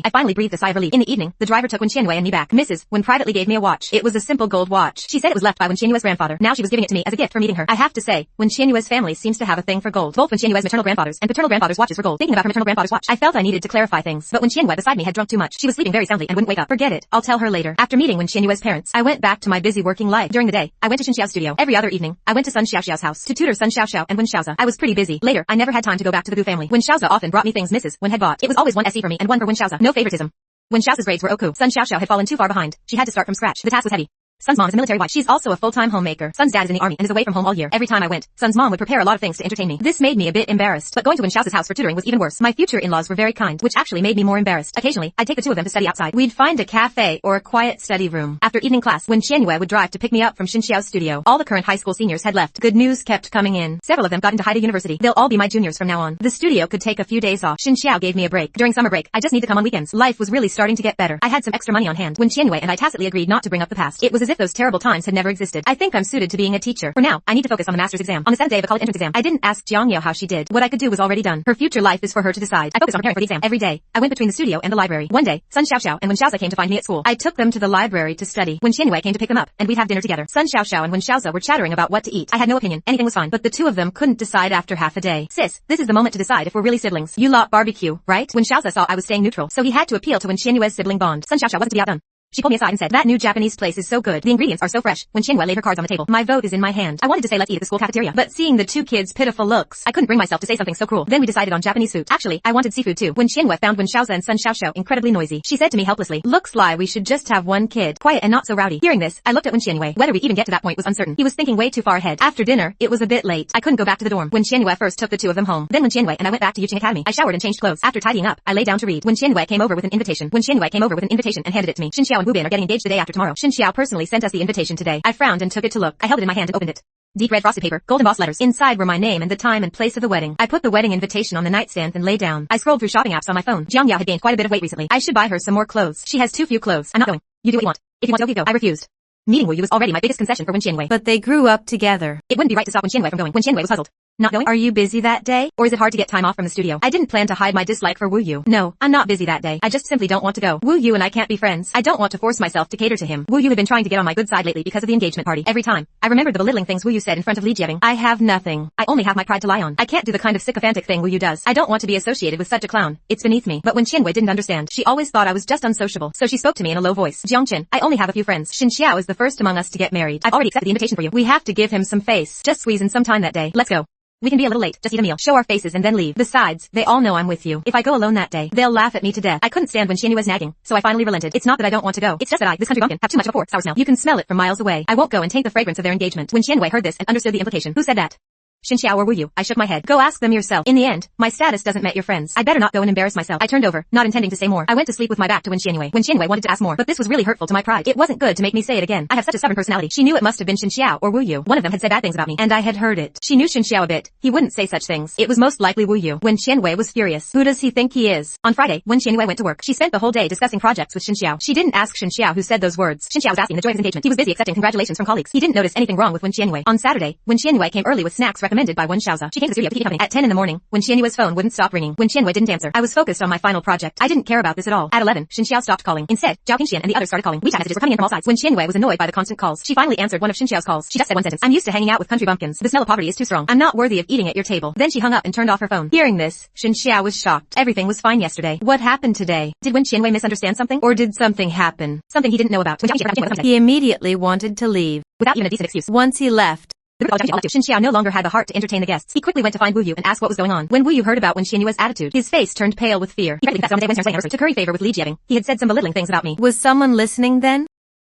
I finally breathed a sigh of relief. In the evening, the driver took Wen Qianwei and me back. Mrs. Wen privately gave me a watch. It was a simple gold watch. She said it was left by Wen Qianwei's grandfather. Now she was giving it to me as a gift for meeting her. I have to say, Wen Qianwei's family seems to have a thing for gold. Both Wen Qianwei's maternal grandfathers and paternal grandfathers' watches were gold. Thinking about her maternal grandfather's watch, I felt I needed to clarify things. But Wen Qianwei beside me had drunk too much. She was sleeping very soundly and wouldn't wake up. Forget it. I'll tell her later. After meeting Wen Qianwei's parents, I went back to my busy working life. During the day, I went to Xin Xiao's studio. Every other evening, I went to Sun Xiaoxiao's house to tutor Sun Xiaoxiao and Wen Xiaoza. I was pretty busy. Later, I never had time to go back to the Gu family. Wen Xiaoza often brought me things Mrs. Wen had bought. It was always one SE for me and one for Wen Xiaoza. No favoritism. When Xiaoza's grades were oku, Sun Xiaoxiao had fallen too far behind. She had to start from scratch. The task was heavy. Sun's mom is a military wife. She's also a full-time homemaker. Sun's dad is in the army and is away from home all year. Every time I went, Sun's mom would prepare a lot of things to entertain me. This made me a bit embarrassed, but going to Wen Xiaoza's house for tutoring was even worse. My future in-laws were very kind, which actually made me more embarrassed. Occasionally, I'd take the two of them to study outside. We'd find a cafe or a quiet study room. After evening class, Wen Qianwei would drive to pick me up from Xin Xiao's studio. All the current high school seniors had left. Good news kept coming in. Several of them got into Haida University. They'll all be my juniors from now on. The studio could take a few days off. Xin Xiao gave me a break. During summer break, I just need to come on weekends. Life was really starting to get better. I had some extra money on hand. Wen Qianwei and I tacitly agreed not to bring up the past. It was as if those terrible times had never existed. I think I'm suited to being a teacher. For now, I need to focus on the master's exam. On the 7th day of the college entrance exam, I didn't ask Jiang Yao how she did. What I could do was already done. Her future life is for her to decide. I focused on preparing for the exam every day. I went between the studio and the library. One day, Sun Xiaoxiao and Wen Xiaoza came to find me at school. I took them to the library to study. Wen Qianwei came to pick them up, and we'd have dinner together. Sun Xiaoxiao and Wen Xiaoza were chattering about what to eat. I had no opinion. Anything was fine. But the two of them couldn't decide after half a day. Sis, this is the moment to decide if we're really siblings. You lot barbecue, right? Wen Xiaoza saw I was staying neutral, so he had to appeal to Wen Qianwei's sibling bond. Sun Xiaoxiao wasn't to be outdone. She pulled me aside and said, that new Japanese place is so good. The ingredients are so fresh. When Qianwei laid her cards on the table, my vote is in my hand. I wanted to say let's eat at the school cafeteria, but seeing the two kids' pitiful looks, I couldn't bring myself to say something so cruel. Then we decided on Japanese food. Actually, I wanted seafood too. When Qianwei found Wen Xiaoza and Sun Xiaoxiao incredibly noisy, she said to me helplessly, looks like we should just have one kid. Quiet and not so rowdy. Hearing this, I looked at Wen Qianwei. Whether we even get to that point was uncertain. He was thinking way too far ahead. After dinner, it was a bit late. I couldn't go back to the dorm. When Qianwei first took the two of them home. Then Wen Qianwei and I went back to Yuqing Academy. I showered and changed clothes. After tidying up, I lay down to read. When Qianwei came over with an invitation. When Qianwei came over with an invitation and handed it to me. Xin Xiao and Wu Bin are getting engaged the day after tomorrow. Xin Xiao personally sent us the invitation today. I frowned and took it to look. I held it in my hand and opened it. Deep red frosted paper, gold embossed letters. Inside were my name and the time and place of the wedding. I put the wedding invitation on the nightstand and lay down. I scrolled through shopping apps on my phone. Jiang Yao had gained quite a bit of weight recently. I should buy her some more clothes. She has too few clothes. I'm not going. You do what you want. If you want to go, you go. I refused. Meeting Wu Yu was already my biggest concession for Wen Qianwei. But they grew up together. It wouldn't be right to stop Wen Qianwei from going. Wen Qianwei was puzzled. Not going? Are you busy that day? Or is it hard to get time off from the studio? I didn't plan to hide my dislike for Wu Yu. No, I'm not busy that day. I just simply don't want to go. Wu Yu and I can't be friends. I don't want to force myself to cater to him. Wu Yu had been trying to get on my good side lately because of the engagement party. Every time, I remembered the belittling things Wu Yu said in front of Li Jiabing. I have nothing. I only have my pride to lie on. I can't do the kind of sycophantic thing Wu Yu does. I don't want to be associated with such a clown. It's beneath me. But when Qianwei didn't understand, she always thought I was just unsociable. So she spoke to me in a low voice. Jiangchen, I only have a few friends. Xin Xiao is the first among us to get married. I've already accepted the invitation for you. We have to give him some face. Just squeeze in some time that day. Let's go. We can be a little late, just eat a meal, show our faces and then leave. Besides, they all know I'm with you. If I go alone that day, they'll laugh at me to death. I couldn't stand when Qianwei was nagging, so I finally relented. It's not that I don't want to go. It's just that this country bumpkin, have too much of a sour smell. You can smell it from miles away. I won't go and taint the fragrance of their engagement. When Qianwei heard this and understood the implication, who said that? Xin Xiao or Wu Yu? I shook my head. Go ask them yourself. In the end, my status doesn't met your friends. I'd better not go and embarrass myself. I turned over, not intending to say more. I went to sleep with my back to Wen Qianwei. Wen Qianwei wanted to ask more, but this was really hurtful to my pride. It wasn't good to make me say it again. I have such a stubborn personality. She knew it must have been Xin Xiao or Wu Yu. One of them had said bad things about me, and I had heard it. She knew Xin Xiao a bit. He wouldn't say such things. It was most likely Wu Yu. Wen Qianwei was furious. Who does he think he is? On Friday, Wen Qianwei went to work. She spent the whole day discussing projects with Xin Xiao. She didn't ask Xin Xiao who said those words. Xin Xiao was asking the joy of his engagement. He was busy accepting congratulations from colleagues. He didn't notice anything wrong with Wen Qianwei. On Saturday, Wen Qianwei came early with snacks recommended by Wen Xiaoza. She came to the studio to keep company. At 10 in the morning, Wen Qianwei's phone wouldn't stop ringing. Wen Qianwei didn't answer. I was focused on my final project. I didn't care about this at all. At 11, Xin Xiao stopped calling. Instead, Zhao Pingxian and the others started calling. WeChat messages were coming in from all sides. Wen Qianwei was annoyed by the constant calls. She finally answered one of Xin Xiao's calls. She just said one sentence. I'm used to hanging out with country bumpkins. The smell of poverty is too strong. I'm not worthy of eating at your table. Then she hung up and turned off her phone. Hearing this, Xin Xiao was shocked. Everything was fine yesterday. What happened today? Did Wen Qianwei misunderstand something? Or did something happen? Something he didn't know about. He immediately wanted to leave. Without even a decent excuse. Once he left, Xin Xiao no longer had the heart to entertain the guests. He quickly went to find Wu Yu and asked what was going on. When Wu Yu heard about Wen Qianwei's attitude, his face turned pale with fear. He practically confessed on the day Wen to curry favor with Li Jiabing. He had said some belittling things about me. Was someone listening then?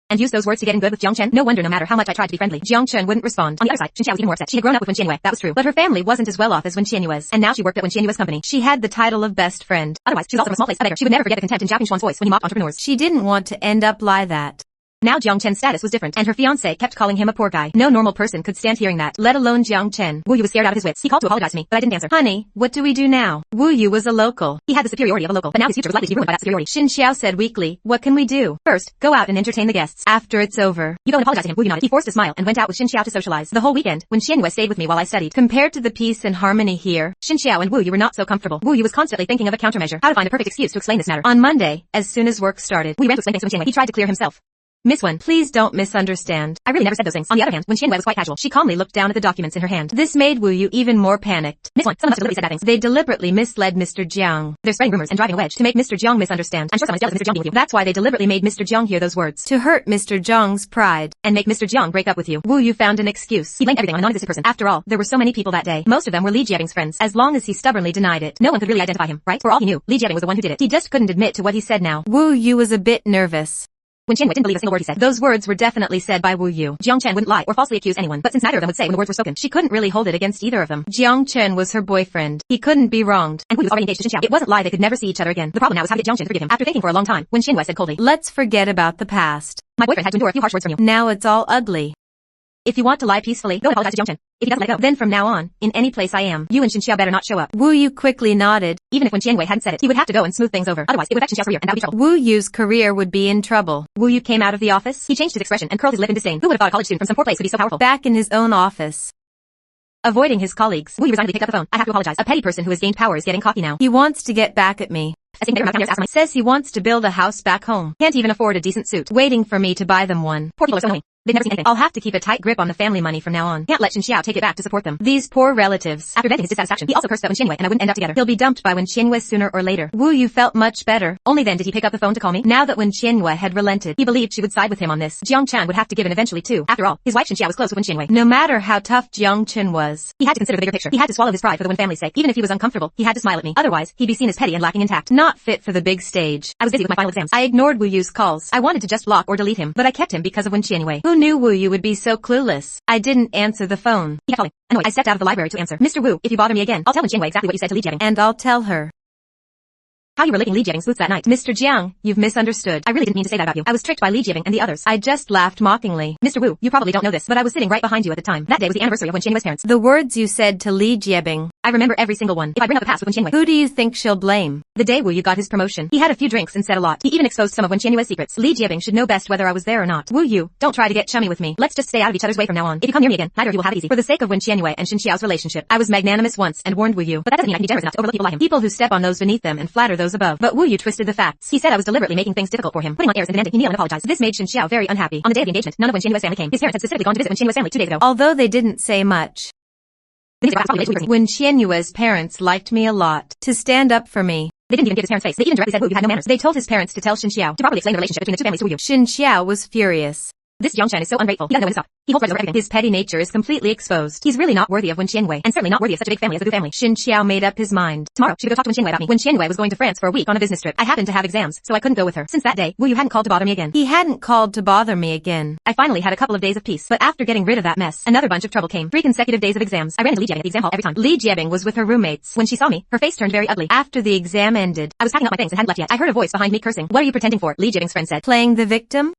And used those words to get in good with Jiang Chen? No wonder no matter how much I tried to be friendly, Jiang Chen wouldn't respond. On the other side, Xin Xiao was even more upset. She had grown up with Wen Qianwei, that was true. But her family wasn't as well off as Wen Qianwei's. And now she worked at Wen Qianwei's company. She had the title of best friend. Otherwise, she was also from a small place, a beggar. She would never forget the contempt in Zhao Pingshuan's voice when he mocked entrepreneurs. She didn't want to end up like that. Now Jiang Chen's status was different, and her fiancé kept calling him a poor guy. No normal person could stand hearing that, let alone Jiang Chen. Wu Yu was scared out of his wits. He called to apologize to me, but I didn't answer. Honey, what do we do now? Wu Yu was a local. He had the superiority of a local, but now his future was likely to be ruined by that superiority. Xin Xiao said weakly, what can we do? First, go out and entertain the guests. After it's over, you go and apologize to him. Wu Yu nodded. He forced a smile and went out with Xin Xiao to socialize. The whole weekend, Wen Qianwei stayed with me while I studied. Compared to the peace and harmony here, Xin Xiao and Wu Yu were not so comfortable. Wu Yu was constantly thinking of a countermeasure, how to find a perfect excuse to explain this matter. On Monday, as soon as work started, Wu Yu ran to explain things to Wen Qianwei. He tried to clear himself. Miss Wen, please don't misunderstand. I really never said those things. On the other hand, Wen Qianwei was quite casual. She calmly looked down at the documents in her hand. This made Wu Yu even more panicked. Miss Wen, someone must have deliberately said bad things. They deliberately misled Mr. Jiang. They're spreading rumors and driving a wedge to make Mr. Jiang misunderstand. I'm sure someone's jealous of Mr. Jiang being with you. That's why they deliberately made Mr. Jiang hear those words. To hurt Mr. Jiang's pride. And make Mr. Jiang break up with you. Wu Yu found an excuse. He blamed everything on a non-existent person. After all, there were so many people that day. Most of them were Li Jiabing's friends. As long as he stubbornly denied it, no one could really identify him, right? For all he knew, Li Jiabing was the one who did it. He just couldn't admit to what he said now. Wu Yu was a bit nervous. Wen Qianwei didn't believe a single word he said. Those words were definitely said by Wu Yu. Jiang Chen wouldn't lie or falsely accuse anyone, but since neither of them would say when the words were spoken, she couldn't really hold it against either of them. Jiang Chen was her boyfriend. He couldn't be wronged. And Wu Yu was already engaged to Xin Xiao. It wasn't lie they could never see each other again. The problem now was how to get Jiang Chen to forgive him. After thinking for a long time, Wen Qianwei said coldly, let's forget about the past. My boyfriend had to endure a few harsh words from you. Now it's all ugly. If you want to lie peacefully, go and apologize to Jiang Chen. If he doesn't let it go, then from now on, in any place I am, you and Xin Xiao better not show up. Wu Yu quickly nodded. Even if Wen Qianwei hadn't said it, he would have to go and smooth things over. Otherwise, it would affect Xin Xiao's career, and that would be trouble. Wu Yu's career would be in trouble. Wu Yu came out of the office. He changed his expression and curled his lip in disdain. Who would have thought a college student from some poor place would be so powerful? Back in his own office. Avoiding his colleagues, Wu Yu resignedly picked up the phone. I have to apologize. A petty person who has gained power is getting cocky now. He wants to get back at me. Says he wants to build a house back home. Can't even afford a decent suit. Waiting for me to buy them one. Poor people are so annoying. They've never seen anything. I'll have to keep a tight grip on the family money from now on. Can't let Xin Xiao take it back to support them. These poor relatives. After venting his dissatisfaction, he also cursed at Wen Qianwei and I wouldn't end up together. He'll be dumped by Wen Qianwei sooner or later. Wu Yu felt much better. Only then did he pick up the phone to call me. Now that Wen Qianwei had relented, he believed she would side with him on this. Jiang Chen would have to give in eventually too. After all, his wife Xin Xiao was close with Wen Qianwei. No matter how tough Jiang Chen was, he had to consider the bigger picture. He had to swallow his pride for the Wen family's sake. Even if he was uncomfortable, he had to smile at me. Otherwise, he'd be seen as petty and lacking in tact. Not fit for the big stage. I was busy with my final exams. I ignored Wu Yu's calls. I wanted to just block or delete him, but I kept him because of Wen Qianwei. Who knew Wu Yu would be so clueless? I didn't answer the phone. He kept calling. Annoyed, I stepped out of the library to answer. Mr. Wu, if you bother me again, I'll tell Wen Qianwei exactly what you said to Li Jiabing. And I'll tell her how you were licking Li Jiabing's boots that night. Mr. Jiang, you've misunderstood. I really didn't mean to say that about you. I was tricked by Li Jiabing and the others. I just laughed mockingly. Mr. Wu, you probably don't know this, but I was sitting right behind you at the time. That day was the anniversary of Wen Qianwei's parents. The words you said to Li Jiabing. I remember every single one. If I bring up the past with Wen Qianwei. Who do you think she'll blame? The day Wu Yu got his promotion, he had a few drinks and said a lot. He even exposed some of Wen Qianwei's secrets. Li Jiabing should know best whether I was there or not. Wu Yu, don't try to get chummy with me. Let's just stay out of each other's way from now on. If you come near me again, neither of you will have it easy. For the sake of Wen Qianwei and Xin Xiao's relationship, I was magnanimous once and warned Wu Yu. But that doesn't mean I can be generous enough to overlook people like him. People who step on those beneath them and flatter those above. But Wu Yu twisted the facts. He said I was deliberately making things difficult for him, putting on airs and demanding he kneel and apologize. This made Xin Xiao very unhappy. On the day of the engagement, none of Wen Qianwei's family came. His parents had specifically gone to visit Wen Qianwei's family 2 days ago. Although they didn't say much. Wen Qianwei's parents liked me a lot. To stand up for me. They didn't even give his parents face. They even directly said Wu Yu had no manners. They told his parents to tell Xin Xiao to properly explain the relationship between the two families to Wu Yu. Xin Xiao was furious. This Jiang Chen is so ungrateful. He doesn't know when to stop. He holds grudges over everything. His petty nature is completely exposed. He's really not worthy of Wen Qianwei, and certainly not worthy of such a big family as the Gu family. Xin Qiao made up his mind. Tomorrow, she would go talk to Wen Qianwei about me. Wen Qianwei was going to France for a week on a business trip. I happened to have exams, so I couldn't go with her. Since that day, Wu Yu hadn't called to bother me again. He hadn't called to bother me again. I finally had a couple of days of peace, but after getting rid of that mess, another bunch of trouble came. 3 consecutive days of exams. I ran into Li Jiabing at the exam hall every time. Li Jiabing was with her roommates. When she saw me, her face turned very ugly. After the exam ended, I was packing up my things and hadn't left yet. I heard a voice behind me cursing. What are you pretending for? Li Jiabing's friend said. Playing the victim?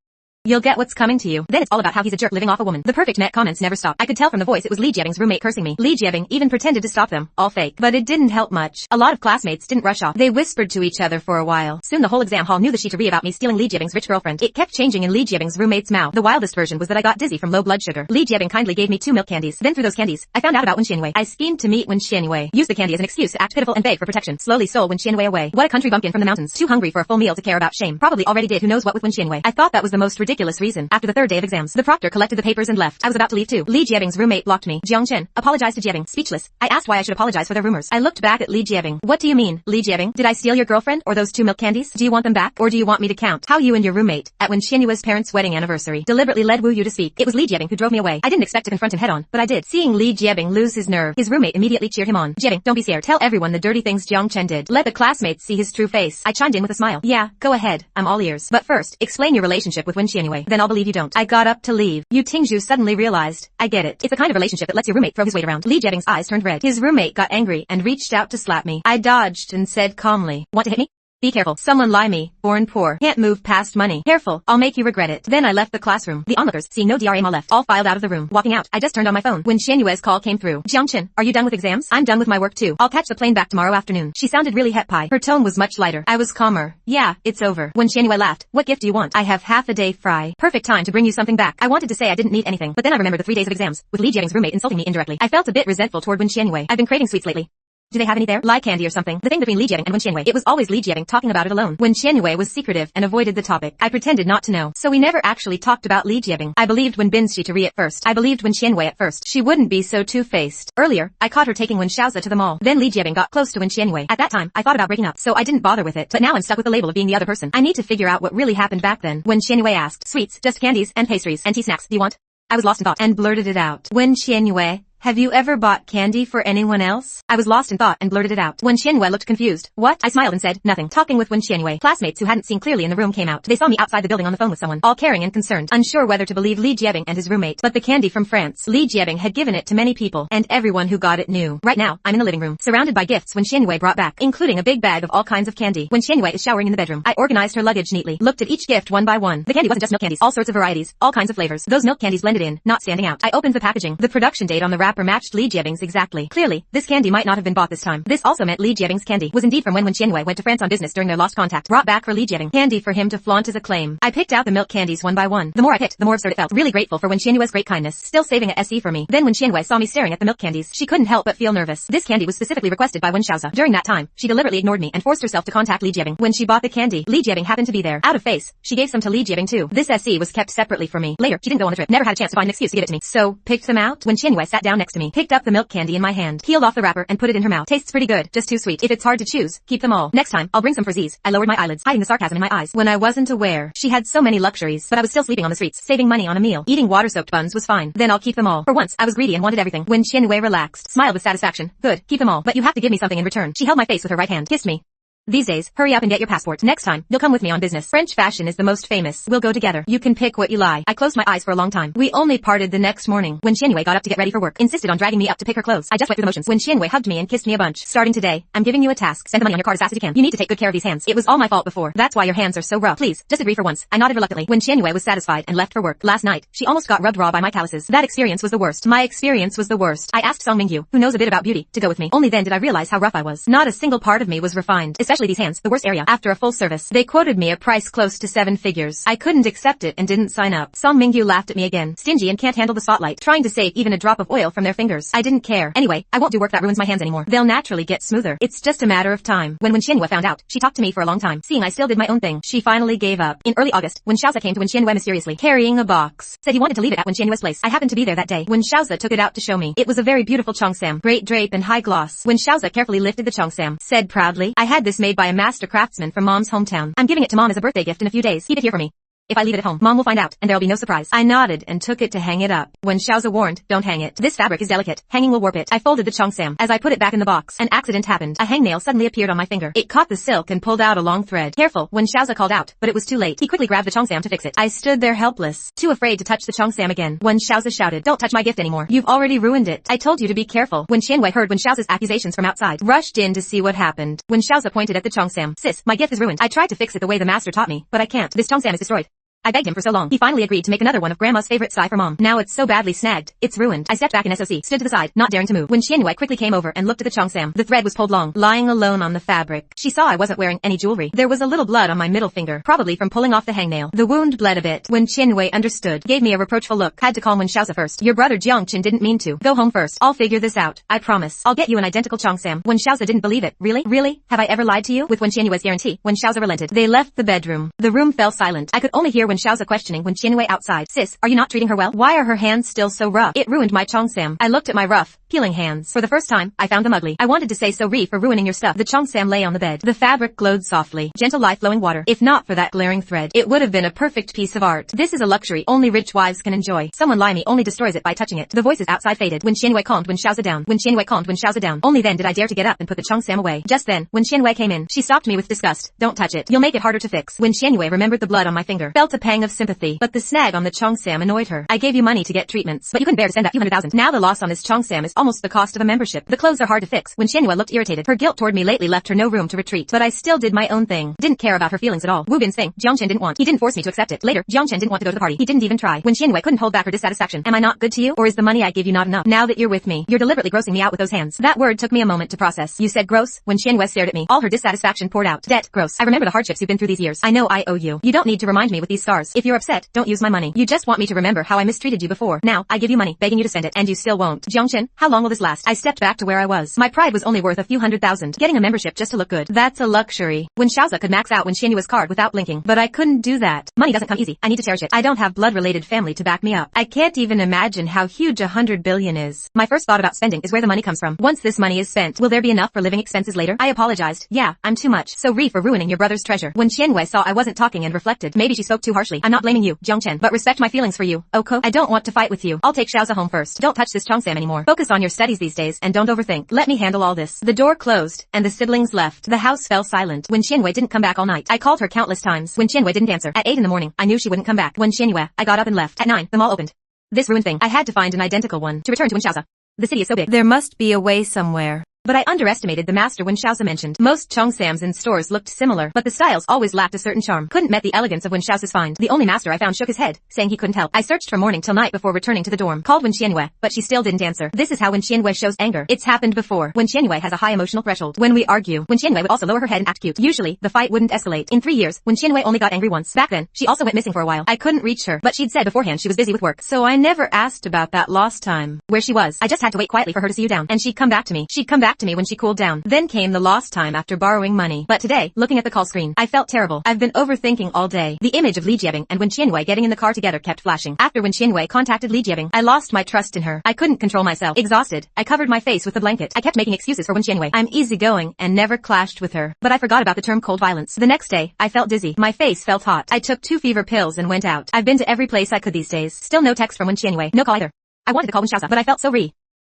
You'll get what's coming to you. Then it's all about how he's a jerk living off a woman. The perfect net comments never stopped. I could tell from the voice it was Li Jiabing's roommate cursing me. Li Jiabing even pretended to stop them. All fake. But it didn't help much. A lot of classmates didn't rush off. They whispered to each other for a while. Soon the whole exam hall knew the sheetery about me stealing Li Jiabing's rich girlfriend. It kept changing in Li Jiabing's roommate's mouth. The wildest version was that I got dizzy from low blood sugar. Li Jiabing kindly gave me 2 milk candies. Then through those candies, I found out about Wen Qianwei. I schemed to meet Wen Qianwei. Used the candy as an excuse to act pitiful and beg for protection. Slowly stole Wen Qianwei away. What a country bumpkin from the mountains. Too hungry for a full meal to care about shame. Probably already did who knows what with Wen Qianwei. I thought that was the most ridiculous reason. After the 3rd day of exams, the proctor collected the papers and left. I was about to leave too. Li Jiabing's roommate blocked me. Jiang Chen, apologized to Jiabing. Speechless. I asked why I should apologize for their rumors. I looked back at Li Jiabing. What do you mean, Li Jiabing? Did I steal your girlfriend or those 2 milk candies? Do you want them back or do you want me to count how you and your roommate, at Wen Qianyue's parents' wedding anniversary, deliberately led Wu Yu to speak? It was Li Jiabing who drove me away. I didn't expect to confront him head on, but I did. Seeing Li Jiabing lose his nerve, his roommate immediately cheered him on. Jiabing, don't be scared. Tell everyone the dirty things Jiang Chen did. Let the classmates see his true face. I chimed in with a smile. Yeah, go ahead. I'm all ears. But first, explain your relationship with Wen Qianwei. Then I'll believe you don't. I got up to leave. Yu Tingzhu suddenly realized. I get it. It's the kind of relationship that lets your roommate throw his weight around. Li Jiabing's eyes turned red. His roommate got angry and reached out to slap me. I dodged and said calmly, want to hit me? Be careful. Someone lie me. Born poor. Can't move past money. Careful. I'll make you regret it. Then I left the classroom. The onlookers, seeing no DRA left, all filed out of the room. Walking out, I just turned on my phone when Qianyue's call came through. Jiang Chen, are you done with exams? I'm done with my work too. I'll catch the plane back tomorrow afternoon. She sounded really het pie. Her tone was much lighter. I was calmer. Yeah, it's over. When Qianyue laughed, what gift do you want? I have half a day fry. Perfect time to bring you something back. I wanted to say I didn't need anything, but then I remembered the 3 days of exams, with Li Jiabing's roommate insulting me indirectly. I felt a bit resentful toward Wen Qianyue. I've been craving sweets lately. Do they have any there? Lie candy or something? The thing between Li Jiabing and Wen Qianwei. It was always Li Jiabing talking about it alone. Wen Qianwei was secretive and avoided the topic. I pretended not to know. So we never actually talked about Li Jiabing. I believed Wen Bin's Shitari at first. I believed Wen Qianwei at first. She wouldn't be so two-faced. Earlier, I caught her taking Wen Xiaoza to the mall. Then Li Jiabing got close to Wen Qianwei. At that time, I thought about breaking up, so I didn't bother with it. But now I'm stuck with the label of being the other person. I need to figure out what really happened back then. Wen Qianwei asked, sweets, just candies, and pastries, and tea snacks. Do you want? I was lost in thought and blurted it out. Wen Qianwei, have you ever bought candy for anyone else? I was lost in thought and blurted it out. Wen Qianwei looked confused. What? I smiled and said, nothing. Talking with Wen Qianwei. Classmates who hadn't seen clearly in the room came out. They saw me outside the building on the phone with someone, all caring and concerned, unsure whether to believe Li Jiabing and his roommate. But the candy from France. Li Jiabing had given it to many people, and everyone who got it knew. Right now, I'm in the living room, surrounded by gifts Wen Qianwei brought back, including a big bag of all kinds of candy. Wen Qianwei is showering in the bedroom. I organized her luggage neatly, looked at each gift one by one. The candy wasn't just milk candies, all sorts of varieties, all kinds of flavors. Those milk candies blended in, not standing out. I opened the packaging. The production date on the wrapper matched Li Jiabing's exactly. Clearly, this candy might not have been bought this time. This also meant Li Jiabing's candy was indeed from when Wen Qianwei went to France on business during their lost contact. Brought back for Li Jiabing. Candy for him to flaunt as a claim. I picked out the milk candies one by one. The more I picked, the more absurd it felt. Really grateful for Wen Qianyue's great kindness. Still saving a SE for me. Then when Qianwei saw me staring at the milk candies, she couldn't help but feel nervous. This candy was specifically requested by Wen Xiaoza. During that time, she deliberately ignored me and forced herself to contact Li Jiabing. When she bought the candy, Li Jiabing happened to be there. Out of face, she gave some to Li Jiabing too. This SE was kept separately for me. Later, she didn't go on the trip. Never had a chance to find an excuse to give it to me. So, picked them out. When Qianwei sat down next to me, picked up the milk candy in my hand, peeled off the wrapper and put it in her mouth. Tastes pretty good, just too sweet. If it's hard to choose, keep them all. Next time, I'll bring some for Z's. I lowered my eyelids, hiding the sarcasm in my eyes. When I wasn't aware, she had so many luxuries, but I was still sleeping on the streets, saving money on a meal. Eating water-soaked buns was fine. Then I'll keep them all. For once, I was greedy and wanted everything. When Qianwei relaxed, smiled with satisfaction. Good, keep them all. But you have to give me something in return. She held my face with her right hand, kissed me. These days, hurry up and get your passport. Next time, you'll come with me on business. French fashion is the most famous. We'll go together. You can pick what you like. I closed my eyes for a long time. We only parted the next morning. When Qianwei got up to get ready for work, insisted on dragging me up to pick her clothes. I just went through the motions. When Qianwei hugged me and kissed me a bunch. Starting today, I'm giving you a task. Send the money on your card as fast as you can. You need to take good care of these hands. It was all my fault before. That's why your hands are so rough. Please, just agree for once. I nodded reluctantly. When Qianwei was satisfied and left for work. Last night, she almost got rubbed raw by my calluses. That experience was the worst. My experience was the worst. I asked Song Mingyu, who knows a bit about beauty, to go with me. Only then did I realize how rough I was. Not a single part of me was refined. Especially these hands, the worst area. After a full service, they quoted me a price close to 7 figures. I couldn't accept it and didn't sign up. Song Mingyu laughed at me again. Stingy and can't handle the spotlight, trying to save even a drop of oil from their fingers. I didn't care. Anyway, I won't do work that ruins my hands anymore. They'll naturally get smoother. It's just a matter of time. When Qianwei found out, she talked to me for a long time. Seeing I still did my own thing, she finally gave up. In early August, when Xiaoza came to Wen Qianwei mysteriously, carrying a box, said he wanted to leave it at Wen Qianwei's place. I happened to be there that day. When Xiaoza took it out to show me, it was a very beautiful cheongsam, great drape and high gloss. When Xiaoza carefully lifted the cheongsam, said proudly, I had this made by a master craftsman from Mom's hometown. I'm giving it to Mom as a birthday gift in a few days. Keep it here for me. If I leave it at home, Mom will find out, and there'll be no surprise. I nodded and took it to hang it up. When Xiaoza warned, don't hang it. This fabric is delicate. Hanging will warp it. I folded the cheongsam. As I put it back in the box, an accident happened. A hangnail suddenly appeared on my finger. It caught the silk and pulled out a long thread. Careful, when Xiaoza called out, but it was too late. He quickly grabbed the cheongsam to fix it. I stood there helpless, too afraid to touch the cheongsam again. When Xiaoza shouted, don't touch my gift anymore. You've already ruined it. I told you to be careful. When Qianwei heard Xiaoza's accusations from outside, rushed in to see what happened. When Xiaoza pointed at the cheongsam, sis, my gift is ruined. I tried to fix it the way the master taught me, but I can't. This cheongsam is destroyed. I begged him for so long. He finally agreed to make another one of Grandma's favorite sai for Mom. Now it's so badly snagged. It's ruined. I stepped back in SOC, stood to the side, not daring to move. When Qianwei quickly came over and looked at the cheongsam, the thread was pulled long, lying alone on the fabric. She saw I wasn't wearing any jewelry. There was a little blood on my middle finger, probably from pulling off the hangnail. The wound bled a bit. When Qianwei understood, gave me a reproachful look. Had to calm Wen Xiaoza first. Your brother Jiangqin didn't mean to. Go home first. I'll figure this out. I promise. I'll get you an identical cheongsam. Wen Xiaoza didn't believe it. Really? Really? Have I ever lied to you? With Wen Qianwei's guarantee, Wen Xiaoza relented. They left the bedroom. The room fell silent. I could only hear Wen Xiaoza questioning Wen Qianwei outside. Sis, are you not treating her well? Why are her hands still so rough? It ruined my cheongsam. I looked at my rough, peeling hands. For the first time, I found them ugly. I wanted to say sorry for ruining your stuff. The cheongsam lay on the bed. The fabric glowed softly. Gentle light flowing water. If not for that glaring thread, it would have been a perfect piece of art. This is a luxury only rich wives can enjoy. Someone like me only destroys it by touching it. The voices outside faded. When Qianwei calmed Wen Xiaoza down. When Qianwei calmed Wen Xiaoza down. Only then did I dare to get up and put the cheongsam away. Just then, when Qianwei came in, she stopped me with disgust. Don't touch it. You'll make it harder to fix. When Qianwei remembered the blood on my finger, felt a pang of sympathy. But the snag on the cheongsam annoyed her. I gave you money to get treatments, but you couldn't bear to spend that few $100,000. Now the loss on this cheongsam is almost the cost of a membership. The clothes are hard to fix. When Qianwei looked irritated, her guilt toward me lately left her no room to retreat. But I still did my own thing. Didn't care about her feelings at all. Wu Bin's thing, Jiangchen didn't want. He didn't force me to accept it. Later, Jiangchen didn't want to go to the party. He didn't even try. When Qianwei couldn't hold back her dissatisfaction. Am I not good to you? Or is the money I give you not enough? Now that you're with me, you're deliberately grossing me out with those hands. That word took me a moment to process. You said gross? When Qianwei stared at me, all her dissatisfaction poured out. Debt, gross. I remember the hardships you've been through these years. I know I owe you. You don't need to remind me with these scars. If you're upset, don't use my money. You just want me to remember how I mistreated you before. Now, I give you money, begging you to spend it, and you still won't. Jiangchen, how long will this last? I stepped back to where I was. My pride was only worth a few $100,000. Getting a membership just to look good. That's a luxury. When Xiaoza could max out Wen Qianyue's card without blinking. But I couldn't do that. Money doesn't come easy. I need to cherish it. I don't have blood-related family to back me up. I can't even imagine how huge 100 billion is. My first thought about spending is where the money comes from. Once this money is spent, will there be enough for living expenses later? I apologized. Yeah, I'm too much. Sorry for ruining your brother's treasure. When Qianwei saw I wasn't talking and reflected, maybe she spoke too harshly. I'm not blaming you, Jiangchen, but respect my feelings for you. Oko, I don't want to fight with you. I'll take Xiaoza home first. Don't touch this cheongsam anymore. Focus on your studies these days and don't overthink. Let me handle all this. The door closed and the siblings left. The house fell silent. When Qianwei didn't come back all night, I called her countless times. When Qianwei didn't answer, at 8 in the morning, I knew she wouldn't come back. When Qianwei, I got up and left. At 9, the mall opened. This ruined thing. I had to find an identical one to return to Wen Xiaoza. The city is so big. There must be a way somewhere. But I underestimated the master Wen Xiaoza mentioned. Most cheongsams in stores looked similar, but the styles always lacked a certain charm. Couldn't met the elegance of Wen Xiaoza's find. The only master I found shook his head, saying he couldn't help. I searched from morning till night before returning to the dorm. Called Wen Qianwei, but she still didn't answer. This is how Wen Qianwei shows anger. It's happened before. Wen Qianwei has a high emotional threshold. When we argue, Wen Qianwei would also lower her head and act cute. Usually, the fight wouldn't escalate. In 3 years, Wen Qianwei only got angry once. Back then, she also went missing for a while. I couldn't reach her, but she'd said beforehand she was busy with work. So I never asked about that lost time. Where she was. I just had to wait quietly for her to see you down. And she'd come back to me. She'd come back to me when she cooled down. Then came the lost time after borrowing money. But today, looking at the call screen, I felt terrible. I've been overthinking all day. The image of Li Jiabing and Wen Qianwei getting in the car together kept flashing. After Wen Qianwei contacted Li Jiabing, I lost my trust in her. I couldn't control myself. Exhausted, I covered my face with a blanket. I kept making excuses for Wen Qianwei. I'm easygoing and never clashed with her. But I forgot about the term cold violence. The next day, I felt dizzy. My face felt hot. I took 2 fever pills and went out. I've been to every place I could these days. Still no text from Wen Qianwei. No call either. I wanted to call Wen Xiaoza, but I felt so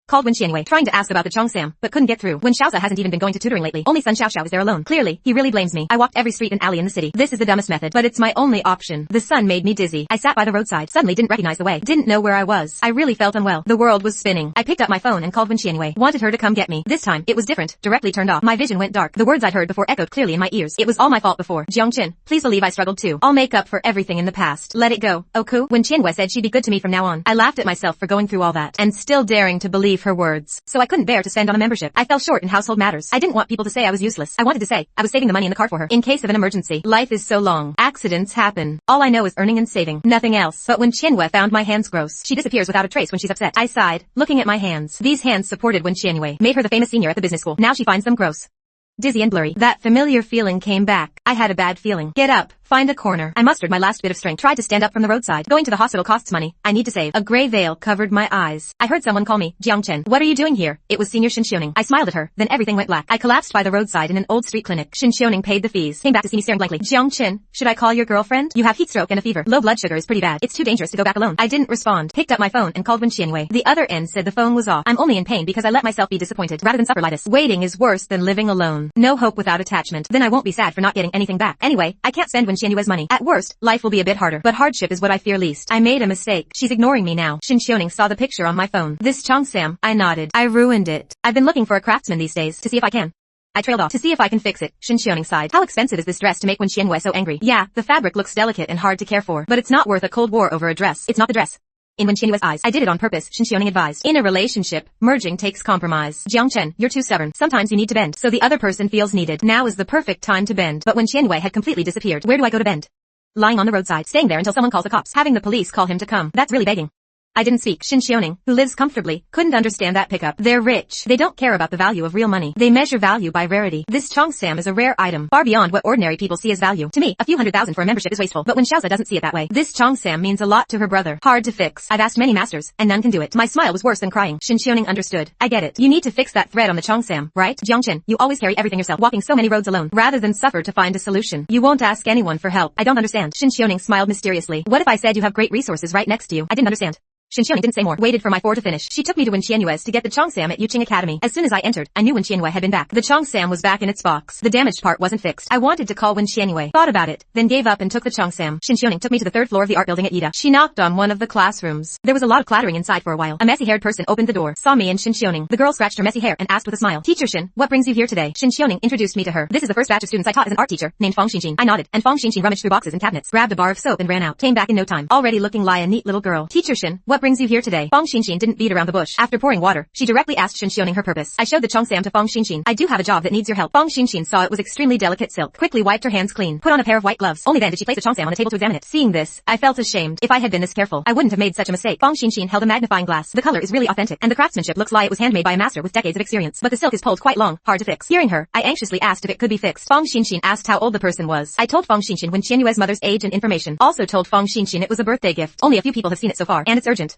Called Wen Qianwei, trying to ask about the cheongsam, but couldn't get through. Wen Xiaoza hasn't even been going to tutoring lately. Only Sun Xiaoxiao is there alone. Clearly, he really blames me. I walked every street and alley in the city. This is the dumbest method, but it's my only option. The sun made me dizzy. I sat by the roadside, suddenly didn't recognize the way. Didn't know where I was. I really felt unwell. The world was spinning. I picked up my phone and called Wen Qianwei. Wanted her to come get me. This time, it was different. Directly turned off. My vision went dark. The words I'd heard before echoed clearly in my ears. It was all my fault before. Jiangchen, please believe I struggled too. I'll make up for everything in the past. Let it go. Oku. When Qianwei said she'd be good to me from now on, I laughed at myself for going through all that and still daring to believe her words. So I couldn't bear to spend on a membership. I fell short in household matters. I didn't want people to say I was useless. I wanted to say I was saving the money in the card for her in case of an emergency. Life is so long. Accidents happen. All I know is earning and saving. Nothing else. But when Qianwei found my hands gross, she disappears without a trace when she's upset. I sighed, looking at my hands. These hands supported Wen Qianwei, made her the famous senior at the business school. Now she finds them gross, dizzy and blurry. That familiar feeling came back. I had a bad feeling. Get up. Find a corner. I mustered my last bit of strength, tried to stand up from the roadside. Going to the hospital costs money. I need to save. A gray veil covered my eyes. I heard someone call me, Jiang Chen. What are you doing here? It was Senior Shin Xiaoning. I smiled at her, then everything went black. I collapsed by the roadside in an old street clinic. Shin Xiaoning paid the fees. Came back to see me staring blankly. Jiang Chen, should I call your girlfriend? You have heat stroke and a fever. Low blood sugar is pretty bad. It's too dangerous to go back alone. I didn't respond. Picked up my phone and called Wen Qianwei. The other end said the phone was off. I'm only in pain because I let myself be disappointed rather than suffer like this. Waiting is worse than living alone. No hope without attachment. Then I won't be sad for not getting anything back. Anyway, I can't spend Wen Qianwei's money. At worst, life will be a bit harder. But hardship is what I fear least. I made a mistake. She's ignoring me now. Shin Xiaoning saw the picture on my phone. This Cheongsam. I nodded. I ruined it. I've been looking for a craftsman these days to see if I can. I trailed off to see if I can fix it. Shin Xiaoning sighed. How expensive is this dress to make Wen Qianwei so angry? Yeah, the fabric looks delicate and hard to care for, but it's not worth a cold war over a dress. It's not the dress. In Wen Qianwei's eyes, I did it on purpose, Shin Xiaoning advised. In a relationship, merging takes compromise. Jiang Chen, you're too stubborn. Sometimes you need to bend, so the other person feels needed. Now is the perfect time to bend. But Wen Qianwei had completely disappeared. Where do I go to bend? Lying on the roadside, staying there until someone calls the cops, having the police call him to come. That's really begging. I didn't speak. Shin Xiaoning, who lives comfortably, couldn't understand that pickup. They're rich. They don't care about the value of real money. They measure value by rarity. This Cheongsam is a rare item, far beyond what ordinary people see as value. To me, a few $100,000 for a membership is wasteful, but Wen Xiaoza doesn't see it that way. This Cheongsam means a lot to her brother. Hard to fix. I've asked many masters, and none can do it. My smile was worse than crying. Shin Xiaoning understood. I get it. You need to fix that thread on the Cheongsam, right? Jiang Chen, you always carry everything yourself, walking so many roads alone, rather than suffer to find a solution. You won't ask anyone for help. I don't understand. Shin Xiaoning smiled mysteriously. What if I said you have great resources right next to you? I didn't understand. Shin Xiaoning didn't say more, waited for my four to finish. She took me to Wen Qianwei's to get the Cheongsam at Yuqing Academy. As soon as I entered, I knew Wen Qianwei had been back. The Cheongsam was back in its box. The damaged part wasn't fixed. I wanted to call Wen Qianwei. Thought about it, then gave up and took the Cheongsam. Shin Xiaoning took me to the third floor of the art building at Yida. She knocked on one of the classrooms. There was a lot of clattering inside for a while. A messy-haired person opened the door, saw me and Shin Xiaoning. The girl scratched her messy hair and asked with a smile, Teacher Shin, what brings you here today? Shin Xiaoning introduced me to her. This is the first batch of students I taught as an art teacher, named Fang Xinxin. I nodded, and Fang Xinxin rummaged through boxes and cabinets, grabbed a bar of soap and ran out. Came back in no time, already looking like a neat little girl. Teacher Shin, what brings you here today? Fang Xinxin didn't beat around the bush. After pouring water, she directly asked Shin Xiaoning her purpose. I showed the Cheongsam to Fang Xinxin. I do have a job that needs your help. Fang Xinxin saw it was extremely delicate silk, quickly wiped her hands clean, put on a pair of white gloves. Only then did she place the Cheongsam on the table to examine it. Seeing this, I felt ashamed. If I had been this careful, I wouldn't have made such a mistake. Fang Xinxin held a magnifying glass. The color is really authentic, and the craftsmanship looks like it was handmade by a master with decades of experience. But the silk is pulled quite long, hard to fix. Hearing her, I anxiously asked if it could be fixed. Fang Xinxin asked how old the person was. I told Fang Xinxin Wen Qianwei's mother's age and information. Also told Fang Xinxin it was a birthday gift. Only a few people have seen it so far, and it's urgent.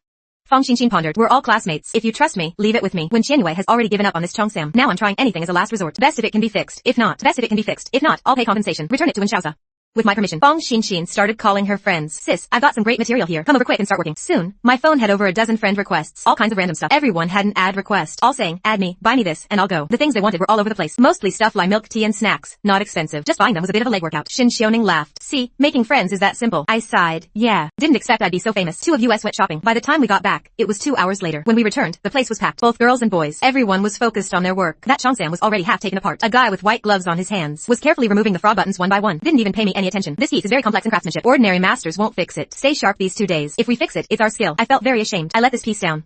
Fang Xinxin pondered. We're all classmates. If you trust me, leave it with me. Wen Qianwei has already given up on this Cheongsam. Now I'm trying anything as a last resort. Best if it can be fixed. If not, I'll pay compensation. Return it to Wen Xiaoza. With my permission, Fang Xinxin started calling her friends. Sis, I've got some great material here. Come over quick and start working. Soon, my phone had over a dozen friend requests. All kinds of random stuff. Everyone had an ad request. All saying, add me, buy me this, and I'll go. The things they wanted were all over the place. Mostly stuff like milk tea and snacks. Not expensive. Just buying them was a bit of a leg workout. Shin Xiaoning laughed. See, making friends is that simple. I sighed. Yeah. Didn't expect I'd be so famous. Two of us went shopping. By the time we got back, it was 2 hours later. When we returned, the place was packed. Both girls and boys. Everyone was focused on their work. That Cheongsam was already half taken apart. A guy with white gloves on his hands was carefully removing the frog buttons one by one. Didn't even pay me any attention. This piece is very complex in craftsmanship. Ordinary masters won't fix it. Stay sharp these 2 days. If we fix it, it's our skill. I felt very ashamed. I let this piece down.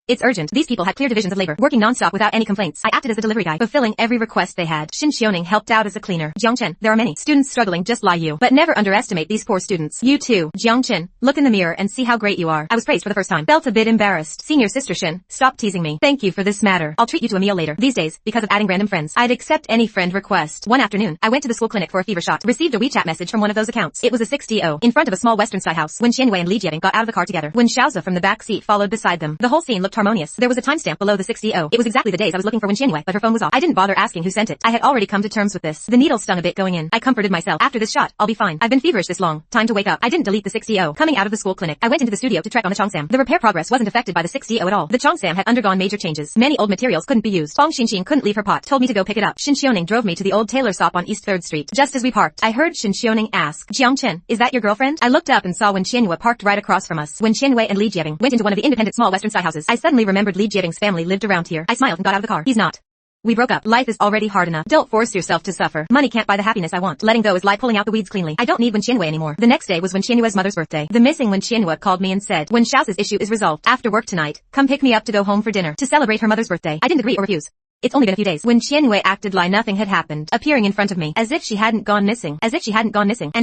It's urgent. These people had clear divisions of labor, working non-stop without any complaints. I acted as a delivery guy, fulfilling every request they had. Shin Xiaoning helped out as a cleaner. Jiang Chen, there are many students struggling just like you. But never underestimate these poor students. You too. Jiang Chen, look in the mirror and see how great you are. I was praised for the first time. Felt a bit embarrassed. Senior sister Shin, stop teasing me. Thank you for this matter. I'll treat you to a meal later. These days, because of adding random friends, I'd accept any friend request. One afternoon, I went to the school clinic for a fever shot. Received a WeChat message from one of those accounts. It was a 6DO. In front of a small western style house. Wen Qianwei and Li Jiebing got out of the car together. Wen Xiaoza from the back seat followed beside them. The whole scene looked harmonious. There was a timestamp below the 6DO. It was exactly the days I was looking for Wen Qianwei, but her phone was off. I didn't bother asking who sent it. I had already come to terms with this. The needle stung a bit going in. I comforted myself. After this shot, I'll be fine. I've been feverish this long. Time to wake up. I didn't delete the 6DO. Coming out of the school clinic, I went into the studio to check on the Cheongsam. The repair progress wasn't affected by the 6DO at all. The Cheongsam had undergone major changes. Many old materials couldn't be used. Fang Xinxin couldn't leave her pot. Told me to go pick it up. Shin Xiaoning drove me to the old tailor shop on East 3rd Street. Just as we parked, I heard Shin Xiaoning ask, Jiang Chen, is that your girlfriend? I looked up and saw Wen Qianwei parked right across from us. Wen Qianwei and Li Jiebing went into one of the independent small western style houses. I suddenly remembered Li Jiebing's family lived around here. I smiled and got out of the car. He's not. We broke up. Life is already hard enough. Don't force yourself to suffer. Money can't buy the happiness I want. Letting go is like pulling out the weeds cleanly. I don't need Wen Qianwei anymore. The next day was Wen Qianwei's mother's birthday. The missing Wen Qianwei called me and said, Wen Xiao's issue is resolved. After work tonight, come pick me up to go home for dinner. To celebrate her mother's birthday. I didn't agree or refuse. It's only been a few days. When Qianwei acted like nothing had happened, appearing in front of me, as if she hadn't gone missing, and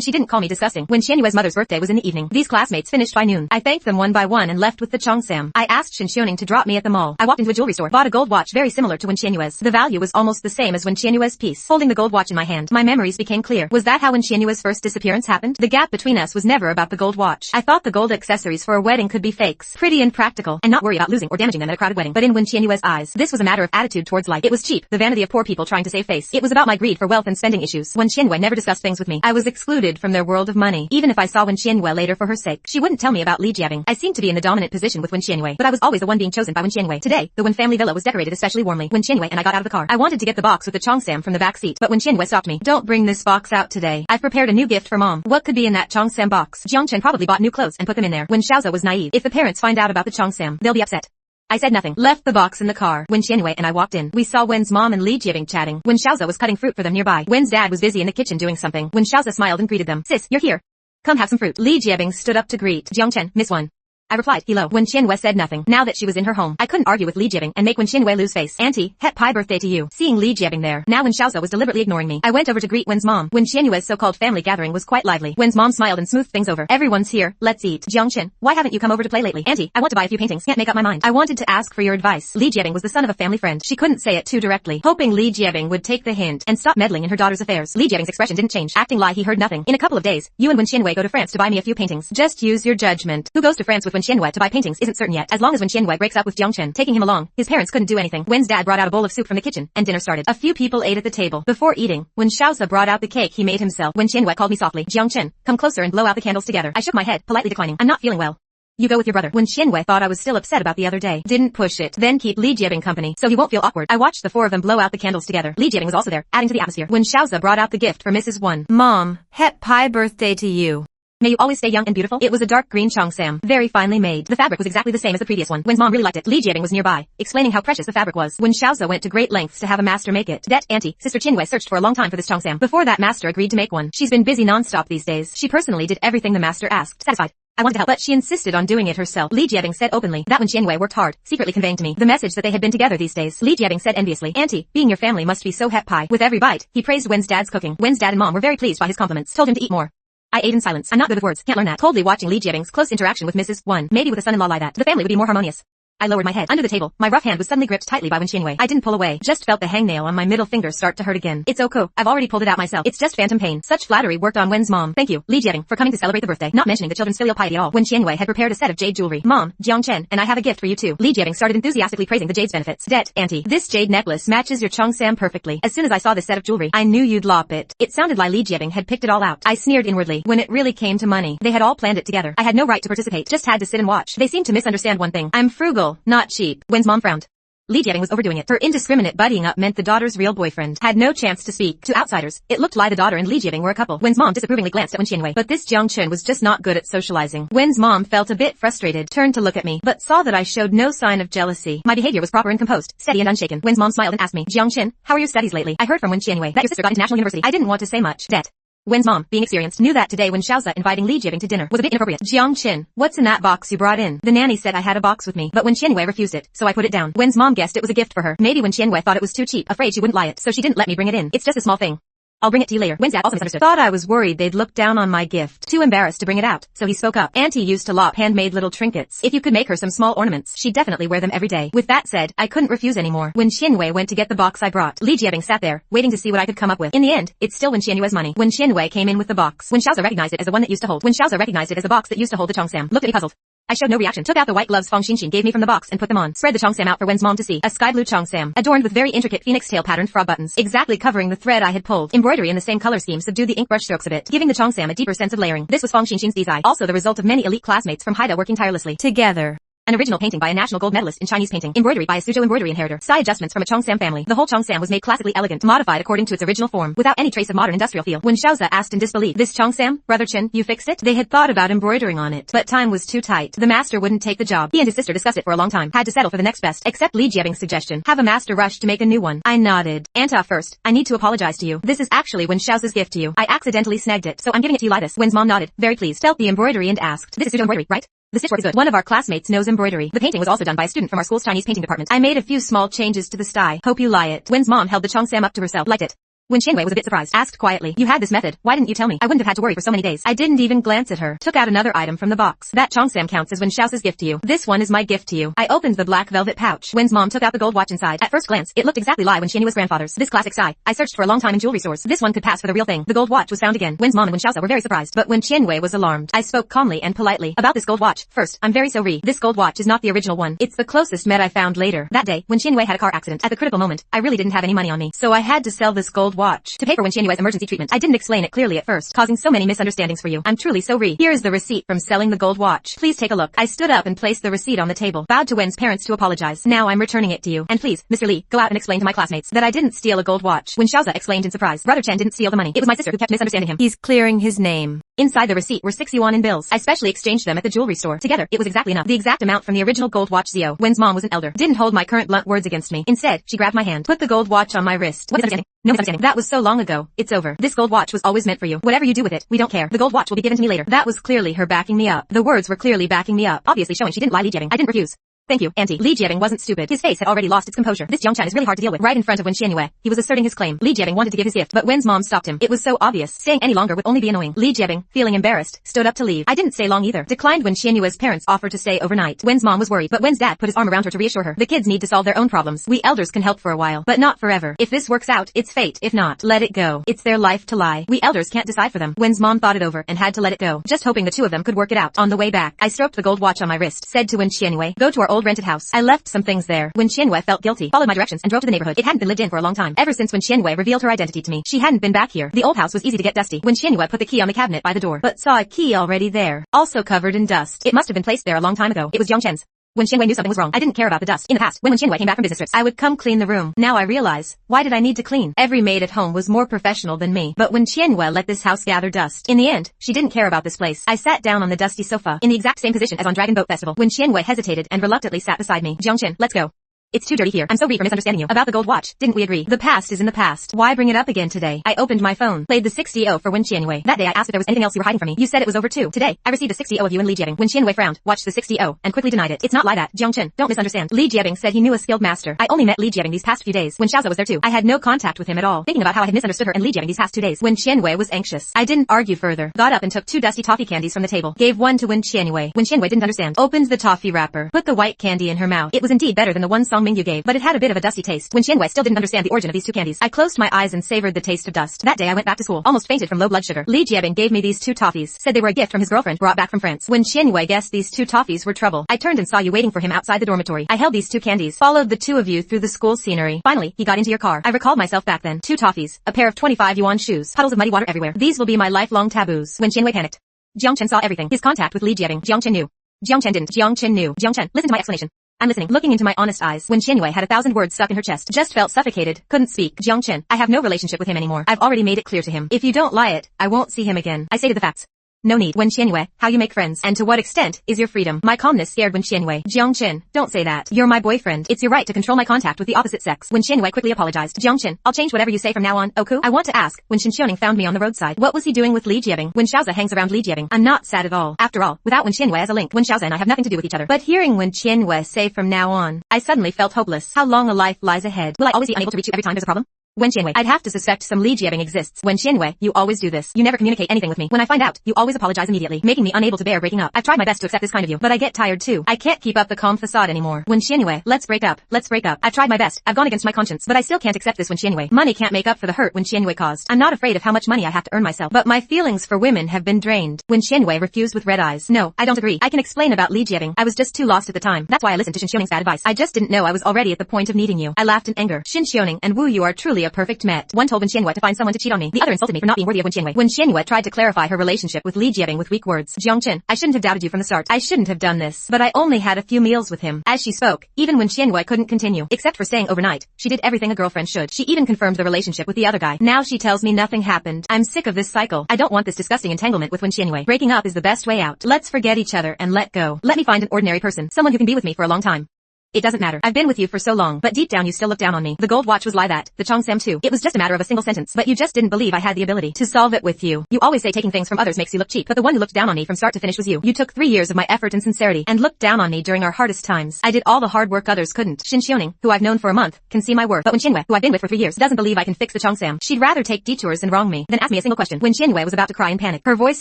she didn't call me disgusting. When Qianwei's mother's birthday was in the evening, these classmates finished by noon. I thanked them one by one and left with the Chongsam. I asked Shin Xiaoning to drop me at the mall. I walked into a jewelry store, bought a gold watch very similar to when Qianwei's. The value was almost the same as when Qianwei's piece. Holding the gold watch in my hand, my memories became clear. Was that how when Qianwei's first disappearance happened? The gap between us was never about the gold watch. I thought the gold accessories for a wedding could be fakes, pretty and practical, and not worry about losing or damaging them at a crowded wedding. But in Wen Qianyue's eyes, this was a matter of attitude towards life. It was cheap, the vanity of poor people trying to save face. It was about my greed for wealth and spending issues. Wen Qianyue never discussed things with me. I was excluded from their world of money. Even if I saw Wen Qianyue later for her sake, she wouldn't tell me about Li Jiabing. I seemed to be in the dominant position with Wen Qianyue, but I was always the one being chosen by Wen Qianyue. Today, the Wen family villa was decorated especially warmly. Wen Qianyue and I got out of the car. I wanted to get the box with the Chongsam from the back seat, but Wen Qianyue stopped me. Don't bring this box out today. I've prepared a new gift for mom. What could be in that Chongsam box? Jiangchen probably bought new clothes and put them in there. Wen Xiaoza was naive. If the parents find out about the Chongsam, they'll be upset. I said nothing, left the box in the car. Wen Qianyue and I walked in. We saw Wen's mom and Li Jiabing chatting. Wen Xiaoza was cutting fruit for them nearby. Wen's dad was busy in the kitchen doing something. Wen Xiaoza smiled and greeted them. Sis, you're here. Come have some fruit. Li Jiabing stood up to greet. Jiangchen, Miss Wen. I replied, hello. Wen Qianyue said nothing. Now that she was in her home, I couldn't argue with Li Jiabing and make Wen Qianyue lose face. Auntie, happy birthday to you. Seeing Li Jiabing there, now Wen Xiaoza was deliberately ignoring me. I went over to greet Wen's mom. Wen Qianyue's so-called family gathering was quite lively. Wen's mom smiled and smoothed things over. Everyone's here, let's eat. Jiangchen, why haven't you come over to play lately? Auntie, I want to buy a few paintings. Can't make up my mind. I wanted to ask for your advice. Li Jiabing was the son of a family friend. She couldn't say it too directly, hoping Li Jiabing would take the hint and stop meddling in her daughter's affairs. Li Jiabing's expression didn't change, acting like he heard nothing. In a couple of days, you and Wen Qianyue go to France to buy me a few paintings. Just use your judgment. Who goes to France with Wen Qianyue to buy paintings isn't certain yet. As long as Wen Qianyue breaks up with Jiangchen, taking him along, his parents couldn't do anything. Wen's dad brought out a bowl of soup from the kitchen, and dinner started. A few people ate at the table. Before eating, Wen Xiaoza brought out the cake he made himself. Wen Qianyue called me softly. Jiangchen, come closer and blow out the candles together. I shook my head, politely declining. I'm not feeling well. You go with your brother. Wen Qianyue thought I was still upset about the other day. Didn't push it. Then keep Li Jiabing company, so he won't feel awkward. I watched the four of them blow out the candles together. Li Jiabing was also there, adding to the atmosphere. Wen Xiaoza brought out the gift for Mrs. Wen. Mom, happy birthday to you. May you always stay young and beautiful. It was a dark green Chongsam, very finely made. The fabric was exactly the same as the previous one. Wen's mom really liked it. Li Jiabing was nearby, explaining how precious the fabric was. Wen Xiaoza went to great lengths to have a master make it. Det, auntie, sister Qianyue searched for a long time for this Chongsam. Before that master agreed to make one. She's been busy non-stop these days. She personally did everything the master asked. Satisfied. I wanted to help, but she insisted on doing it herself. Li Jiabing said openly that Wen Qianyue worked hard, secretly conveying to me the message that they had been together these days. Li Jiabing said enviously, auntie, being your family must be so happy. With every bite, he praised Wen's dad's cooking. Wen's dad and mom were very pleased by his compliments, told him to eat more. I ate in silence. I'm not good with words, can't learn that. Coldly watching Li Jiabing's close interaction with Mrs. Wen. Maybe with a son-in-law like that, the family would be more harmonious. I lowered my head. Under the table, my rough hand was suddenly gripped tightly by Wen Qianyue. I didn't pull away, just felt the hangnail on my middle finger start to hurt again. It's okay, I've already pulled it out myself. It's just phantom pain. Such flattery worked on Wen's mom. Thank you, Li Jiabing, for coming to celebrate the birthday, not mentioning the children's filial piety at all. Wen Qianyue had prepared a set of jade jewelry. Mom, Jiangchen, and I have a gift for you too. Li Jiabing started enthusiastically praising the jade's benefits. Det, auntie, this jade necklace matches your Chongsam perfectly. As soon as I saw this set of jewelry, I knew you'd lop it. It sounded like Li Jiabing had picked it all out. I sneered inwardly. When it really came to money, they had all planned it together. I had no right to participate, just had to sit and watch. They seemed to misunderstand one thing. I'm frugal, not cheap. Wen's mom frowned. Li Jiabing was overdoing it. Her indiscriminate buddying up meant the daughter's real boyfriend had no chance to speak. To outsiders, it looked like the daughter and Li Jiabing were a couple. Wen's mom disapprovingly glanced at Wen Qianyue, but this Jiangchen was just not good at socializing. Wen's mom felt a bit frustrated, turned to look at me, but saw that I showed no sign of jealousy. My behavior was proper and composed, steady and unshaken. Wen's mom smiled and asked me, Jiangchen, how are your studies lately? I heard from Wen Qianyue that your sister got into National University. I didn't want to say much. Det. Wen's mom, being experienced, knew that today Wen Xiaoza inviting Li Jiabing to dinner was a bit inappropriate. Jiangchen, what's in that box you brought in? The nanny said I had a box with me, but Wen Qianyue refused it, so I put it down. Wen's mom guessed it was a gift for her. Maybe Wen Qianyue thought it was too cheap, afraid she wouldn't lie it, so she didn't let me bring it in. It's just a small thing. I'll bring it to you later. Wen's dad also misunderstood. Thought I was worried they'd look down on my gift. Too embarrassed to bring it out, so he spoke up. Auntie used to lop handmade little trinkets. If you could make her some small ornaments, she'd definitely wear them every day. With that said, I couldn't refuse anymore. When Qianyue went to get the box I brought, Li Jiabing sat there, waiting to see what I could come up with. In the end, it's still Wen Qianyue's money. When Qianyue came in with the box, Wen Xiaoza recognized it as the one that used to hold. Wen Xiaoza recognized it as the box that used to hold the Chongsam. Looked at me puzzled. I showed no reaction, took out the white gloves Feng Xinxin gave me from the box and put them on. Spread the Chongsam out for Wen's mom to see. A sky blue Chongsam, adorned with very intricate phoenix tail patterned frog buttons, exactly covering the thread I had pulled. Embroidery in the same color scheme subdued the ink brush strokes a bit, giving the Chongsam a deeper sense of layering. This was Feng Xinxin's design, also the result of many elite classmates from Haida working tirelessly together. An original painting by a national gold medalist in Chinese painting. Embroidery by a Suzhou embroidery inheritor. Side adjustments from a Chongsam family. The whole Chongsam was made classically elegant, modified according to its original form, without any trace of modern industrial feel. When Xiaoza asked in disbelief, "This Chongsam, Brother Chen, you fixed it?" They had thought about embroidering on it, but time was too tight. The master wouldn't take the job. He and his sister discussed it for a long time. Had to settle for the next best, except Li Jiabing's suggestion. Have a master rush to make a new one. I nodded. Anta, first, I need to apologize to you. This is actually Wen Xiaoza's gift to you. I accidentally snagged it, so I'm giving it to you like this. Wen's mom nodded, very pleased, felt the embroidery and asked, "This is Suzhou embroidery, right?" The stitchwork is good. One of our classmates knows embroidery. The painting was also done by a student from our school's Chinese painting department. I made a few small changes to the style. Hope you like it. Wen's mom held the Cheongsam up to herself. Liked it. When Qianwei was a bit surprised, asked quietly, "You had this method, why didn't you tell me? I wouldn't have had to worry for so many days." I didn't even glance at her. Took out another item from the box. "That Cheongsam counts as Wen Xiao's gift to you. This one is my gift to you." I opened the black velvet pouch. Wen's mom took out the gold watch inside. At first glance, it looked exactly like Wen Qianyue's grandfather's. This classic sigh. I searched for a long time in jewelry stores. This one could pass for the real thing. The gold watch was found again. Wen's mom and Wen Xiao were very surprised, but Wen Qianwei was alarmed. I spoke calmly and politely about this gold watch. "First, I'm very sorry. This gold watch is not the original one. It's the closest met I found later." That day, when Qianwei had a car accident, at the critical moment, I really didn't have any money on me, so I had to sell this gold watch to pay for Wen Qianyue's emergency treatment. I didn't explain it clearly at first, causing so many misunderstandings for you. I'm truly sorry. Here is the receipt from selling the gold watch. Please take a look. I stood up and placed the receipt on the table, bowed to Wen's parents to apologize. "Now I'm returning it to you. And please, Mr. Li, go out and explain to my classmates that I didn't steal a gold watch." Wen Xiaoza explained in surprise. "Brother Chen didn't steal the money. It was my sister who kept misunderstanding him. He's clearing his name." Inside the receipt were 6 yuan in bills. I specially exchanged them at the jewelry store. Together, it was exactly enough. The exact amount from the original gold watch Zio. Wen's mom was an elder. Didn't hold my current blunt words against me. Instead, she grabbed my hand, put the gold watch on my wrist. "What misunderstanding? No misunderstanding. That was so long ago. It's over. This gold watch was always meant for you. Whatever you do with it, we don't care. The gold watch will be given to me later." That was clearly her backing me up. The words were clearly backing me up, obviously showing she didn't lie Li Jiabing. I didn't refuse. "Thank you, Auntie." Li Jiabing wasn't stupid. His face had already lost its composure. This Jiang Chan is really hard to deal with. Right in front of Wen Qianyue, he was asserting his claim. Li Jiabing wanted to give his gift, but Wen's mom stopped him. It was so obvious. Staying any longer would only be annoying. Li Jiabing, feeling embarrassed, stood up to leave. I didn't stay long either. Declined when Qianyue's parents offered to stay overnight. Wen's mom was worried, but Wen's dad put his arm around her to reassure her. The kids need to solve their own problems. We elders can help for a while, but not forever. If this works out, it's fate. If not, let it go. It's their life to lie. We elders can't decide for them. Wen's mom thought it over and had to let it go, just hoping the two of them could work it out. On the way back, I stroked the gold watch on my wrist, said to Wen Qianyue, "Go to our old rented house." I left some things there. Wen Qianyue felt guilty, followed my directions, and drove to the neighborhood. It hadn't been lived in for a long time. Ever since Wen Qianyue revealed her identity to me, she hadn't been back here. The old house was easy to get dusty. Wen Qianyue put the key on the cabinet by the door, but saw a key already there, also covered in dust. It must have been placed there a long time ago. It was Jiang Chen's. When Qianwei knew something was wrong, I didn't care about the dust. In the past, when Qianwei came back from business trips, I would come clean the room. Now I realize, why did I need to clean? Every maid at home was more professional than me. But when Qianwei let this house gather dust, in the end, she didn't care about this place. I sat down on the dusty sofa, in the exact same position as on Dragon Boat Festival, when Qianwei hesitated and reluctantly sat beside me. "Jiang Chen, let's go. It's too dirty here. I'm sorry for misunderstanding you. About the gold watch, didn't we agree? The past is in the past. Why bring it up again today?" I opened my phone, played the 60O for Wen Qianyue. That day I asked if there was anything else you were hiding from me. You said it was over too. Today, I received a 60O of you and Li Jiabing. Wen Qianyue frowned, watched the 60O, and quickly denied it. "It's not like that, Jiang Chen. Don't misunderstand." Li Jiabing said he knew a skilled master. I only met Li Jiabing these past few days. When Xiaoza was there too, I had no contact with him at all. Thinking about how I had misunderstood her and Li Jiabing these past 2 days, Wen Qianyue was anxious. I didn't argue further. Got up and took 2 dusty toffee candies from the table. Gave one to Wen Qianyue. Wen Qianyue didn't understand. Opened the toffee wrapper. Put the white candy in her mouth. It was indeed better than the one Song Ming you gave, but it had a bit of a dusty taste. When Qianwei still didn't understand the origin of these 2 candies, I closed my eyes and savored the taste of dust. That day I went back to school, almost fainted from low blood sugar. Li Jiabing gave me these 2 toffees, said they were a gift from his girlfriend brought back from France. When Qianwei guessed these 2 toffees were trouble, I turned and saw you waiting for him outside the dormitory. I held these 2 candies, followed the 2 of you through the school scenery. Finally, he got into your car. I recalled myself back then. 2 toffees, a pair of 25 yuan shoes, puddles of muddy water everywhere. These will be my lifelong taboos. When Qianwei panicked, Jiang Chen saw everything. His contact with Li Jiabing. Jiang Chen knew. Jiang Chen didn't. Jiang Chen knew. Jiang Chen, listen to my explanation. I'm listening. Looking into my honest eyes. When Qianwei had 1,000 words stuck in her chest. Just felt suffocated. Couldn't speak. "Jiang Chen, I have no relationship with him anymore. I've already made it clear to him. If you don't lie it, I won't see him again." I stated the facts. "No need." When Qianwei, how you make friends, and to what extent, is your freedom. My calmness scared Wen Qianwei. "Jiang Chen, don't say that. You're my boyfriend. It's your right to control my contact with the opposite sex." When Qianwei quickly apologized. "Jiang Chen, I'll change whatever you say from now on, Oku." I want to ask, when Shinxioning found me on the roadside, what was he doing with Li Jiabing? When Xiaoza hangs around Li Jiabing, I'm not sad at all. After all, without Wen Qianwei as a link, Wen Xiaoza and I have nothing to do with each other. But hearing Wen Qianwei say from now on, I suddenly felt hopeless. How long a life lies ahead? Will I always be unable to reach you every time there's a problem? Wen Qianwei, I'd have to suspect some Li Jiabing exists. Wen Qianwei, you always do this. You never communicate anything with me. When I find out, you always apologize immediately, making me unable to bear breaking up. I've tried my best to accept this kind of you, but I get tired too. I can't keep up the calm facade anymore. Wen Qianwei, let's break up. Let's break up. I've tried my best. I've gone against my conscience, but I still can't accept this Wen Qianwei. Money can't make up for the hurt Wen Qianwei caused. I'm not afraid of how much money I have to earn myself, but my feelings for women have been drained. Wen Qianwei refused with red eyes. "No, I don't agree. I can explain about Li Jiabing. I was just too lost at the time. That's why I listened to Shinxioning's bad advice. I just didn't know I was already at the point of needing you." I laughed in anger. "Shinxioning and Wu, you are truly a perfect match." One told Wen Qianwei to find someone to cheat on me. The other insulted me for not being worthy of Wen Qianwei. Wen Qianwei tried to clarify her relationship with Li Jiabing with weak words. "Jiang Chen, I shouldn't have doubted you from the start. I shouldn't have done this. But I only had a few meals with him." As she spoke, even when Qianwei couldn't continue, except for staying overnight, she did everything a girlfriend should. She even confirmed the relationship with the other guy. Now she tells me nothing happened. I'm sick of this cycle. I don't want this disgusting entanglement with Wen Qianwei. Breaking up is the best way out. Let's forget each other and let go. Let me find an ordinary person, someone who can be with me for a long time. It doesn't matter. I've been with you for so long, but deep down you still look down on me. The gold watch was lie that. The Cheongsam too. It was just a matter of a single sentence, but you just didn't believe I had the ability to solve it with you. You always say taking things from others makes you look cheap, but the one who looked down on me from start to finish was you. You took 3 years of my effort and sincerity and looked down on me during our hardest times. I did all the hard work others couldn't. Shin Xiaoning, who I've known for a month, can see my worth, but when Qianwei, who I've been with for 3 years, doesn't believe I can fix the Cheongsam, she'd rather take detours and wrong me than ask me a single question. When Qianwei was about to cry in panic, her voice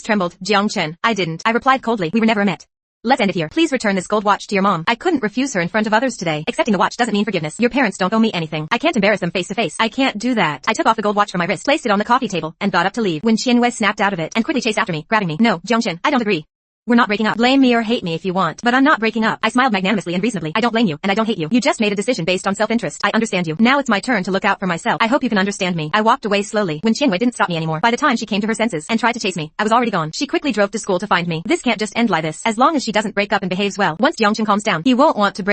trembled. Jiang Chen, I didn't. I replied coldly, we were never met. Let's end it here. Please return this gold watch to your mom. I couldn't refuse her in front of others today. Accepting the watch doesn't mean forgiveness. Your parents don't owe me anything. I can't embarrass them face to face. I can't do that. I took off the gold watch from my wrist, placed it on the coffee table, and got up to leave. When Qianwei snapped out of it and quickly chased after me, grabbing me. No, Jiangchen, I don't agree. We're not breaking up. Blame me or hate me if you want, but I'm not breaking up. I smiled magnanimously and reasonably. I don't blame you, and I don't hate you. You just made a decision based on self-interest. I understand you. Now it's my turn to look out for myself. I hope you can understand me. I walked away slowly. When Qianwei didn't stop me anymore. By the time she came to her senses and tried to chase me, I was already gone. She quickly drove to school to find me. This can't just end like this. As long as she doesn't break up and behaves well. Once Jiangchen calms down, he won't want to break